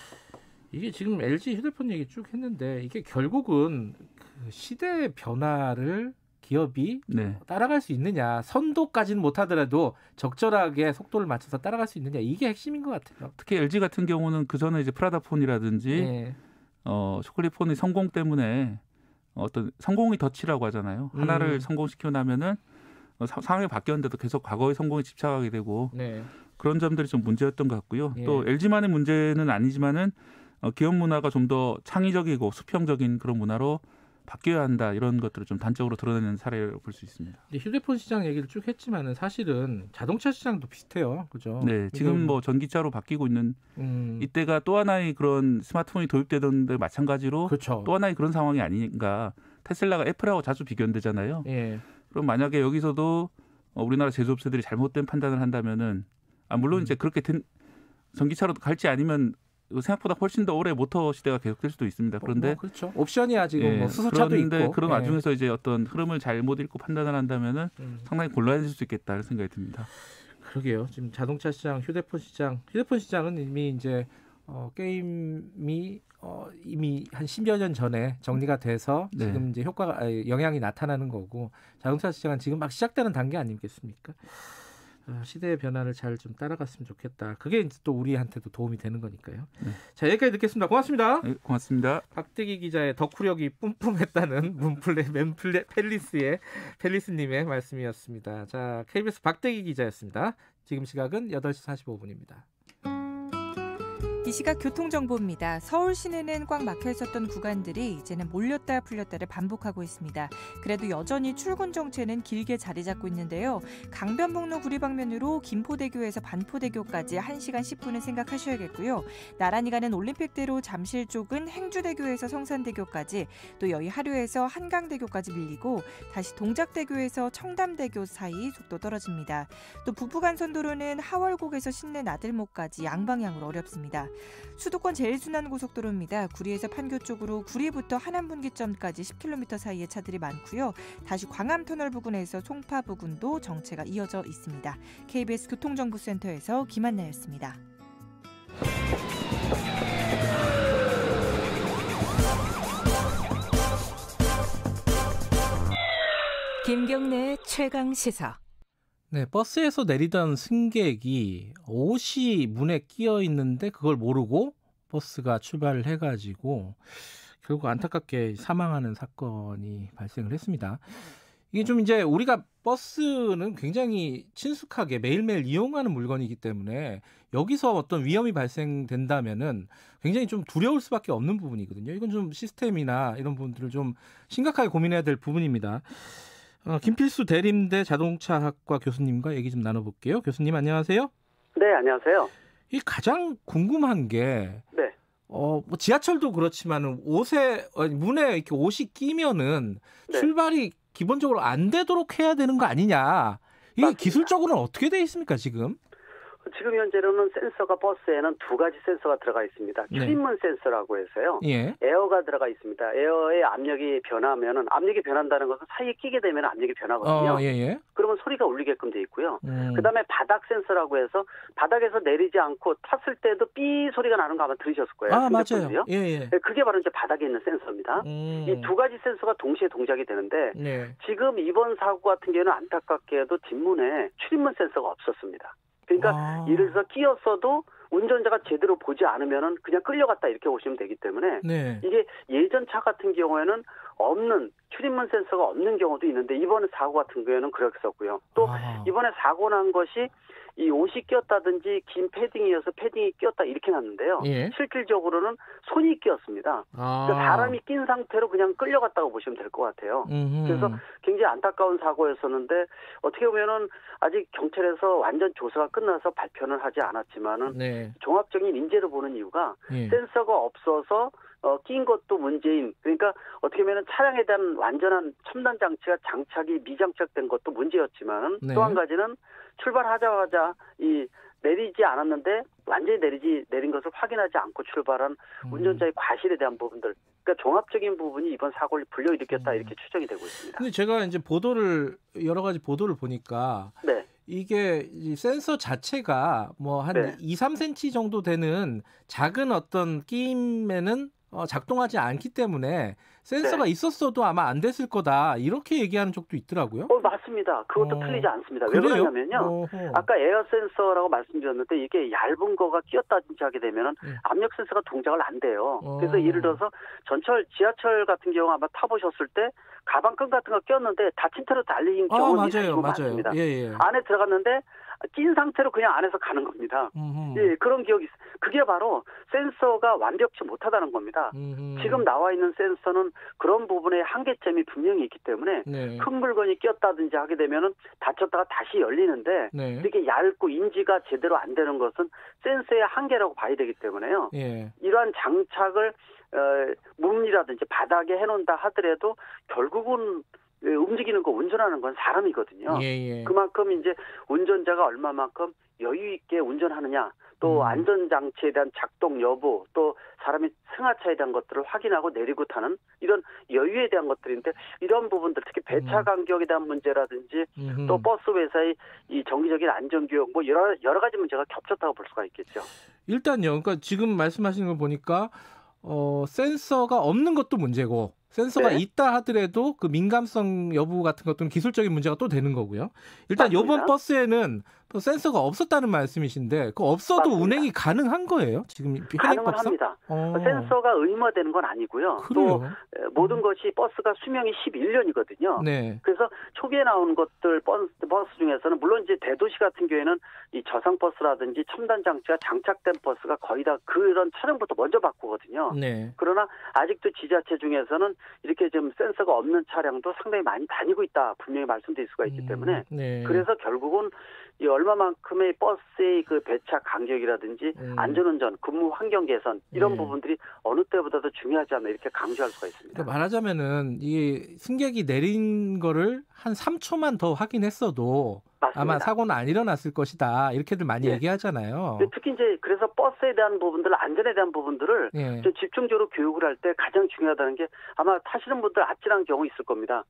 이게 지금 LG 휴대폰 얘기 쭉 했는데 이게 결국은 그 시대의 변화를 기업이 따라갈 수 있느냐, 선도까지는 못하더라도 적절하게 속도를 맞춰서 따라갈 수 있느냐, 이게 핵심인 것 같아요. 특히 LG 같은 경우는 그 전에 이제 프라다폰이라든지 초콜릿폰의 성공 때문에 어떤 성공의 덫이라고 하잖아요. 하나를 성공시키고 나면은 상황이 바뀌었는데도 계속 과거의 성공에 집착하게 되고 그런 점들이 좀 문제였던 것 같고요. 또 LG만의 문제는 아니지만은 기업 문화가 좀 더 창의적이고 수평적인 그런 문화로 바뀌어야 한다 이런 것들을 좀 단적으로 드러내는 사례를 볼 수 있습니다. 휴대폰 시장 얘기를 쭉 했지만은 사실은 자동차 시장도 비슷해요, 그죠? 네, 지금 뭐 전기차로 바뀌고 있는 이때가 또 하나의 그런 스마트폰이 도입되던 데 마찬가지로 또 하나의 그런 상황이 아닌가. 테슬라가 애플하고 자주 비교되잖아요. 그럼 만약에 여기서도 우리나라 제조업체들이 잘못된 판단을 한다면은 물론 이제 그렇게 전기차로 갈지 아니면 생각보다 훨씬 더 오래 모터 시대가 계속될 수도 있습니다. 그런데 그렇죠. 옵션이야 지금 뭐 수소차도 있고. 그런 와중에서 이제 어떤 흐름을 잘못 읽고 판단을 한다면은 상당히 곤란해질 수 있겠다 이런 생각이 듭니다. 그러게요. 지금 자동차 시장, 휴대폰 시장은 이미 이제 게임이 이미 한 10여 년 전에 정리가 돼서 지금 이제 영향이 나타나는 거고 자동차 시장은 지금 막 시작되는 단계 아니겠습니까? 시대의 변화를 잘 좀 따라갔으면 좋겠다. 그게 이제 또 우리한테도 도움이 되는 거니까요. 자, 여기까지 듣겠습니다. 고맙습니다. 네, 고맙습니다. 박대기 기자의 덕후력이 뿜뿜했다는 펠리스님의 말씀이었습니다. 자, KBS 박대기 기자였습니다. 지금 시각은 8시 45분입니다. 이 시각 교통정보입니다. 서울 시내는 꽉 막혀 있었던 구간들이 이제는 몰렸다 풀렸다를 반복하고 있습니다. 그래도 여전히 출근 정체는 길게 자리 잡고 있는데요. 강변북로 구리방면으로 김포대교에서 반포대교까지 1시간 10분을 생각하셔야겠고요. 나란히 가는 올림픽대로 잠실 쪽은 행주대교에서 성산대교까지, 또 여의 하류에서 한강대교까지 밀리고 다시 동작대교에서 청담대교 사이 속도 떨어집니다. 또 북부간선도로는 하월곡에서 신내 나들목까지 양방향으로 어렵습니다. 수도권 제일순환고속도로입니다. 구리에서 판교 쪽으로 구리부터 하남분기점까지 10km 사이에 차들이 많고요. 다시 광암터널 부근에서 송파 부근도 정체가 이어져 있습니다. KBS 교통정보센터에서 김한나였습니다. 김경래 최강시사. 네, 버스에서 내리던 승객이 옷이 문에 끼어 있는데 그걸 모르고 버스가 출발을 해가지고 결국 안타깝게 사망하는 사건이 발생을 했습니다. 이게 좀 이제 우리가 버스는 굉장히 친숙하게 매일매일 이용하는 물건이기 때문에 여기서 어떤 위험이 발생된다면은 굉장히 좀 두려울 수밖에 없는 부분이거든요. 이건 좀 시스템이나 이런 부분들을 좀 심각하게 고민해야 될 부분입니다. 김필수 대림대 자동차학과 교수님과 얘기 좀 나눠볼게요. 교수님 안녕하세요. 네, 안녕하세요. 이 가장 궁금한 게 뭐 지하철도 그렇지만은 문에 이렇게 옷이 끼면은 출발이 기본적으로 안 되도록 해야 되는 거 아니냐? 이게 맞습니다. 기술적으로는 어떻게 돼 있습니까 지금? 지금 현재로는 센서가 버스에는 두 가지 센서가 들어가 있습니다. 출입문 센서라고 해서요. 에어가 들어가 있습니다. 에어의 압력이 변하면은 압력이 변한다는 것은 사이에 끼게 되면 압력이 변하거든요. 그러면 소리가 울리게끔 돼 있고요. 그다음에 바닥 센서라고 해서 바닥에서 내리지 않고 탔을 때도 삐 소리가 나는 거 아마 들으셨을 거예요. 맞아요. 그게 바로 이제 바닥에 있는 센서입니다. 이 두 가지 센서가 동시에 동작이 되는데 지금 이번 사고 같은 경우는 안타깝게도 뒷문에 출입문 센서가 없었습니다. 그러니까 예를 들어서 끼었어도 운전자가 제대로 보지 않으면은 그냥 끌려갔다 이렇게 보시면 되기 때문에 네. 이게 예전 차 같은 경우에는 없는 출입문 센서가 없는 경우도 있는데 이번 사고 같은 경우에는 그랬었고요. 또 이번에 사고 난 것이 이 옷이 꼈다든지 긴 패딩이어서 패딩이 꼈다 이렇게 났는데요. 예. 실질적으로는 손이 꼈습니다. 그러니까 사람이 낀 상태로 그냥 끌려갔다고 보시면 될 것 같아요. 그래서 굉장히 안타까운 사고였었는데 어떻게 보면은 아직 경찰에서 완전 조사가 끝나서 발표는 하지 않았지만은 네. 종합적인 인재로 보는 이유가 예. 센서가 없어서 낀 것도 문제인, 그러니까 어떻게 보면 차량에 대한 완전한 첨단 장치가 장착이 미장착된 것도 문제였지만 네. 또 한 가지는 출발하자마자 내리지 않았는데 완전히 내린 것을 확인하지 않고 출발한 운전자의 과실에 대한 부분들, 그러니까 종합적인 부분이 이번 사고를 불러일으켰다 이렇게 추정이 되고 있습니다. 근데 제가 이제 여러 가지 보도를 보니까 네. 이게 이 센서 자체가 뭐 한 네. 2, 3cm 정도 되는 작은 어떤 끼임에는 작동하지 않기 때문에 센서가 네. 있었어도 아마 안 됐을 거다 이렇게 얘기하는 쪽도 있더라고요. 맞습니다. 그것도 틀리지 않습니다. 왜 그래요? 그러냐면요. 아까 에어 센서라고 말씀드렸는데 이게 얇은 거가 끼었다든지 하게 되면은 압력 센서가 동작을 안 돼요. 그래서 예를 들어서 지하철 같은 경우 아마 타보셨을 때 가방끈 같은 거 꼈는데 닫힌 채로 달리는 경우는 맞아요. 많습니다. 예. 안에 들어갔는데 낀 상태로 그냥 안에서 가는 겁니다. 예, 그런 기억이 있어요. 그게 바로 센서가 완벽치 못하다는 겁니다. 지금 나와 있는 센서는 그런 부분에 한계점이 분명히 있기 때문에 네. 큰 물건이 꼈다든지 하게 되면은 닫혔다가 다시 열리는데 네. 이렇게 얇고 인지가 제대로 안 되는 것은 센서의 한계라고 봐야 되기 때문에요. 예. 이러한 장착을 문이라든지 바닥에 해놓는다 하더라도 결국은 움직이는 거 운전하는 건 사람이거든요. 예. 그만큼 이제 운전자가 얼마만큼 여유 있게 운전하느냐, 또 안전장치에 대한 작동 여부, 또 사람이 승하차에 대한 것들을 확인하고 내리고 타는 이런 여유에 대한 것들인데 이런 부분들 특히 배차 간격에 대한 문제라든지 또 버스 회사의 이 정기적인 안전교육 뭐 여러 가지 문제가 겹쳤다고 볼 수가 있겠죠. 일단요. 그러니까 지금 말씀하시는 걸 보니까 센서가 없는 것도 문제고 센서가 네. 있다 하더라도 그 민감성 여부 같은 것들은 기술적인 문제가 또 되는 거고요. 일단 맞습니다. 이번 버스에는 또 센서가 없었다는 말씀이신데 그 없어도 맞습니다. 운행이 가능한 거예요? 지금 가능은 현행법상? 합니다. 센서가 의무화되는 건 아니고요. 그래요? 또 모든 것이 버스가 수명이 11년이거든요. 네. 그래서 초기에 나오는 것들 버스 중에서는 물론 이제 대도시 같은 경우에는 이 저상 버스라든지 첨단 장치가 장착된 버스가 거의 다 그런 차량부터 먼저 바꾸거든요. 네. 그러나 아직도 지자체 중에서는 이렇게 좀 센서가 없는 차량도 상당히 많이 다니고 있다 분명히 말씀드릴 수가 있기 때문에 네. 그래서 결국은 이 얼마만큼의 버스의 그 배차 간격이라든지 안전운전, 근무 환경 개선 이런 부분들이 어느 때보다도 중요하지 않나 이렇게 강조할 수가 있습니다. 그러니까 말하자면은 이 승객이 내린 거를 한 3초만 더 확인했어도 맞습니다. 아마 사고는 안 일어났을 것이다 이렇게들 많이 얘기하잖아요. 특히 이제 그래서 버스에 대한 부분들, 안전에 대한 부분들을 좀 집중적으로 교육을 할 때 가장 중요하다는 게 아마 타시는 분들 아찔한 경우 있을 겁니다.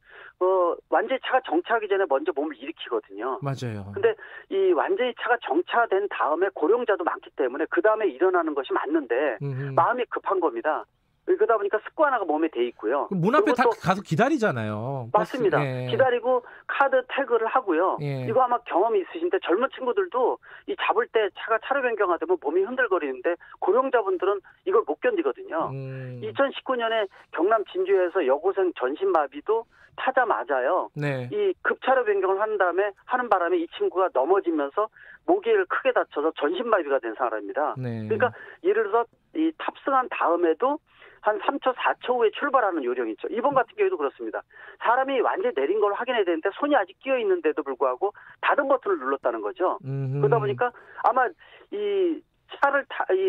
완전히 차가 정차하기 전에 먼저 몸을 일으키거든요. 맞아요. 근데 이 완전히 차가 정차된 다음에 고령자도 많기 때문에 그 다음에 일어나는 것이 맞는데 마음이 급한 겁니다. 그러다 보니까 습관화가 몸에 돼 있고요. 문 앞에 다 가서 기다리잖아요. 맞습니다. 버스. 기다리고 카드 태그를 하고요. 이거 아마 경험이 있으신데 젊은 친구들도 이 잡을 때 차가 차로 변경하다면 몸이 흔들거리는데 고령자분들은 이걸 못 견디거든요. 2019년에 경남 진주에서 여고생 전신마비도 타자마자요. 네. 이 급차로 변경을 하는 바람에 이 친구가 넘어지면서 목을 크게 다쳐서 전신마비가 된 사람입니다. 네. 그러니까 예를 들어서 이 탑승한 다음에도 한 3초, 4초 후에 출발하는 요령이 있죠. 이번 같은 경우도 그렇습니다. 사람이 완전히 내린 걸 확인해야 되는데 손이 아직 끼어 있는데도 불구하고 닫은 버튼을 눌렀다는 거죠. 그러다 보니까 아마 이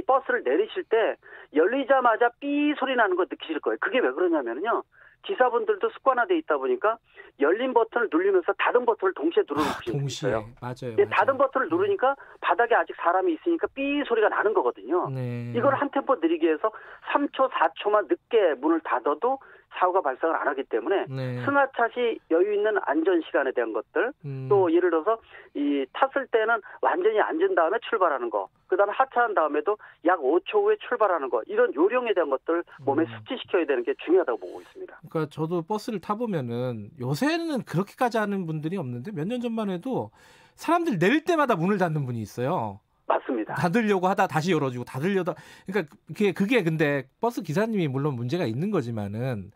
버스를 내리실 때 열리자마자 삐 소리 나는 거 느끼실 거예요. 그게 왜 그러냐면요. 기사분들도 습관화돼 있다 보니까 열린 버튼을 누르면서 닫은 버튼을 동시에 누르는 분이 있어요. 맞아요. 닫은 버튼을 누르니까 바닥에 아직 사람이 있으니까 삐 소리가 나는 거거든요. 이걸 한 템포 느리게 해서 3초, 4초만 늦게 문을 닫아도 사고가 발생을 안 하기 때문에 승하차 시 여유 있는 안전 시간에 대한 것들 또 예를 들어서 이 탔을 때는 완전히 앉은 다음에 출발하는 거 그다음에 하차한 다음에도 약 5초 후에 출발하는 거 이런 요령에 대한 것들 몸에 숙지시켜야 되는 게 중요하다고 보고 있습니다. 그러니까 저도 버스를 타보면은 요새는 그렇게까지 하는 분들이 없는데 몇 년 전만 해도 사람들 내릴 때마다 문을 닫는 분이 있어요. 맞습니다. 닫으려고 하다 다시 열어주고 닫으려다 그러니까 그게 근데 버스 기사님이 물론 문제가 있는 거지만은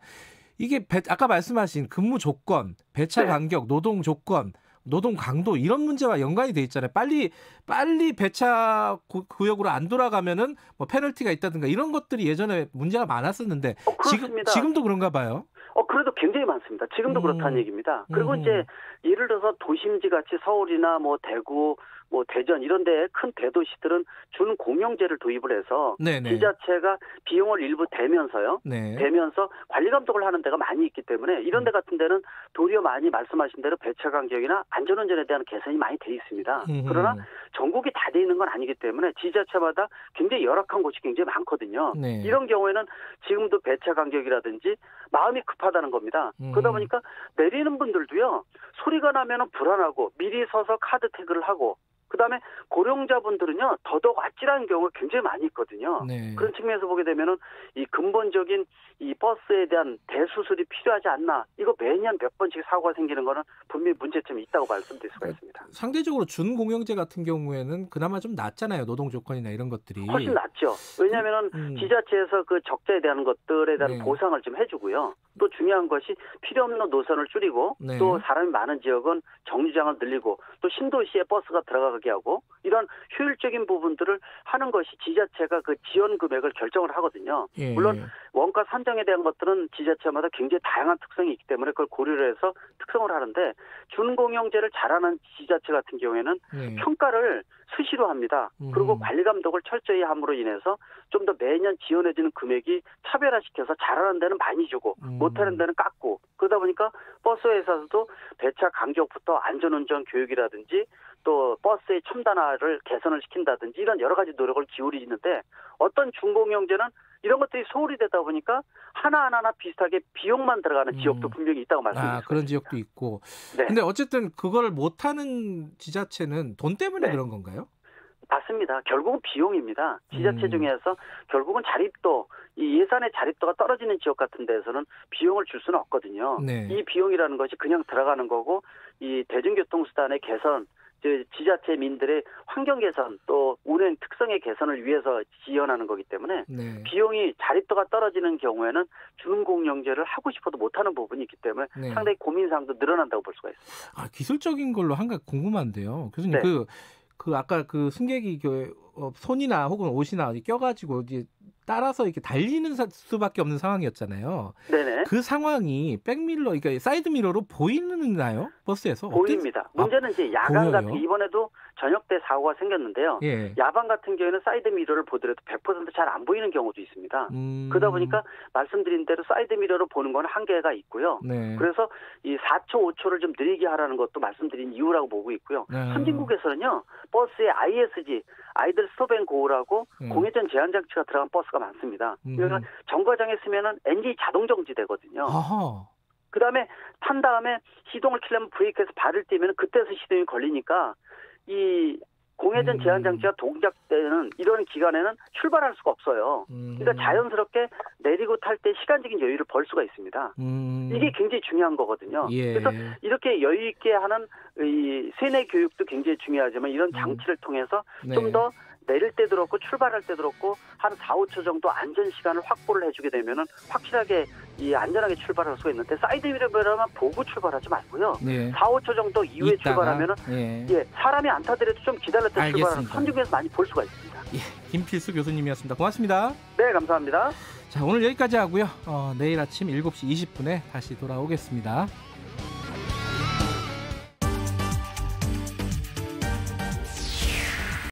이게 아까 말씀하신 근무 조건, 배차 간격, 노동 조건, 노동 강도 이런 문제와 연관이 돼 있잖아요. 빨리 배차 구역으로 안 돌아가면은 뭐 페널티가 있다든가 이런 것들이 예전에 문제가 많았었는데 지금도 그런가 봐요. 그래도 굉장히 많습니다. 지금도 그렇다는 얘기입니다. 그리고 이제 예를 들어서 도심지 같이 서울이나 뭐 대구, 뭐 대전 이런 데 큰 대도시들은 준공영제를 도입을 해서 네네. 지자체가 비용을 일부 대면서요. 네. 대면서 관리 감독을 하는 데가 많이 있기 때문에 이런 데 같은 데는 도리어 많이 말씀하신 대로 배차 간격이나 안전운전에 대한 개선이 많이 돼 있습니다. 그러나 전국이 다 돼 있는 건 아니기 때문에 지자체마다 굉장히 열악한 곳이 굉장히 많거든요. 네. 이런 경우에는 지금도 배차 간격이라든지 마음이 급하다는 겁니다. 그러다 보니까 내리는 분들도요. 소리가 나면 불안하고 미리 서서 카드 태그를 하고 그다음에 고령자분들은요 더더욱 아찔한 경우가 굉장히 많이 있거든요. 네. 그런 측면에서 보게 되면은 이 근본적인 이 버스에 대한 대수술이 필요하지 않나. 이거 매년 몇 번씩 사고가 생기는 거는 분명히 문제점이 있다고 말씀드릴 수가 있습니다. 상대적으로 준공영제 같은 경우에는 그나마 좀 낫잖아요. 노동 조건이나 이런 것들이. 훨씬 낫죠. 왜냐하면은 지자체에서 그 적자에 대한 것들에 대한 보상을 좀 해주고요. 또 중요한 것이 필요 없는 노선을 줄이고 또 사람이 많은 지역은 정류장을 늘리고 또 신도시에 버스가 들어가게 하고 이런 효율적인 부분들을 하는 것이 지자체가 그 지원 금액을 결정을 하거든요. 물론 원가 산정에 대한 것들은 지자체마다 굉장히 다양한 특성이 있기 때문에 그걸 고려를 해서 특성을 하는데 준공영제를 잘하는 지자체 같은 경우에는 평가를 수시로 합니다. 그리고 관리 감독을 철저히 함으로 인해서 좀 더 매년 지원해주는 금액이 차별화시켜서 잘하는 데는 많이 주고 못하는 데는 깎고 그러다 보니까 버스 회사에서도 배차 간격부터 안전운전 교육이라든지 또 버스의 첨단화를 개선을 시킨다든지 이런 여러 가지 노력을 기울이는데 어떤 준공영제는 이런 것들이 소홀히 되다 보니까 하나하나 비슷하게 비용만 들어가는 지역도 분명히 있다고 말씀드렸습니다. 그런 지역도 있고. 근데 어쨌든 그걸 못하는 지자체는 돈 때문에 그런 건가요? 맞습니다. 결국은 비용입니다. 지자체 중에서 결국은 자립도, 이 예산의 자립도가 떨어지는 지역 같은 데에서는 비용을 줄 수는 없거든요. 이 비용이라는 것이 그냥 들어가는 거고 이 대중교통수단의 개선, 지자체민들의 환경 개선 또 운행 특성의 개선을 위해서 지원하는 거기 때문에 비용이 자립도가 떨어지는 경우에는 준공영제를 하고 싶어도 못하는 부분이 있기 때문에 상당히 고민사항도 늘어난다고 볼 수가 있습니다. 기술적인 걸로 한 가지 궁금한데요. 교수님 그 아까 그 승객이 손이나 혹은 옷이나 껴가지고 이제 따라서 이렇게 달리는 수밖에 없는 상황이었잖아요. 네네. 그 상황이 백밀러, 그러니까 사이드 미러로 보이나요? 버스에서? 보입니다. 문제는 이제 야간 같은 이번에도 저녁 때 사고가 생겼는데요. 야간 같은 경우에는 사이드 미러를 보더라도 100% 잘 안 보이는 경우도 있습니다. 그러다 보니까 말씀드린 대로 사이드 미러로 보는 건 한계가 있고요. 그래서 이 4초, 5초를 좀 느리게 하라는 것도 말씀드린 이유라고 보고 있고요. 선진국에서는요. 버스에 ISG, 아이들 스톱앤고라고 공회전 제한 장치가 들어간 버스가 많습니다. 그래서 정거장에 쓰면은 엔진이 자동 정지되거든요. 그다음에 탄 다음에 시동을 켜려면 브레이크에서 발을 떼면 그때서 시동이 걸리니까 이 공회전 제한 장치가 동작되는 이런 기간에는 출발할 수가 없어요. 그러니까 자연스럽게 내리고 탈 때 시간적인 여유를 벌 수가 있습니다. 이게 굉장히 중요한 거거든요. 그래서 이렇게 여유 있게 하는 이 세뇌 교육도 굉장히 중요하지만 이런 장치를 통해서 좀 더 내릴 때도 그렇고 출발할 때도 그렇고 한 4, 5초 정도 안전 시간을 확보를 해주게 되면은 확실하게 이 안전하게 출발할 수가 있는데 사이드 미러만 보고 출발하지 말고요. 4, 5초 정도 이후에 출발하면은 사람이 안 타더라도 좀 기다렸다 출발하는 선중에서 많이 볼 수가 있습니다. 김필수 교수님이었습니다. 고맙습니다. 네, 감사합니다. 자, 오늘 여기까지 하고요. 내일 아침 7시 20분에 다시 돌아오겠습니다.